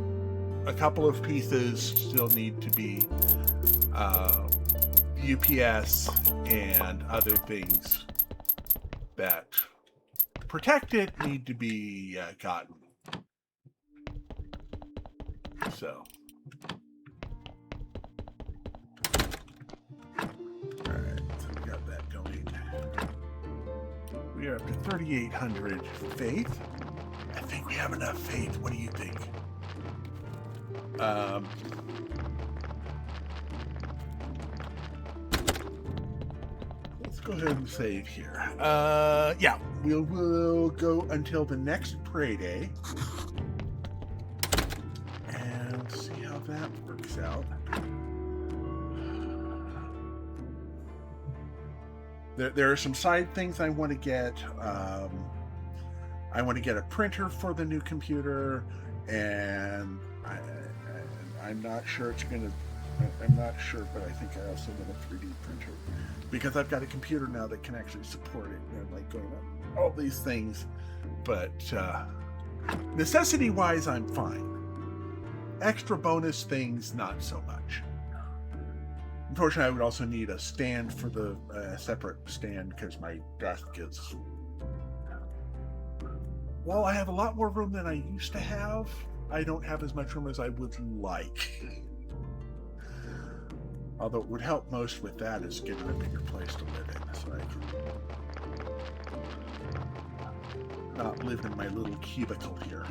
a couple of pieces still need to be UPS and other things that protect it need to be gotten. So. We are up to 3,800 faith. I think we have enough faith. What do you think? Let's go ahead and save here. Yeah, we'll go until the next pray day and see how that works out. There are some side things I want to get. I want to get a printer for the new computer, and I'm not sure it's going to. I'm not sure, but I think I also want a 3D printer because I've got a computer now that can actually support it. And I'm like going on all these things, but necessity-wise, I'm fine. Extra bonus things, not so much. Unfortunately, I would also need a stand for the separate stand because my desk is. While I have a lot more room than I used to have, I don't have as much room as I would like. Although it would help most with that is getting a bigger place to live in, so I can not live in my little cubicle here.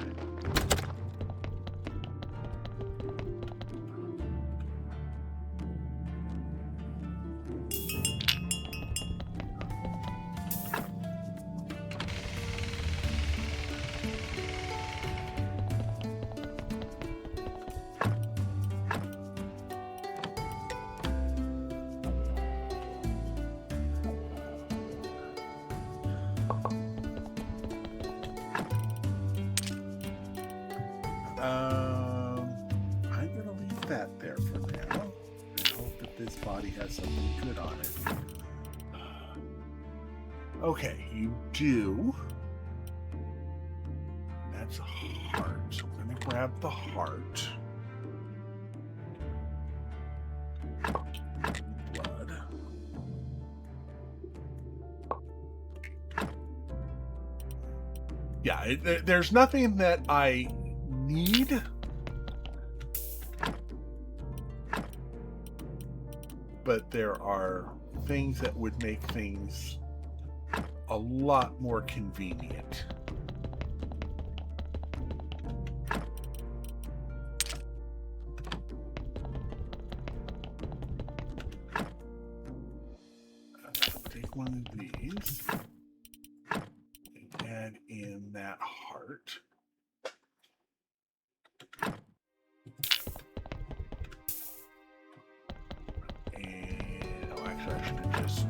I'm going to leave that there for now. I hope that this body has something good on it. Okay, you do. That's a heart. So I'm going to grab the heart. Blood. Yeah, there's nothing that I need, but there are things that would make things a lot more convenient. Take one of these and add in that heart. And actually I should have just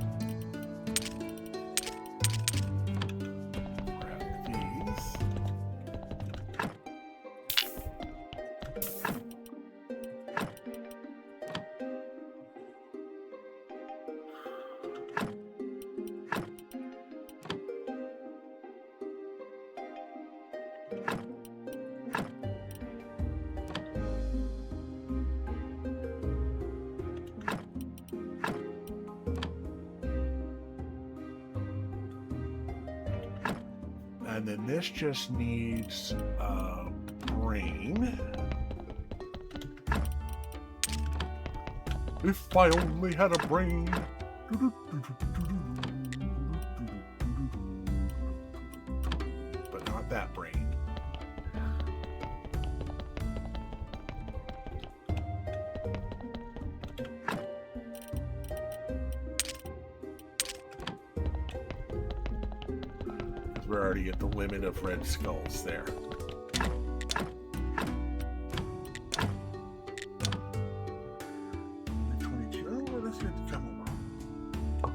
grab these. And then this just needs a brain. If I only had a brain. But not that brain. We're already at the limit of red skulls there. Let's get the come over.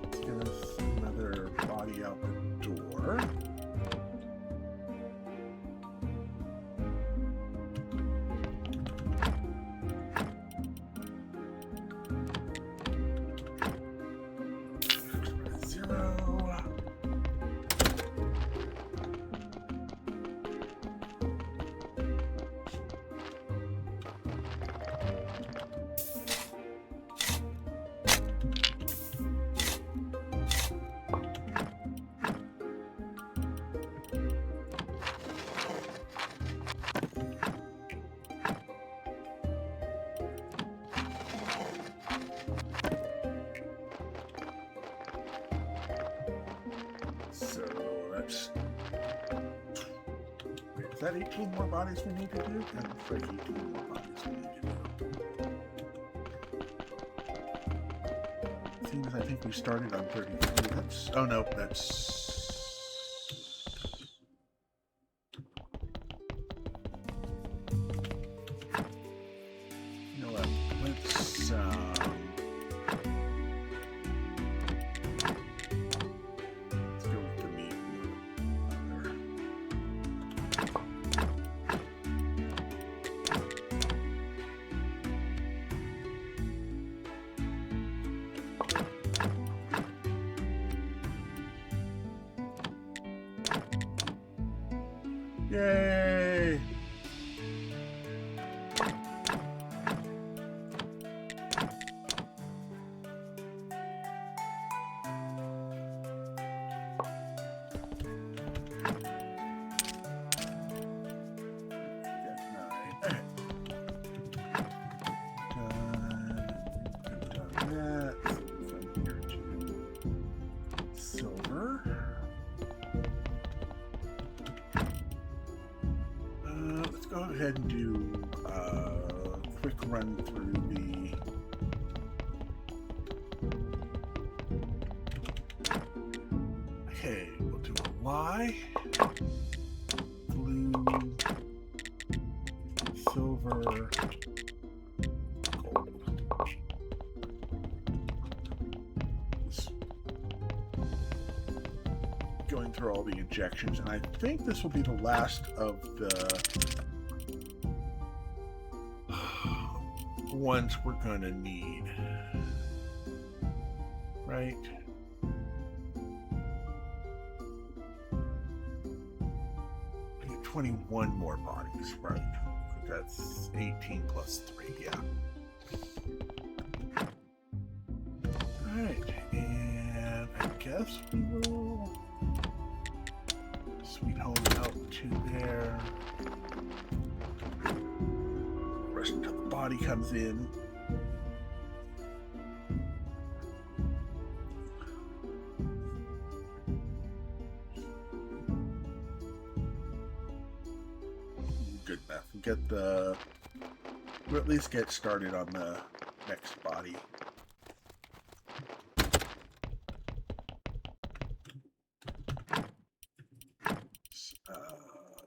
Let's get us another body out the door. So that's... Is that 18 more bodies we need to do? That looks like 18 more bodies we need to do. Seems I think we started on 33. That's... Oh no, that's... You know what? Let's... Yay! Go ahead and do a quick run through the okay, we'll do a lie, blue, silver, gold. Just going through all the injections, and I think this will be the last of the ones we're gonna need, right? I get 21 more bodies, right? That's 18 plus 3, yeah. Alright, and I guess we will sweet home out to there. Rest until the body comes in. Good enough. We'll at least get started on the next body.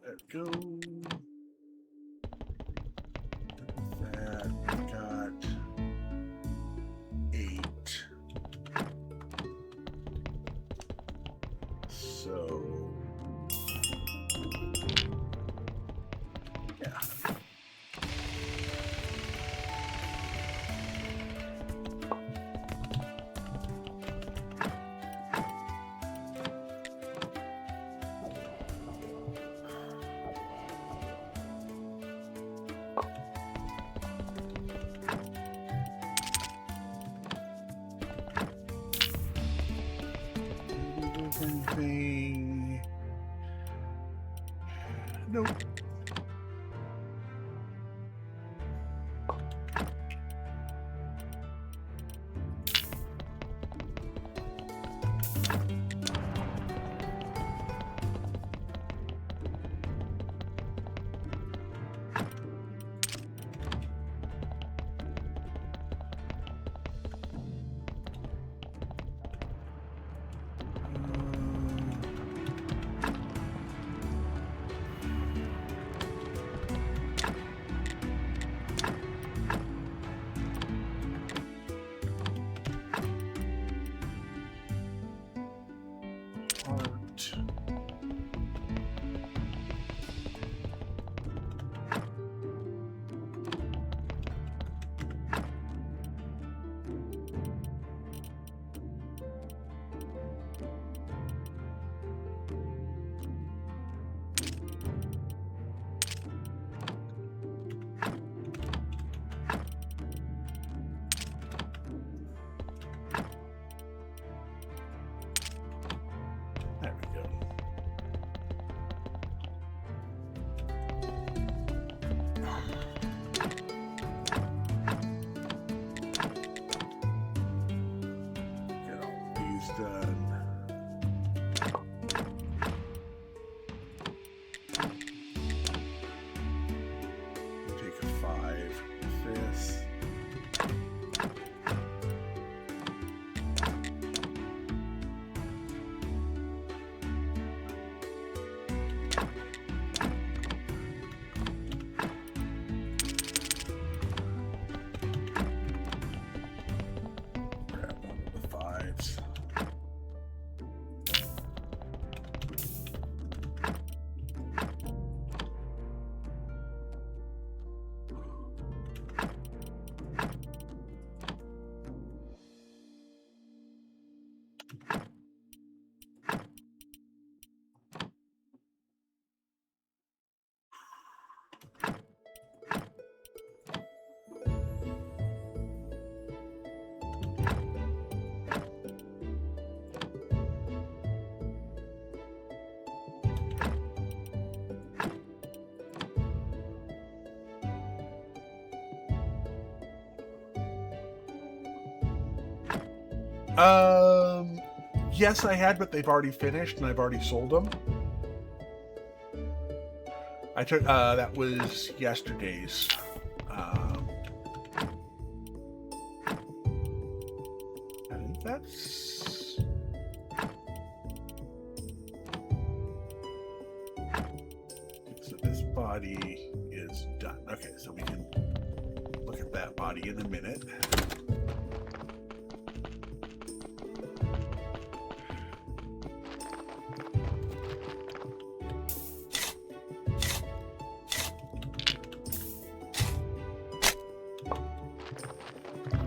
There we go. So, yeah. Anything? Nope. There we go. Get all these done. Take a 5 with this. Grab one of the 5s. Yes, I had, but they've already finished and I've already sold them. I took, that was yesterday's. I think that's... So this body is done. Okay, so we can look at that body in a minute.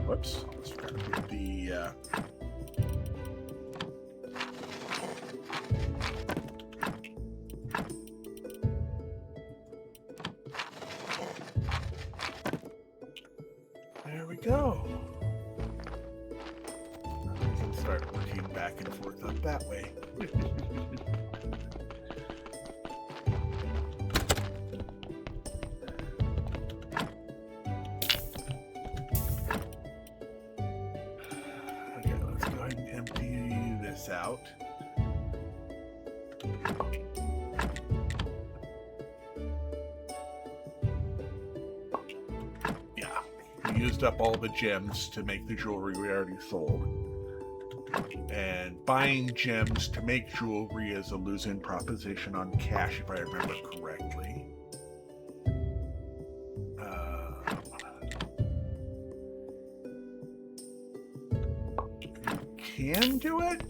Whoops, I forgot to put the there we go. We can start working back and forth up that way. Out. Yeah, we used up all the gems to make the jewelry we already sold. And buying gems to make jewelry is a losing proposition on cash, if I remember correctly. You can do it,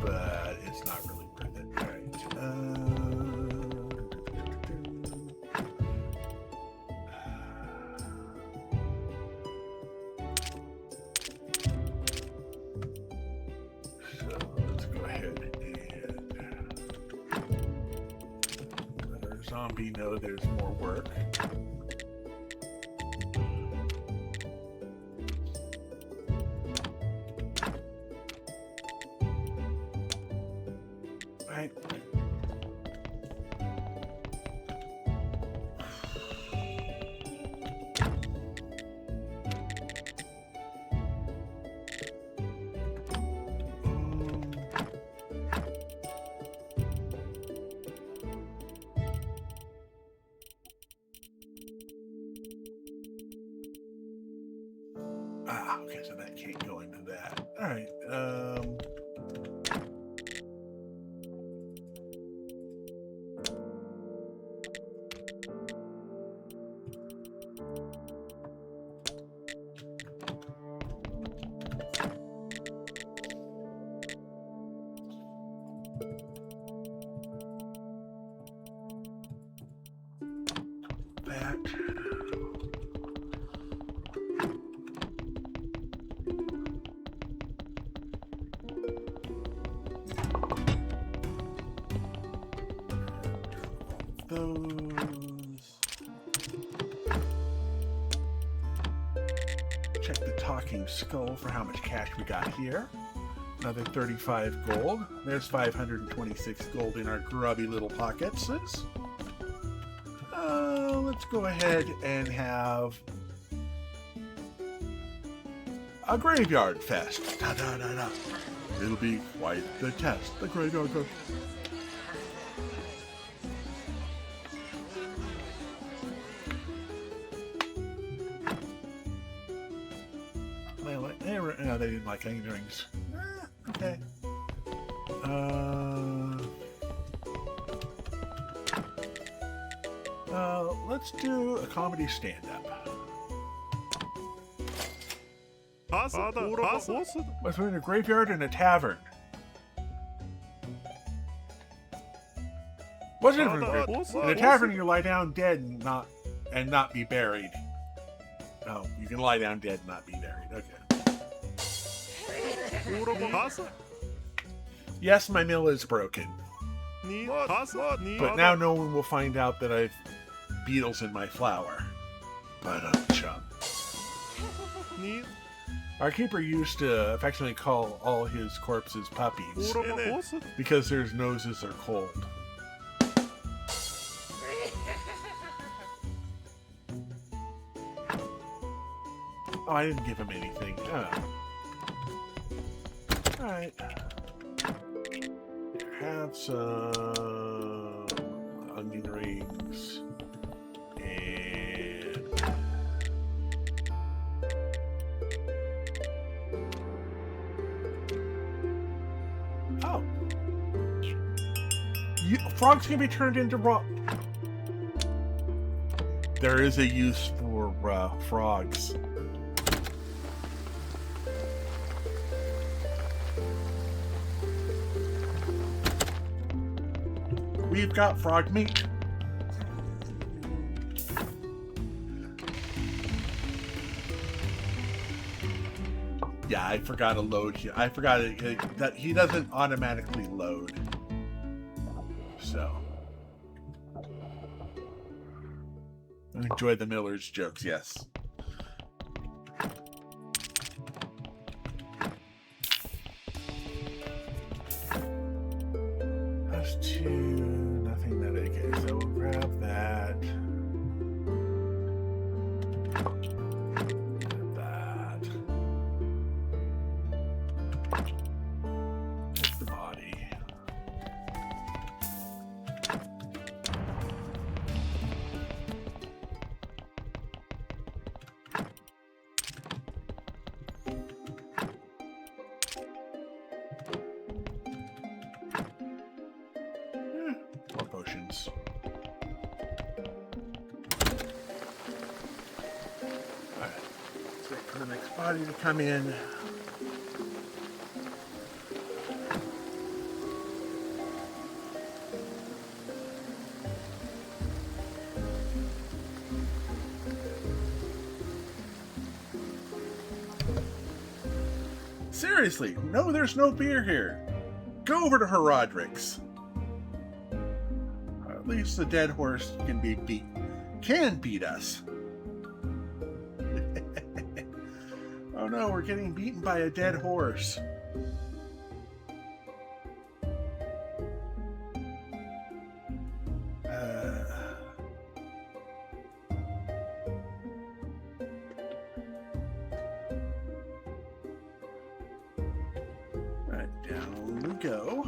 but it's not really worth it. All right. So let's go ahead and let our zombie know there's more work. Okay, so that can't go into that. All right. That. Those. Check the talking skull for how much cash we got here. Another 35 gold. There's 526 gold in our grubby little pockets. Let's go ahead and have a graveyard fest. Da, da, da, da. It'll be quite the test. The graveyard fest. No, they didn't like onion rings. Okay. Let's do a comedy stand-up. Between a graveyard and a tavern. What's the difference? In a tavern, you lie down dead and not be buried. No, you can lie down dead and not be buried. Okay. Yes, my mill is broken. But now no one will find out that I've beetles in my flour. But chum. Our keeper used to affectionately call all his corpses puppies because their noses are cold. Oh, I didn't give him anything. Oh. Alright. Have some onion rings. And oh. Frogs can be turned into rock. There is a use for frogs. We've got frog meat. Yeah, I forgot to load here. I forgot that he doesn't automatically load. So. Enjoy the Miller's jokes, yes. That's two. Nothing that I get. So we'll grab that. Grab that. Take the body. More potions. Alright. Let's wait for the next body to come in. Seriously, no, there's no beer here. Go over to Herodric's. At least the dead horse can beat us. Oh no, we're getting beaten by a dead horse. Right, down we go.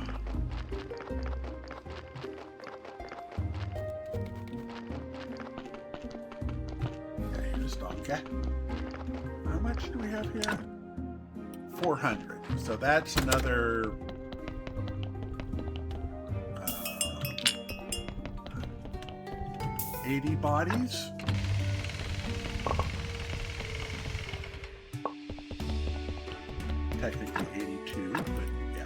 Okay, here's Donka. much do we have here? 400. So that's another 80 bodies. Technically 82, but yeah.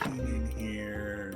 In here.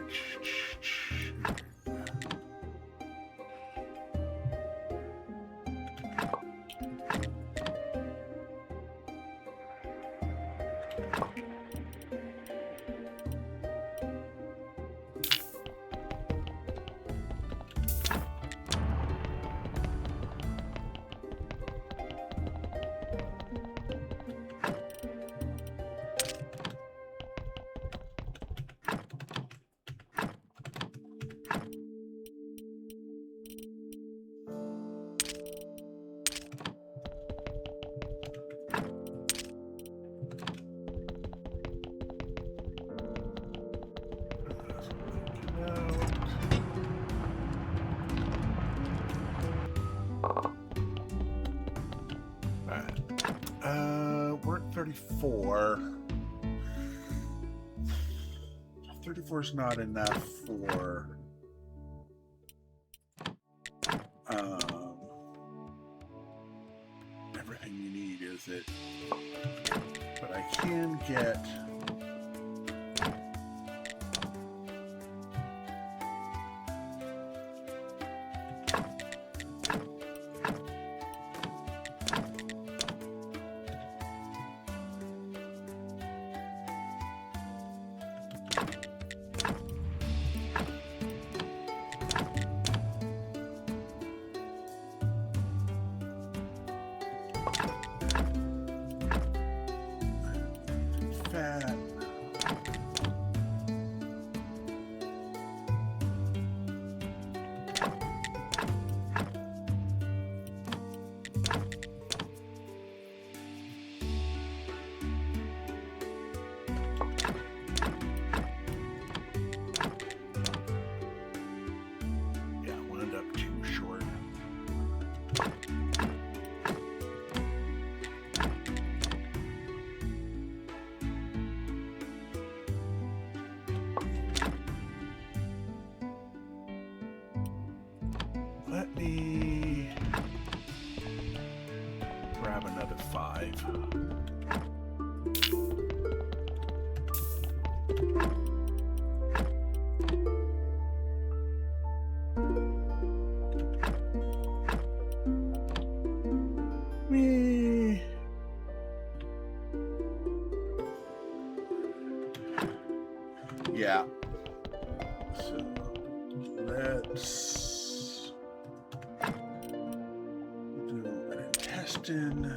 We're at 34. 34 is not enough for everything you need, is it? But I can get fat. Yeah, wound up too short. Let me grab another 5. Yeah. So let's do an intestine,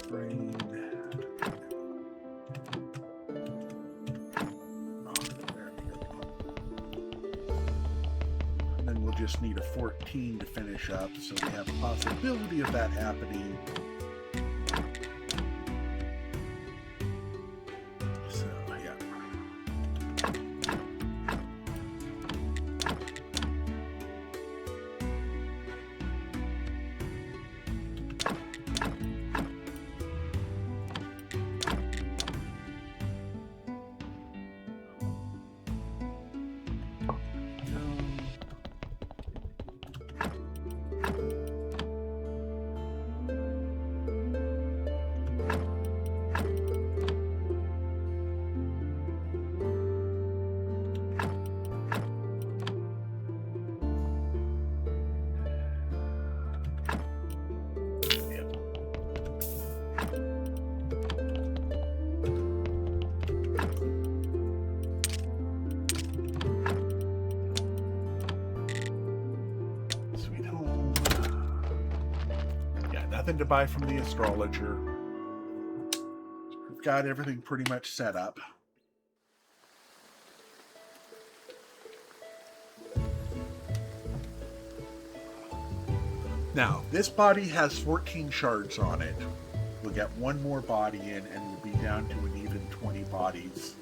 brain. Oh, there we go. And then we'll just need a 14 to finish up, so we have a possibility of that happening. Nothing to buy from the astrologer. We've got everything pretty much set up. Now, this body has 14 shards on it. We'll get one more body in, and we'll be down to an even 20 bodies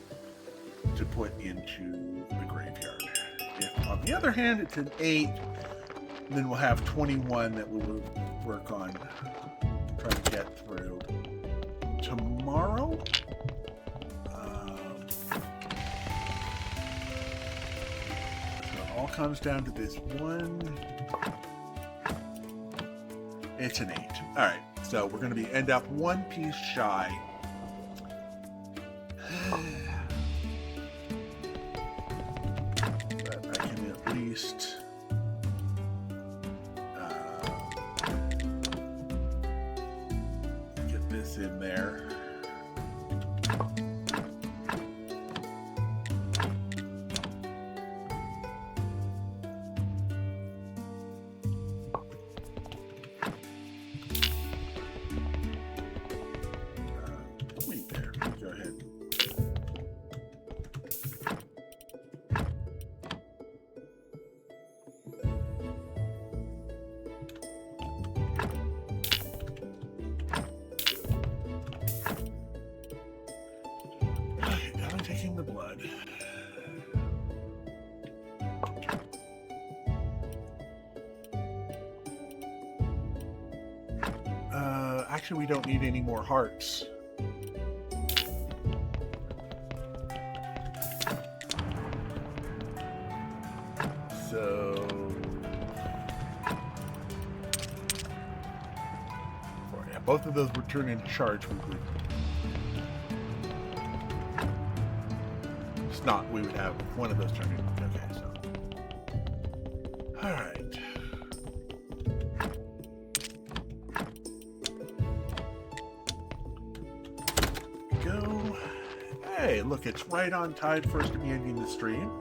to put into the graveyard. If, on the other hand, it's an 8, then we'll have 21 that we will work on trying to get through. Tomorrow, so it all comes down to this one. It's an 8. All right, so we're going to end up one piece shy. But I can at least get this in there. Taking the blood. Actually, we don't need any more hearts. So, yeah, both of those were turned into shards. Not, we would have one of those turned in. Okay, so. Alright. Go. Hey, look, it's right on time for us to be ending the stream.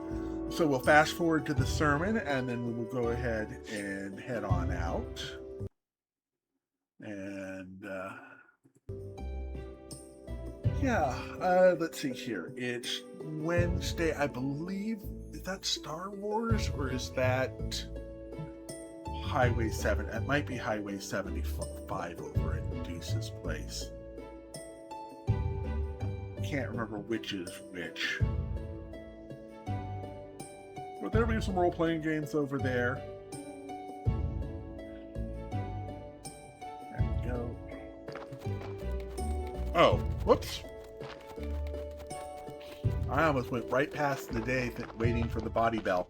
So we'll fast forward to the sermon, and then we will go ahead and head on out. And, yeah, let's see here. It's Wednesday, I believe. Is that Star Wars or is that Highway 7? It might be Highway 75 over at Deuce's place. Can't remember which is which. But there'll be some role-playing games over there. There we go. Oh, whoops. I almost went right past the day waiting for the body bell.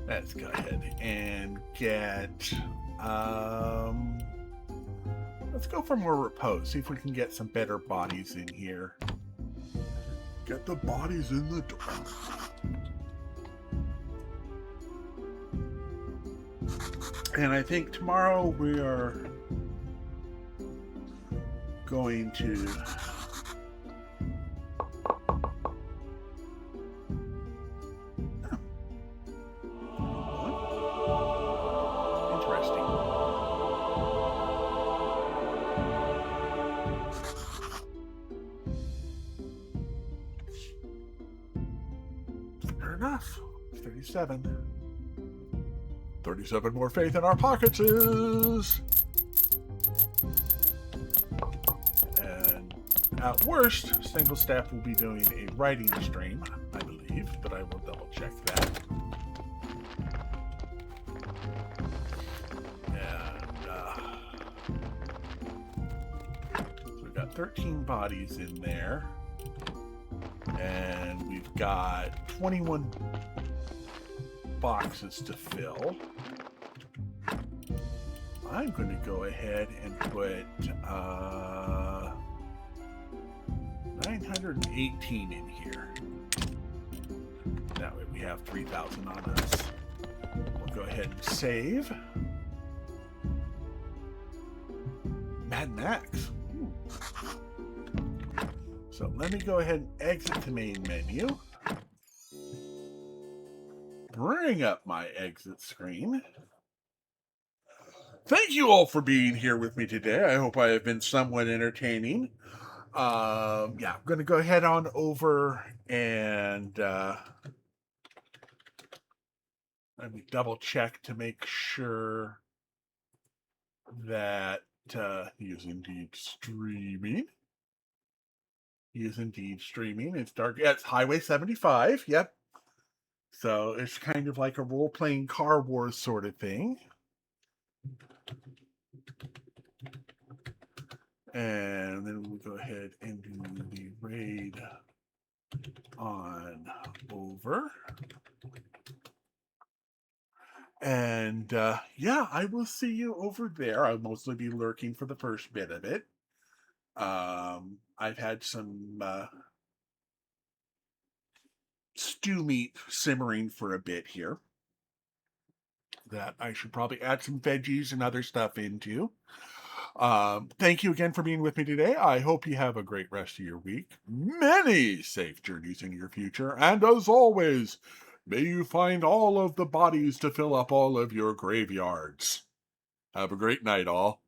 Let's go ahead and get, let's go for more repose. See if we can get some better bodies in here. Get the bodies in the door. And I think tomorrow we are going to enough. 37 more faith in our pockets is. And at worst, Single Staff will be doing a writing stream, I believe, but I will double check that. And so we've got 13 bodies in there. And we've got 21 boxes to fill. I'm going to go ahead and put 918 in here. That way we have 3,000 on us. We'll go ahead and save. Mad Max. So let me go ahead and exit the main menu. Bring up my exit screen. Thank you all for being here with me today. I hope I have been somewhat entertaining. Yeah, I'm going to go ahead on over and let me double check to make sure that use Indeed streaming. Use Indeed streaming. It's dark. Yeah, it's Highway 75. Yep. So it's kind of like a role-playing Car Wars sort of thing. And then we'll go ahead and do the raid on over. And yeah, I will see you over there. I'll mostly be lurking for the first bit of it. I've had some stew meat simmering for a bit here that I should probably add some veggies and other stuff into. Thank you again for being with me today. I hope you have a great rest of your week. Many safe journeys in your future. And as always, may you find all of the bodies to fill up all of your graveyards. Have a great night, all.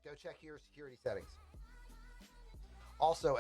Go check your security settings. Also,